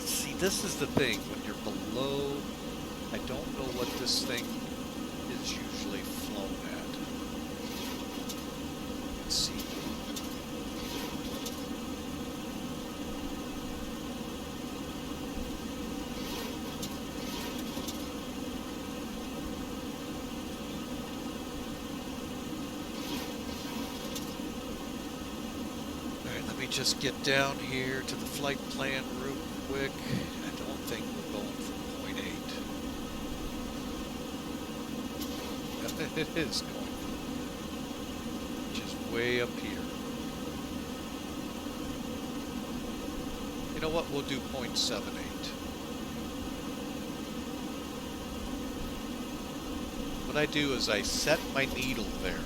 see. This is the thing when you're below. I don't know what this thing is usually flown at. Let's see. Just get down here to the flight plan real quick. I don't think we're going from point 8. It is going from, which is way up here. You know what? We'll do 0.78. What I do is I set my needle there.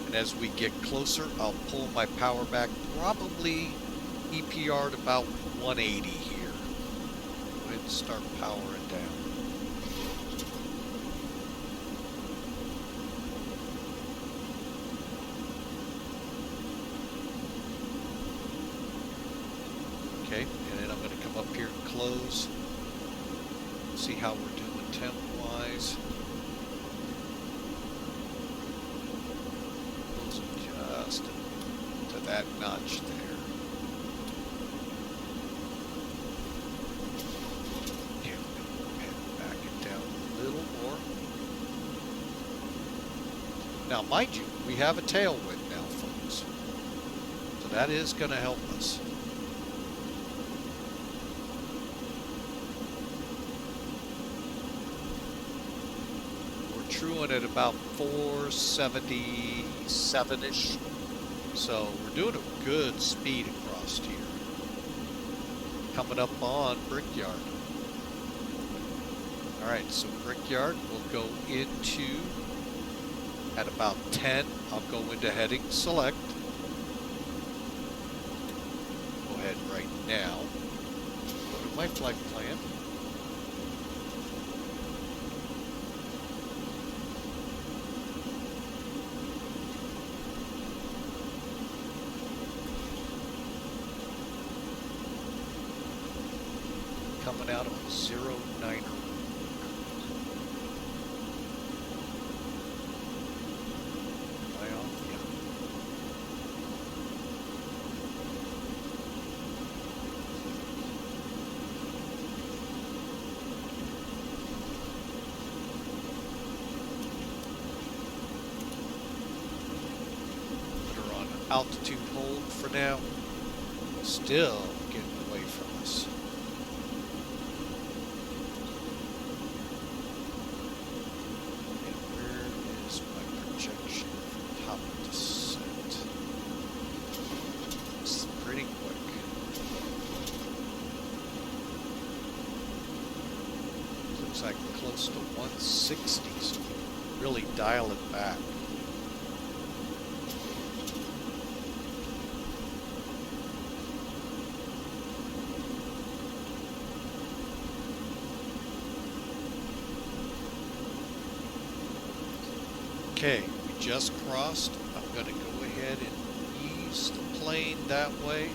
And as we get closer, I'll pull my power back, probably EPR'd about 180 here. Go ahead and start powering down. Okay, and then I'm going to come up here and close. See how we're doing temp-wise. To that notch there. Okay, I'm going to go ahead and back it down a little more. Now, mind you, we have a tailwind now, folks. So that is going to help us. We're truing at about 477-ish. So we're doing a good speed across here. Coming up on Brickyard. Alright, so Brickyard will go into, at about 10, I'll go into heading select. Go ahead right now. Go to my flight plan. Coming out of a 09er. Am I off? Yeah. Put her on altitude hold for now. Still getting away from us. looks like close to 160, so really dial it back. Okay, we just crossed. I'm going to go ahead and ease the plane that way,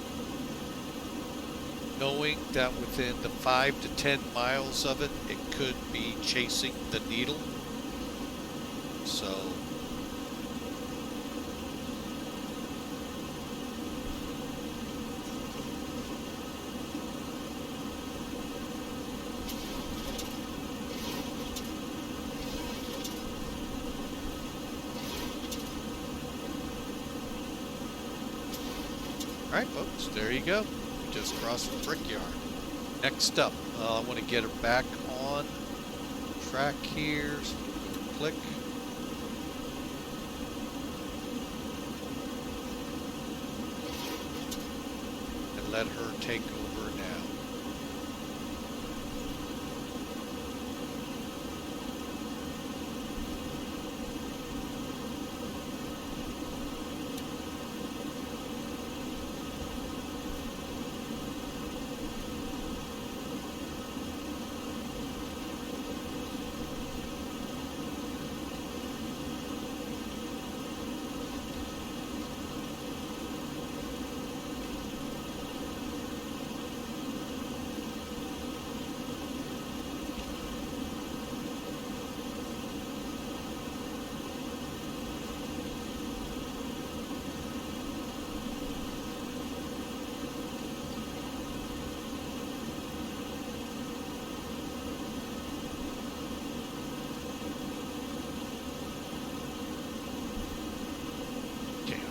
knowing that within the 5 to 10 miles of it, it could be chasing the needle. So all right, folks, there you go. We just crossed the Brickyard. Next up, I want to get her back on track here. So click. And let her take over now.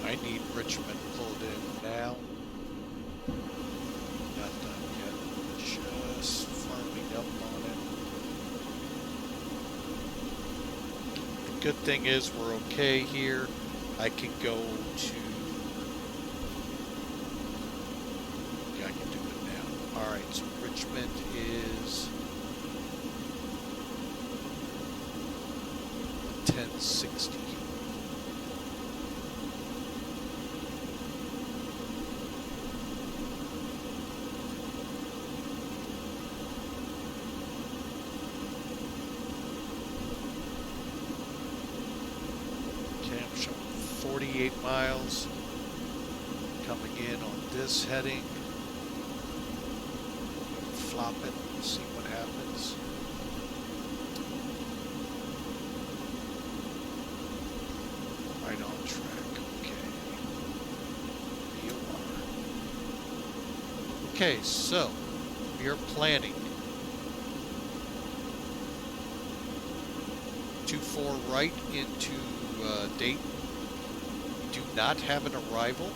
I need Richmond pulled in now. Not done yet. Just firming up on it. The good thing is we're okay here. I can go to... Yeah, I can do it now. Alright, so Richmond is 1060. Okay, I'm showing 48 miles. Coming in on this heading. Flop it, see what happens. Right on track, okay. VOR. Okay, so we are planning 24 right into Dayton. We do not have an arrival.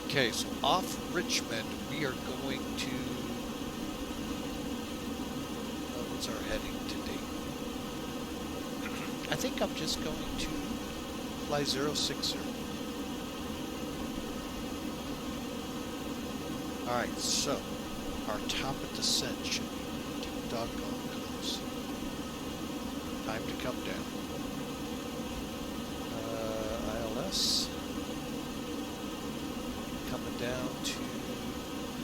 Okay, so off Richmond, we are going to... what's our heading to Dayton? I think I'm just going to fly 060. Alright, so our top of descent should be pretty doggone close. Time to come down. ILS. Coming down to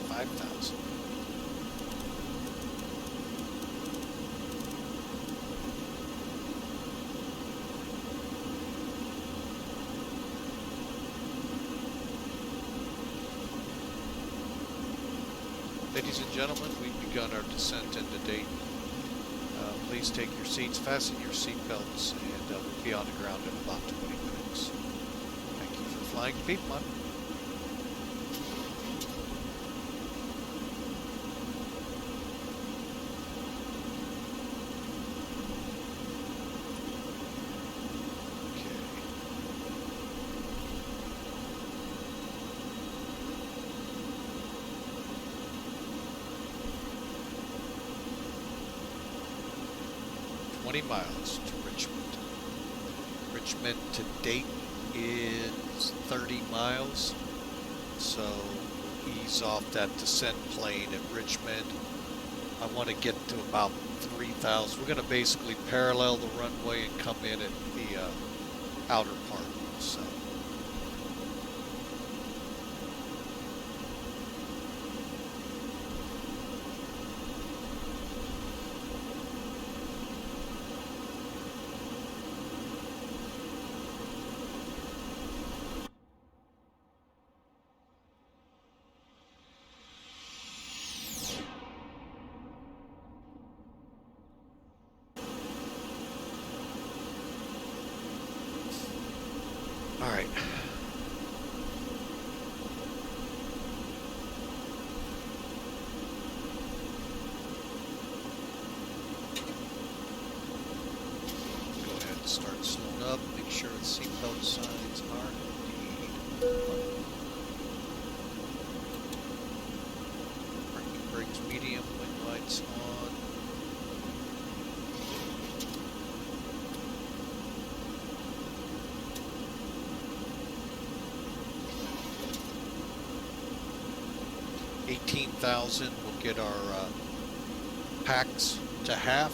5,000. Ladies and gentlemen, we've begun our descent into Dayton. Please take your seats, fasten your seatbelts, and we'll be on the ground in about 20 minutes. Thank you for flying Piedmont. Okay. 20 miles to Richmond. Richmond to Dayton is 30 miles. So we'll ease off that descent plane at Richmond. I want to get to about 3,000. We're going to basically parallel the runway and come in at the outer part. So. All right. Go ahead and start slowing up. Make sure the seatbelt signs are indeed on. Parking brakes medium, wing lights on. $18,000, we'll get our packs to half,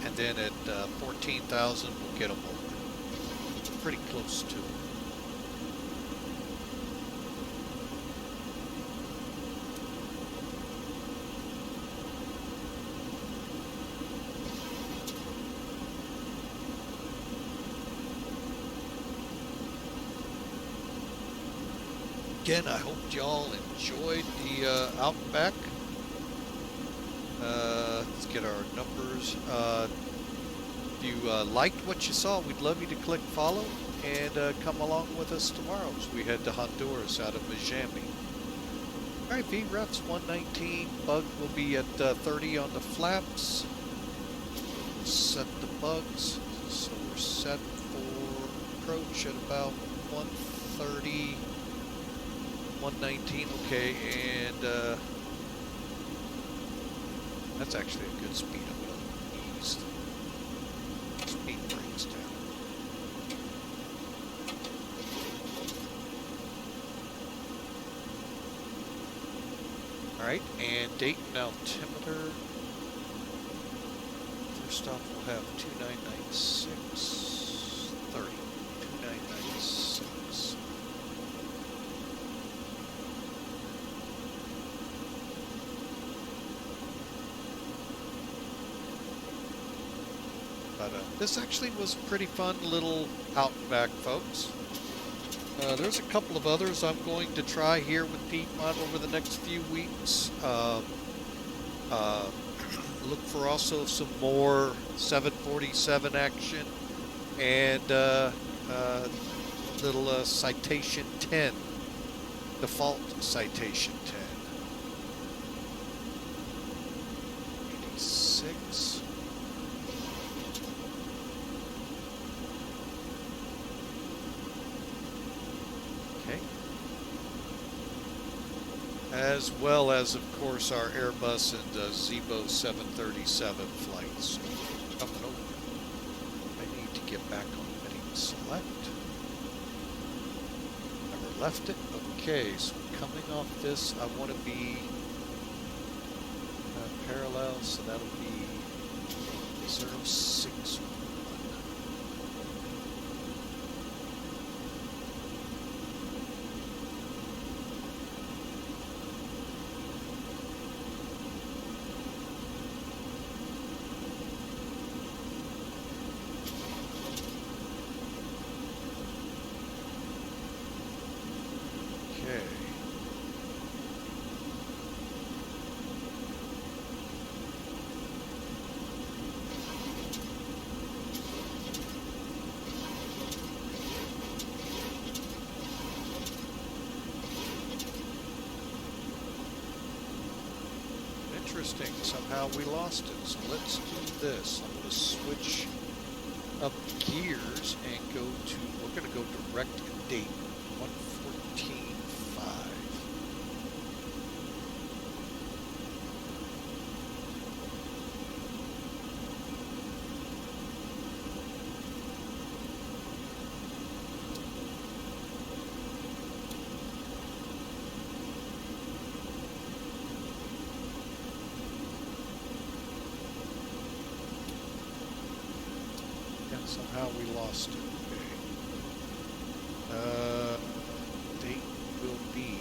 and then at 14,000 we'll get them over. Pretty close to it. Again, I hope y'all enjoyed the out and back. Let's get our numbers. If you liked what you saw, we'd love you to click follow and come along with us tomorrow as we head to Honduras out of Miami. All right, VREF's 119. Bug will be at 30 on the flaps. We'll set the bugs. So we're set for approach at about 130. 119, okay, and that's actually a good speed. I'm going to ease the speed brakes down. Alright, and Dayton altimeter. First off, we'll have 2996, 30, 2996. But this actually was a pretty fun little out and back, folks. There's a couple of others I'm going to try here with Piedmont over the next few weeks. Look for also some more 747 action and little Citation 10, default Citation 10. 86. As well as, of course, our Airbus and Zibo 737 flights coming over. I need to get back on heading select. Never left it. Okay, so coming off this, I want to be parallel, so that'll be 061. Interesting, somehow we lost it. So let's do this. I'm going to switch up gears and go to, we're going to go direct to Dayton, 114.5. Somehow we lost it. Okay. Date will be.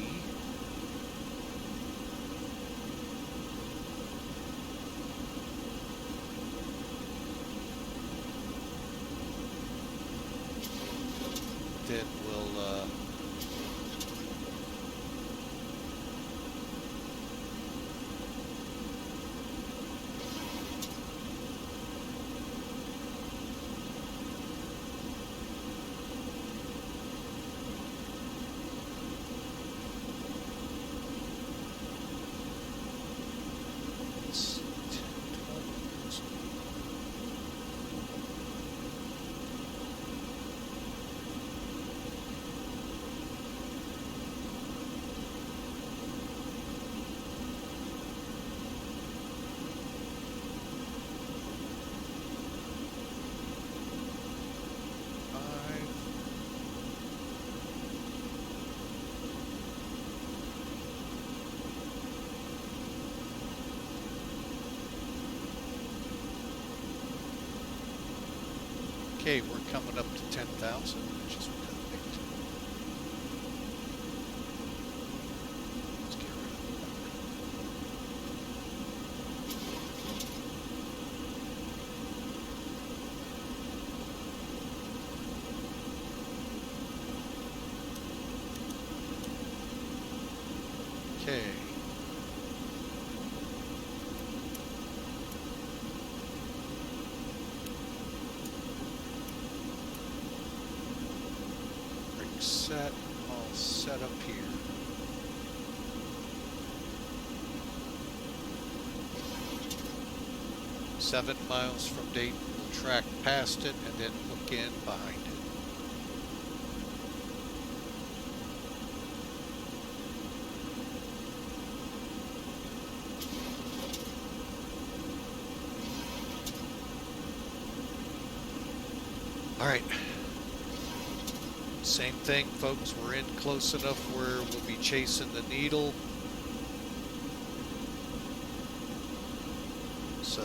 Then we'll it's 10:12. Okay, we're coming up to 10,000, which is perfect. Let's get rid of that. Okay. Set, all set up here. Seven miles from Dayton, we'll track past it and then hook in behind it. All right. Same thing, folks. We're in close enough where we'll be chasing the needle. So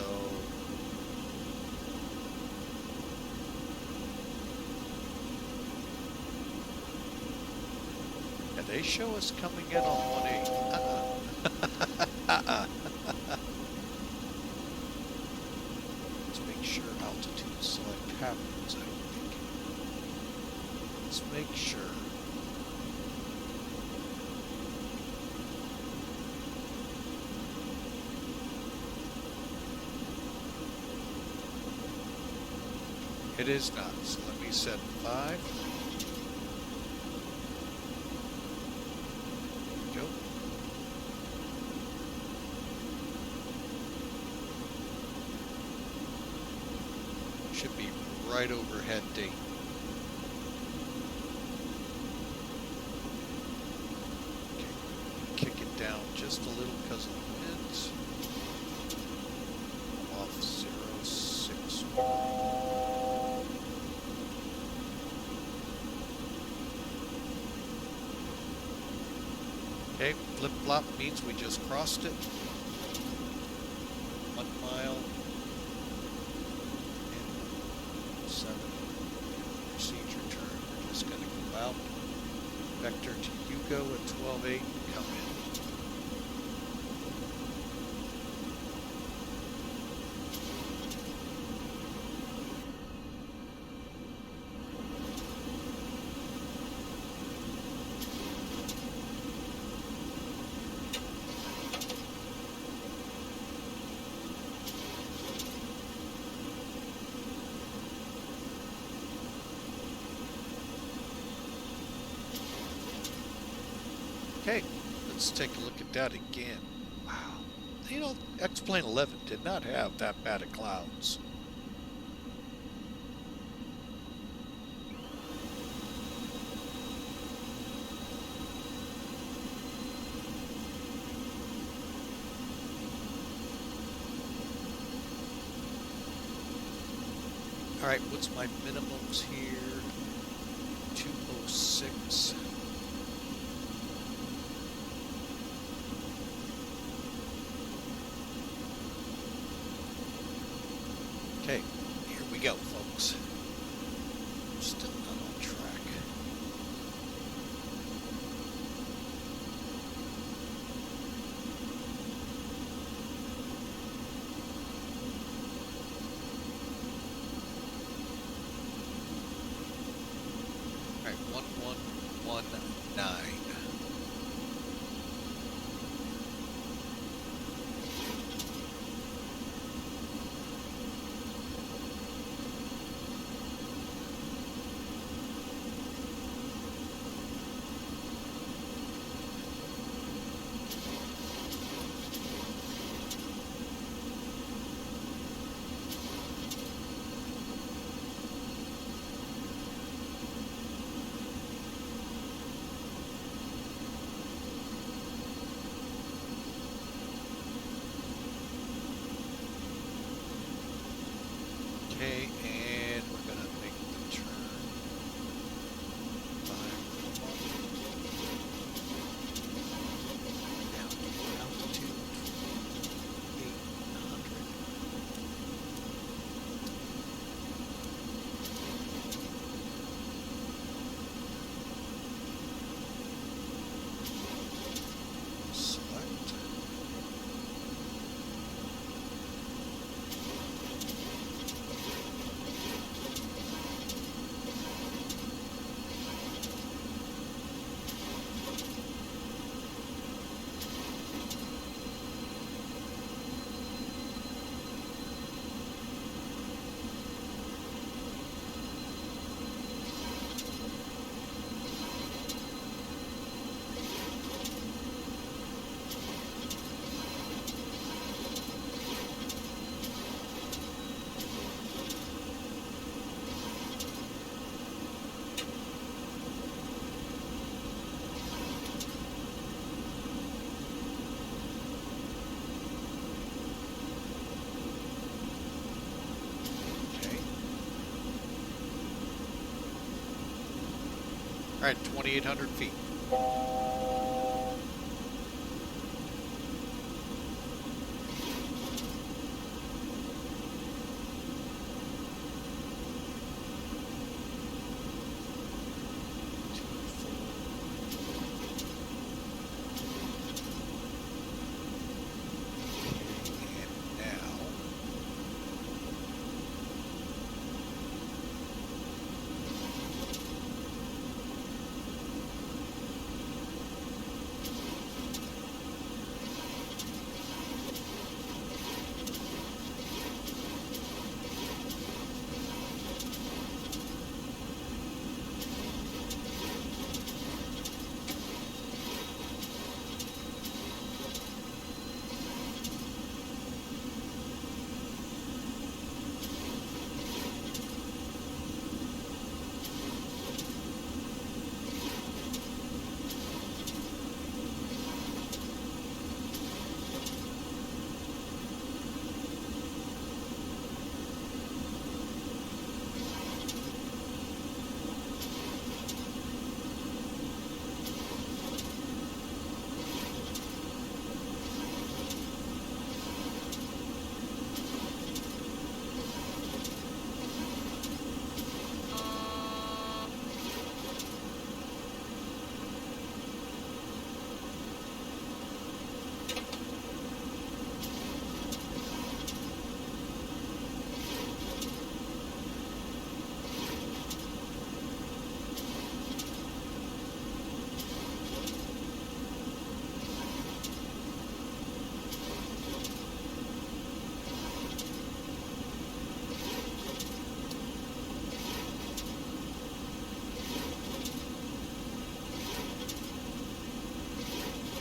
yeah, they show us coming in on 1-8. Let's make sure altitude select happens. I don't think. Let's make sure. It is not, so let me set 5. Go. Should be right overhead Dayton. Okay, kick it down just a little because of the winds. Off 061. Okay, flip-flop means we just crossed it. 1 mile. And 7. Procedure turn. We're just going to go out. Vector to Hugo at 12.8 and come in. Okay, let's take a look at that again. Wow. You know, X-Plane 11 did not have that bad of clouds. All right, what's my minimums here? 206. Okay, here we go, folks. 319. Okay, and we're gonna make the turn. 5 down to altitude 800. Select. Okay. All right, 2,800 feet. And now,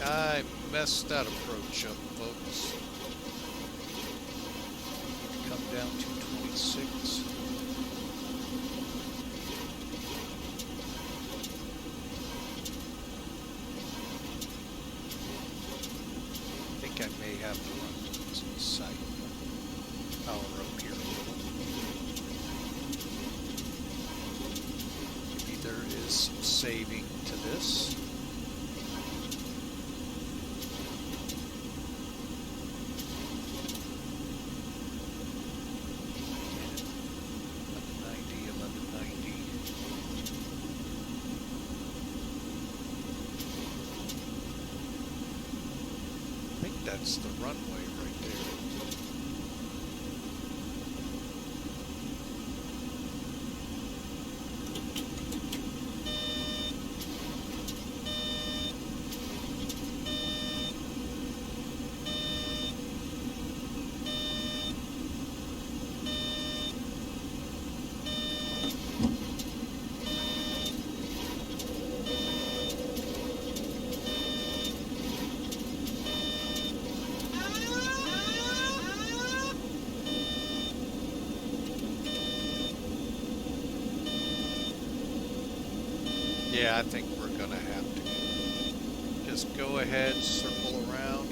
I messed that approach up, folks. Need to come down to 26. I think I may have to run some sight power up here a little. Maybe there is some saving to this. That's the runway right there. Yeah, I think we're gonna have to just go ahead, circle around.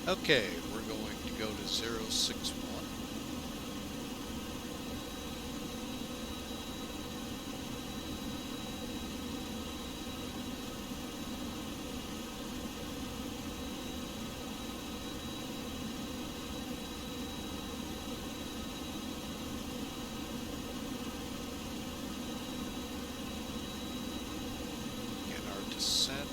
Okay, we're going to go to 061. Get our descent.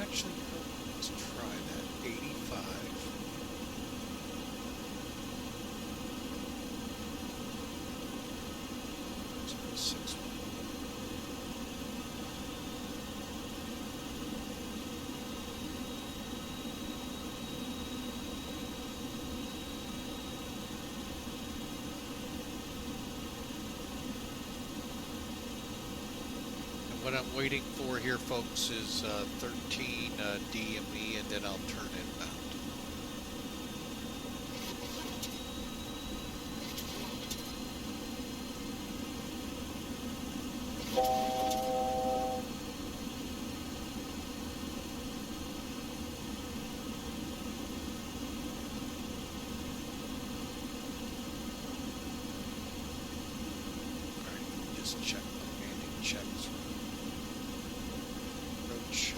Actually, let's try that. 85. Zero, 6, 1. And what I'm waiting for here, folks, is 13 DME, and then I'll turn inbound. Alright, just check the landing checks. Approach.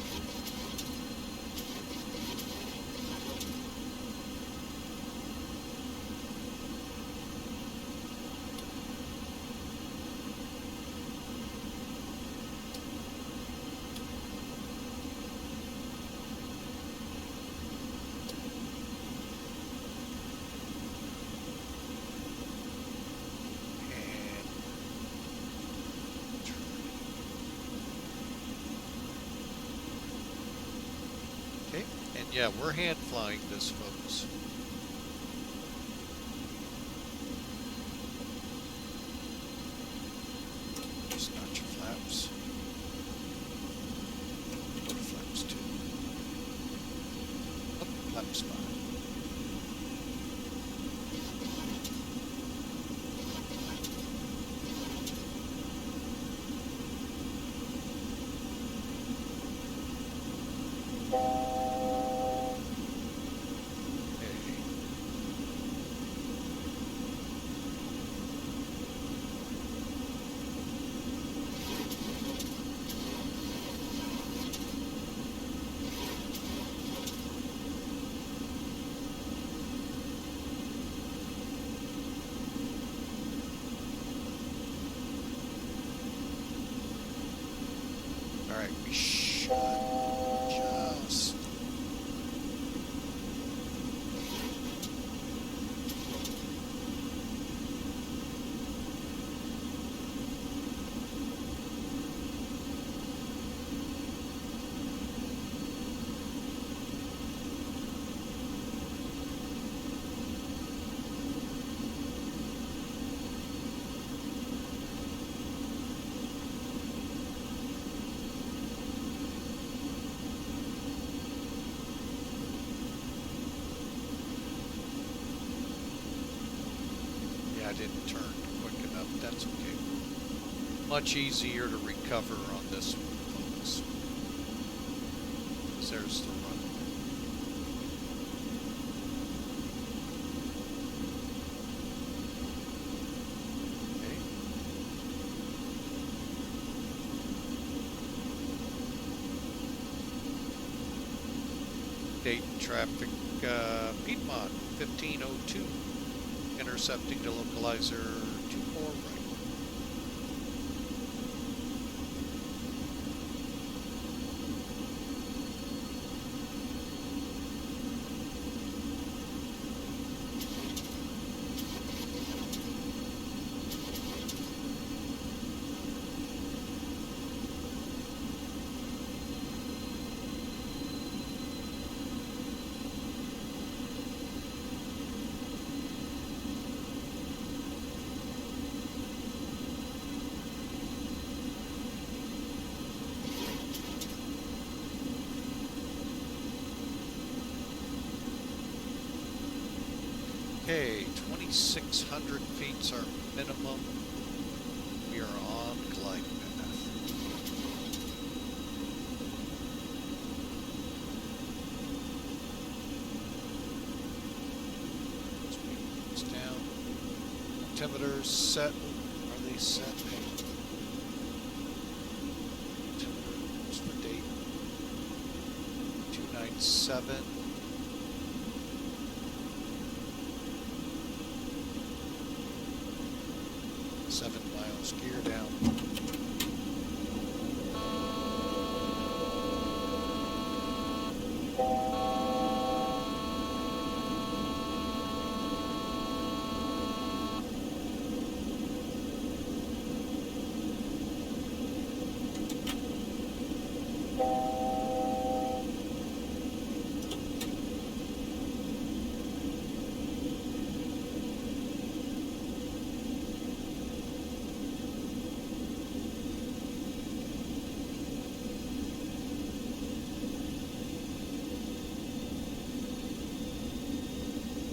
Okay, and yeah, we're hand flying this, folks. Just notch your flaps. Go to flaps 2. Oh, flaps 5. Alright, we should Just. I didn't turn quick enough. That's okay. Much easier to recover on this one, folks. 'Cause there's the runway. Okay. Dayton traffic, Piedmont 1502. Intercepting the localizer 24 right. Okay, 2,600 feet's our minimum. We are on glide path. Speed's down. Altimeters set. Are they set? Altimeters for Dayton. 297. 7 miles, gear down.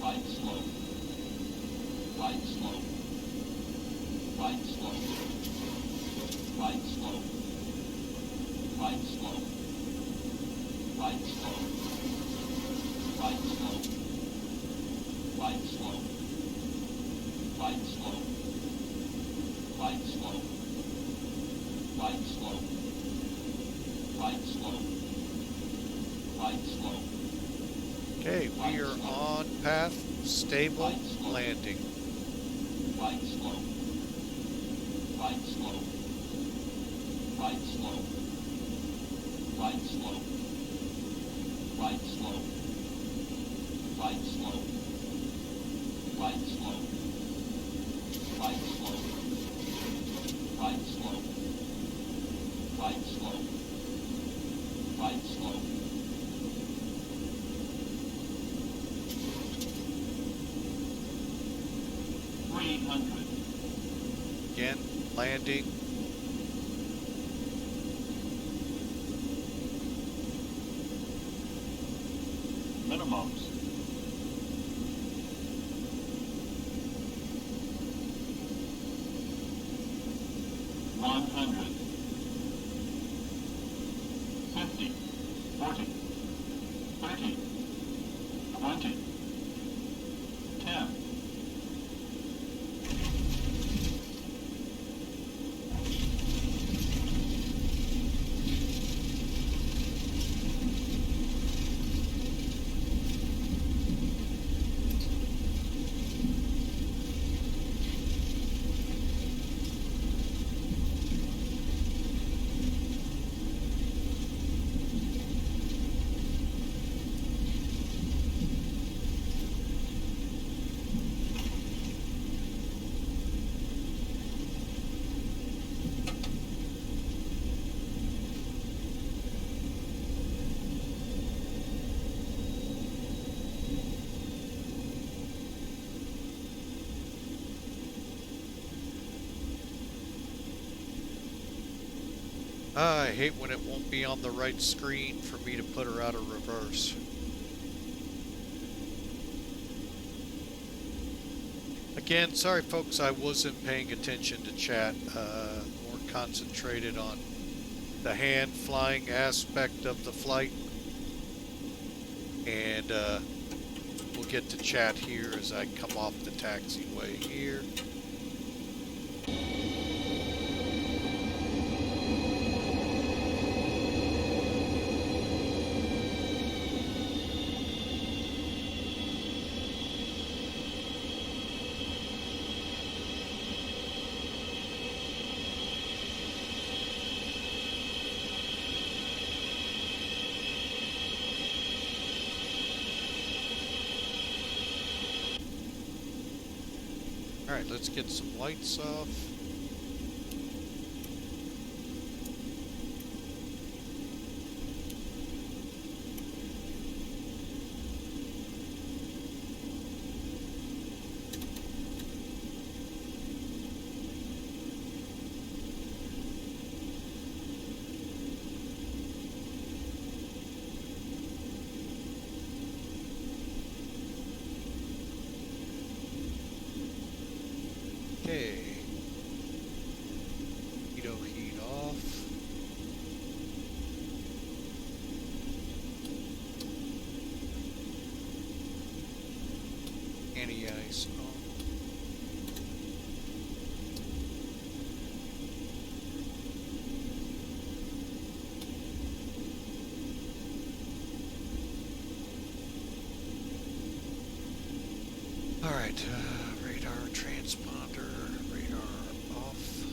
Light slow. Light slow. Light slow. Light slow. Light slow. Light slow. Light slow. Light slow. Light slow. Light slow. Light slow. Light slow. Light slow. Okay, we are on path, stable, landing. Light slow. Light slow. Light slow. Light slow. Light slow. Light slow. Light slow. Light slow. Light slow. Light slow. Light slow. Again, landing. Minimums. $100. 50. 40. 30. 20. 10. I hate when it won't be on the right screen for me to put her out of reverse. Again, sorry folks, I wasn't paying attention to chat. More concentrated on the hand flying aspect of the flight. And we'll get to chat here as I come off the taxiway here. Alright, let's get some lights off. Okay. Heat off. Anti-ice on. Alright, radar transponder, radar off.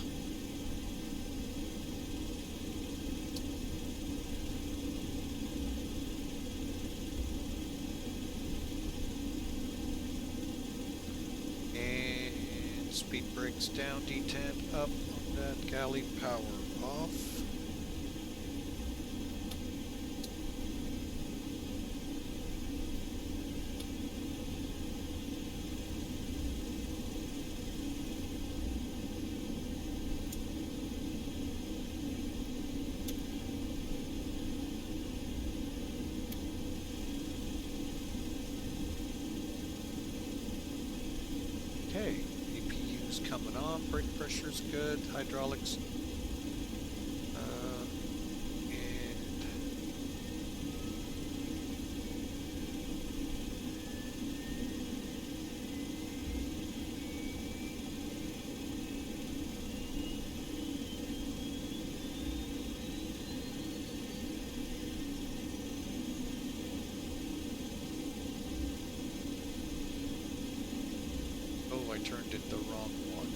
And speed brakes down, D10 up on that galley, power off. Okay, APU's coming on, brake pressure's good, hydraulics. And oh, I turned it the wrong one.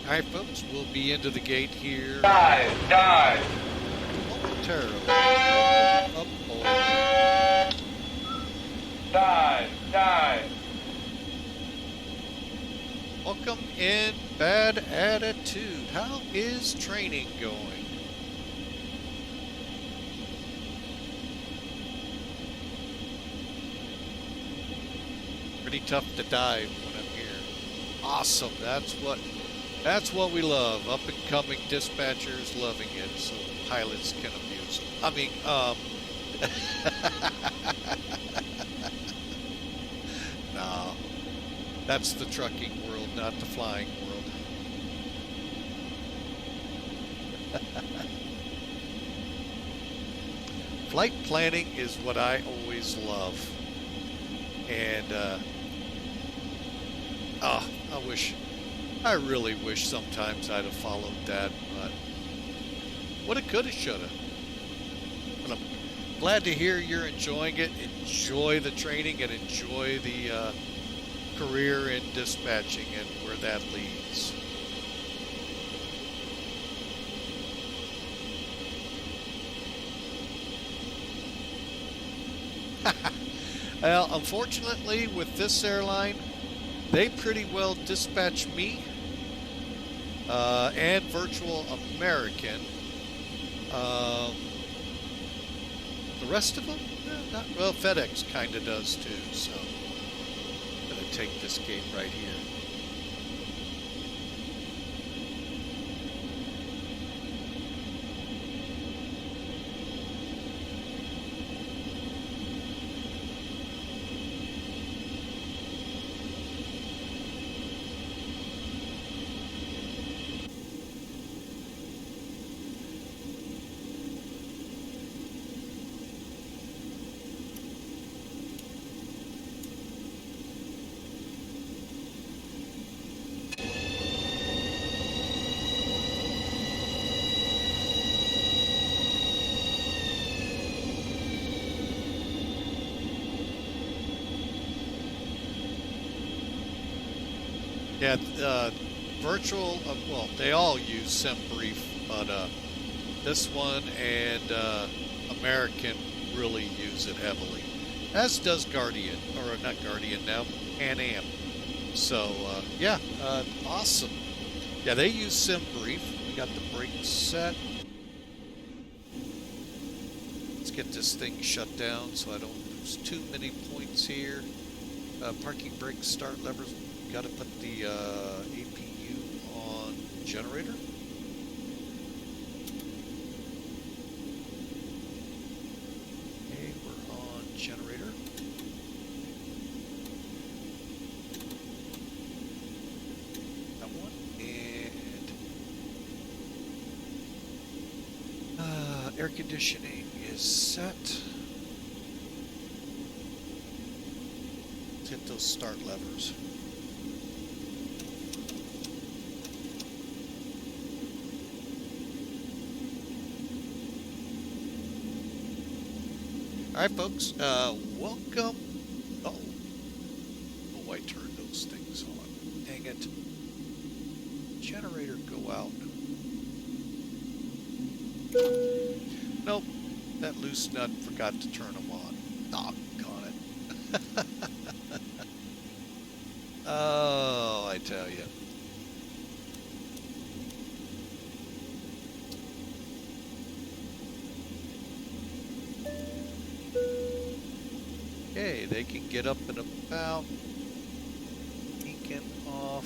Alright folks, we'll be into the gate here Dive! momentarily. Uh-oh. Dive! Welcome in, Bad Attitude. How is training going? Pretty tough to dive when I'm here. Awesome. That's what we love. Up and coming dispatchers loving it, so pilots can abuse it. I mean, no. That's the trucking world, not the flying world. flight planning is what I always love. And, I really wish sometimes I'd have followed that, but woulda, coulda, shoulda. But I'm glad to hear you're enjoying it. Enjoy the training and enjoy the career in dispatching and where that leads. Well, unfortunately, with this airline, they pretty well dispatch me and Virtual American. The rest of them, not well. FedEx kind of does too. So, I'm gonna take this gate right here. Yeah, Virtual, well, they all use SimBrief, but this one and American really use it heavily, as does Guardian, or not Guardian now, Pan Am. So, yeah, awesome. Yeah, they use SimBrief. We got the brakes set. Let's get this thing shut down so I don't lose too many points here. Parking brake start levers. Got to put the APU on generator. Okay, we're on generator. That one. And air conditioning is set. Let's hit those start levers. All right, folks, welcome. Oh, I turned those things on. Dang it. Generator go out. Nope, that loose nut forgot to turn them on. Doggone it. Oh, I tell you. Okay, they can get up and about. Beacon off.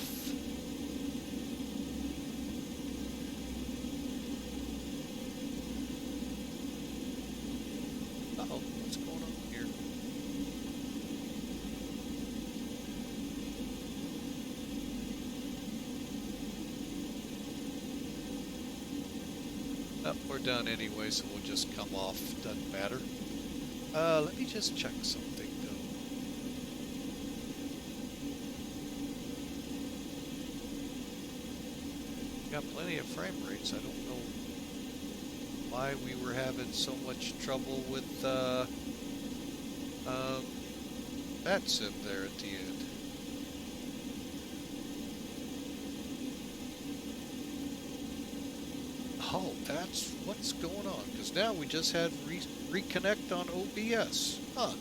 Uh-oh, what's going on here? Oh, we're done anyway, so we'll just come off. Doesn't matter. Let me just check something though. Got plenty of frame rates. I don't know why we were having so much trouble with FlyJSim there at the end. Oh, that's what's going on. Because now we just had reconnect on OBS. Huh.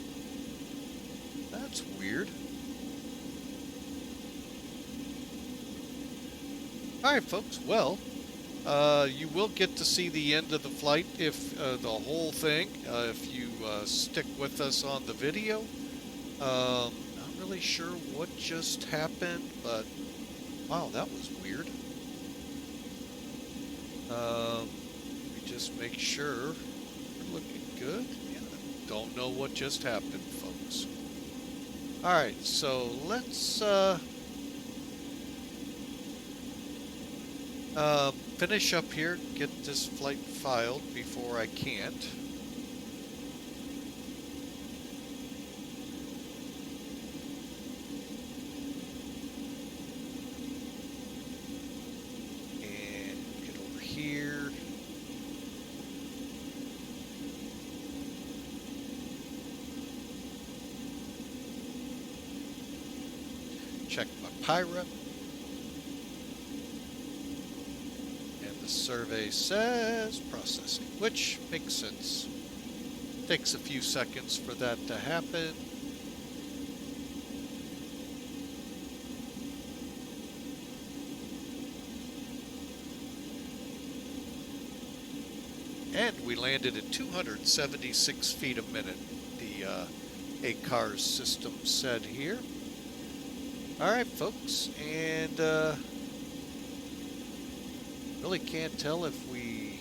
That's weird. Alright, folks. Well, you will get to see the end of the flight, if the whole thing, if you stick with us on the video. Not really sure what just happened, but wow, that was weird. Let me just make sure we're looking good. Yeah, don't know what just happened, folks. Alright, so let's finish up here, get this flight filed before I can't. check my pirate. And the survey says processing, which makes sense. Takes a few seconds for that to happen. And we landed at 276 feet a minute, the KCAS system said here. Alright, folks, and really can't tell if we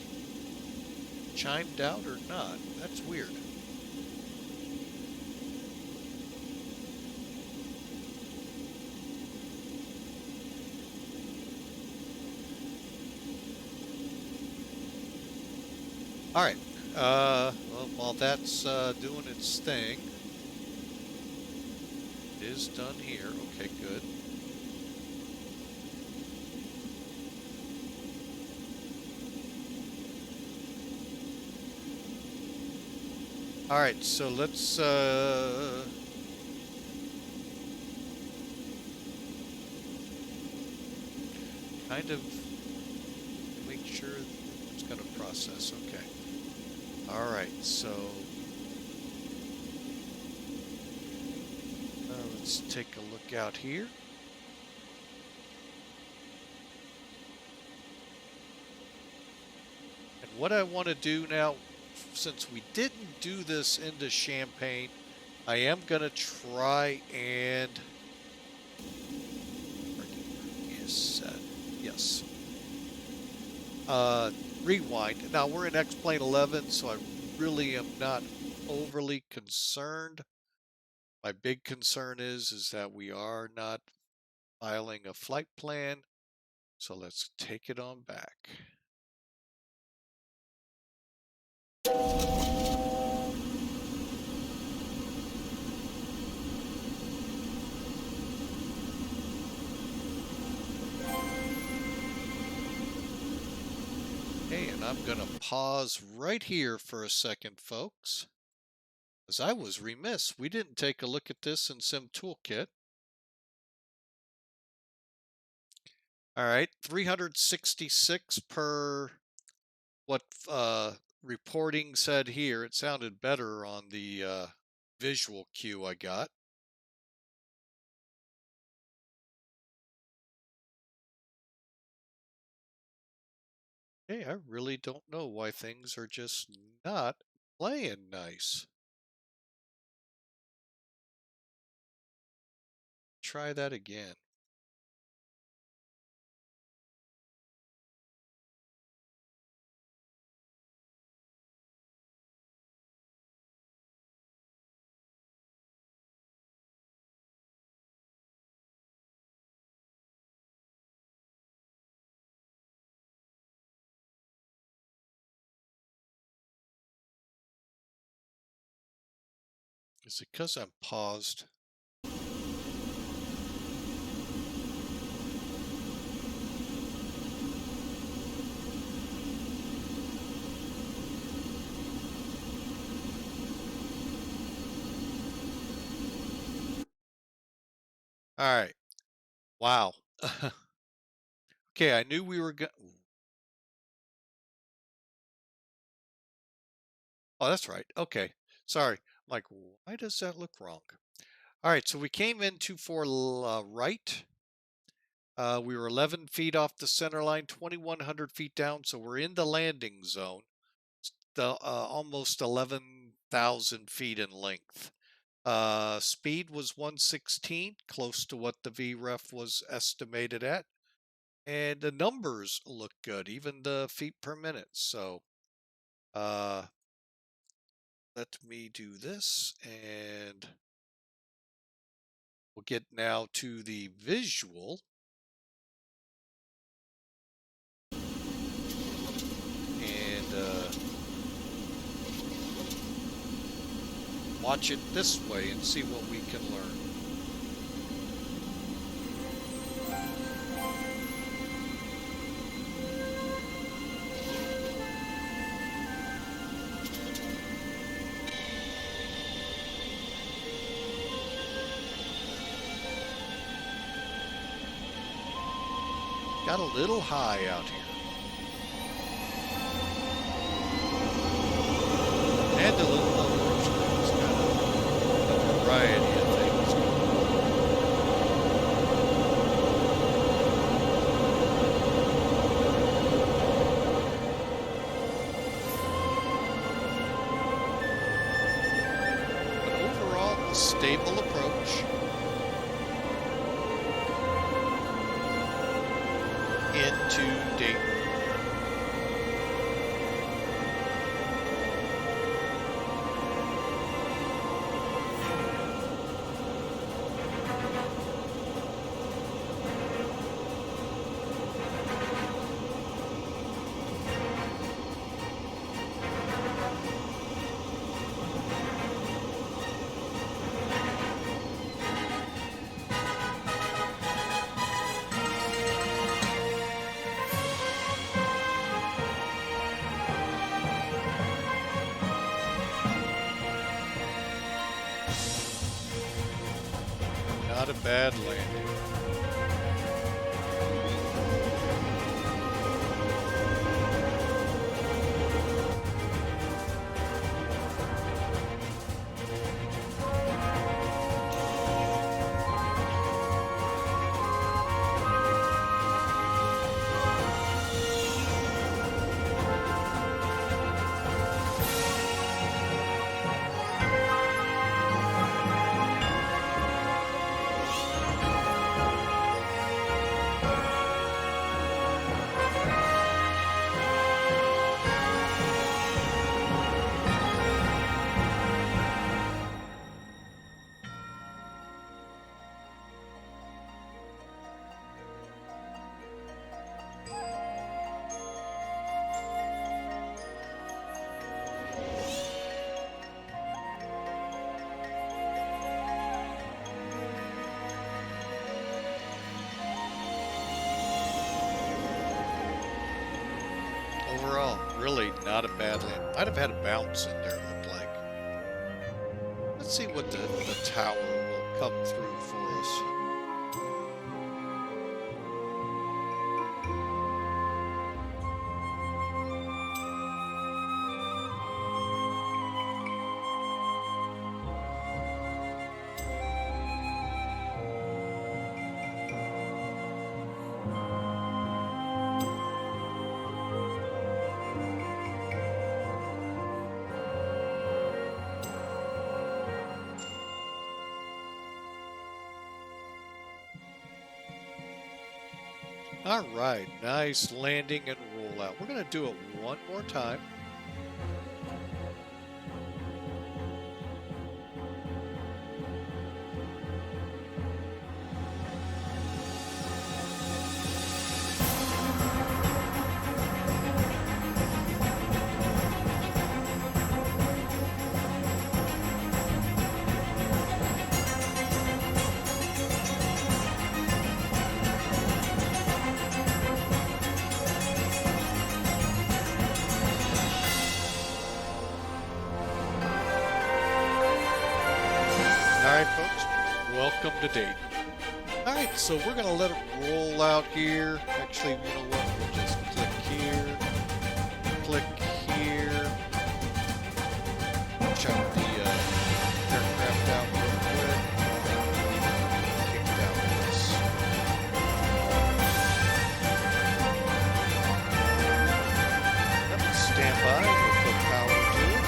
chimed out or not. That's weird. Alright, well, while that's doing its thing, it is done here. Okay, good. Alright, so let's kind of make sure it's going to process. Okay. Alright, so let's take a look out here. And what I want to do now, since we didn't do this into Champaign, I am going to try and... is set. Yes. Rewind. Now we're in X-Plane 11, so I really am not overly concerned. My big concern is that we are not filing a flight plan. So let's take it on back. Okay, and I'm going to pause right here for a second, folks, as I was remiss. We didn't take a look at this in Sim Toolkit. All right, 366 per what reporting said here. It sounded better on the visual cue I got. Hey, I really don't know why things are just not playing nice. Try that again. Is it because I'm paused? All right. Wow. Okay, I knew we were going. Oh, that's right. Okay. Sorry. I'm like, why does that look wrong? All right, so we came into for right. We were 11 feet off the center line, 2,100 feet down, so we're in the landing zone. Almost 11,000 feet in length. Speed was 116, close to what the VREF was estimated at. And the numbers look good, even the feet per minute. So let me do this, and we'll get now to the visual. And watch it this way and see what we can learn. got a little high out here. And a little lower. It's got a variety of things going on. But overall, a stable approach into Dayton. Not a bad landing. Overall, really not a bad land. Might have had a bounce in there, it looked like. Let's see what the tower will come through for us. All right, nice landing and roll out. We're going to do it one more time. All right, folks, welcome to Dayton. All right, so we're going to let it roll out here. Actually, you know what? We'll just click here, check the aircraft out real quick, kick down this. Yep, stand by, we'll put power to it.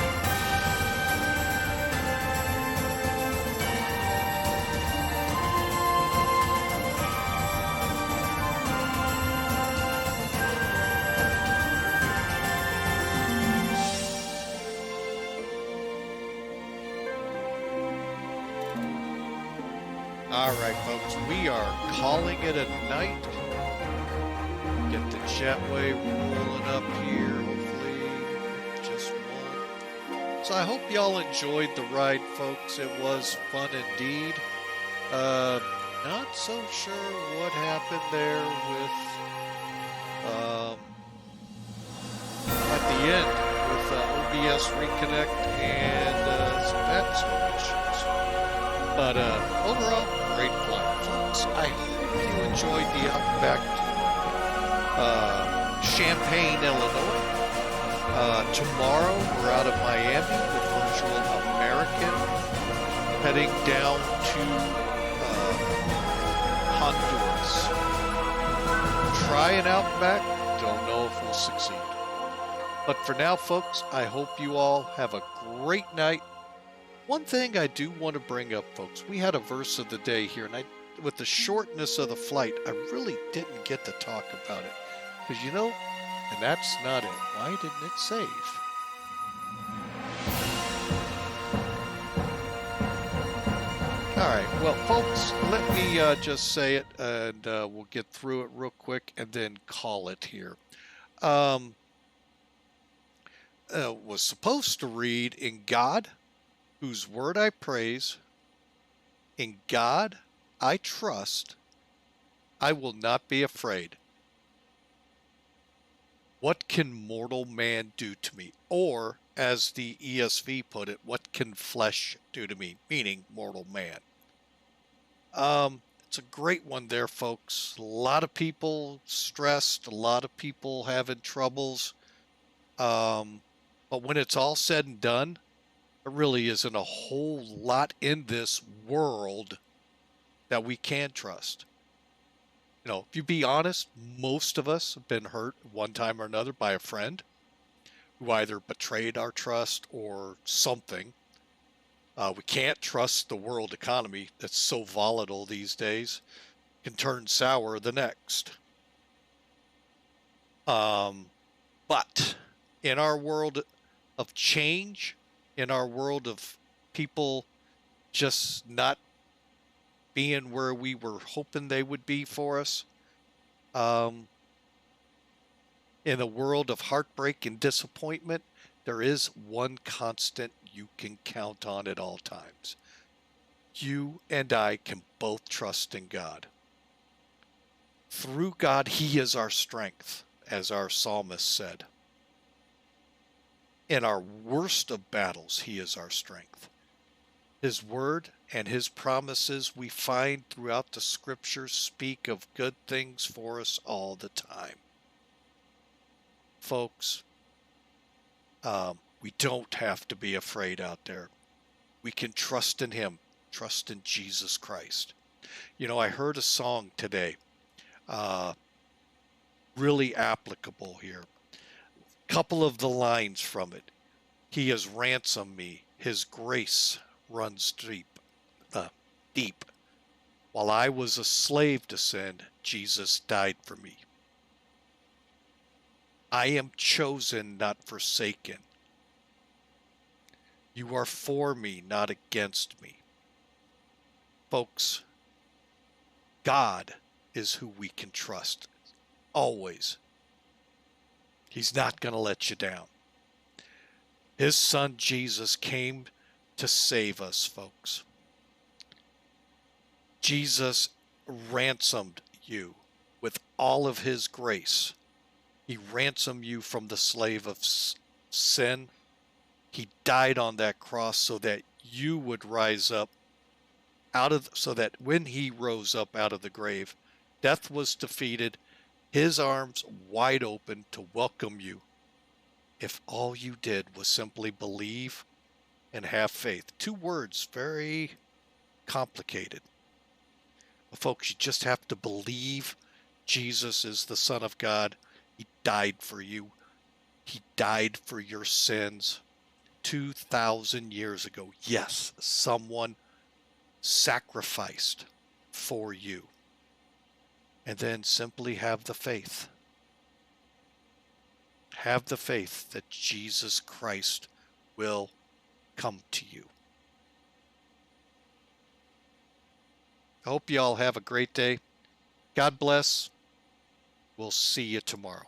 All right, folks, we are calling it a night. Get the jetway rolling up here, hopefully just one. So I hope y'all enjoyed the ride, folks. It was fun indeed. Not so sure what happened there with at the end with OBS reconnect and some backstory issues. But overall, great flight, folks. I hope you enjoyed the Outback tour. Champaign, Illinois. Tomorrow, we're out of Miami with Virtual American, heading down to Honduras. Trying out and back, don't know if we'll succeed. But for now, folks, I hope you all have a great night. One thing I do want to bring up, folks, we had a verse of the day here, and with the shortness of the flight, I really didn't get to talk about it. Because, and that's not it. Why didn't it save? All right, well, folks, let me just say it, and we'll get through it real quick and then call it here. Was supposed to read, "In God, whose word I praise, in God I trust, I will not be afraid. What can mortal man do to me?" Or, as the ESV put it, "What can flesh do to me?" Meaning mortal man. It's a great one there, folks. A lot of people stressed, a lot of people having troubles. But when it's all said and done, there really isn't a whole lot in this world that we can trust. If you be honest, most of us have been hurt one time or another by a friend who either betrayed our trust or something. We can't trust the world economy that's so volatile these days. Can turn sour the next. But in our world of change, in our world of people just not being where we were hoping they would be for us, in a world of heartbreak and disappointment, there is one constant you can count on at all times. You and I can both trust in God. Through God, He is our strength, as our psalmist said. In our worst of battles, He is our strength. His word and His promises we find throughout the scriptures speak of good things for us all the time. Folks, we don't have to be afraid out there. We can trust in Him, trust in Jesus Christ. I heard a song today, really applicable here. Couple of the lines from it. "He has ransomed me, His grace runs deep. While I was a slave to sin, Jesus died for me. I am chosen, not forsaken. You are for me, not against me." Folks, God is who we can trust. Always. He's not going to let you down. His Son Jesus came to save us, folks. Jesus ransomed you with all of His grace. He ransomed you from the slave of sin. He died on that cross so that you would rise up so that when He rose up out of the grave, death was defeated, His arms wide open to welcome you, if all you did was simply believe and have faith. Two words, very complicated. But folks, you just have to believe Jesus is the Son of God. He died for you. He died for your sins 2,000 years ago. Yes, someone sacrificed for you. And then simply have the faith. Have the faith that Jesus Christ will come to you. I hope you all have a great day. God bless. We'll see you tomorrow.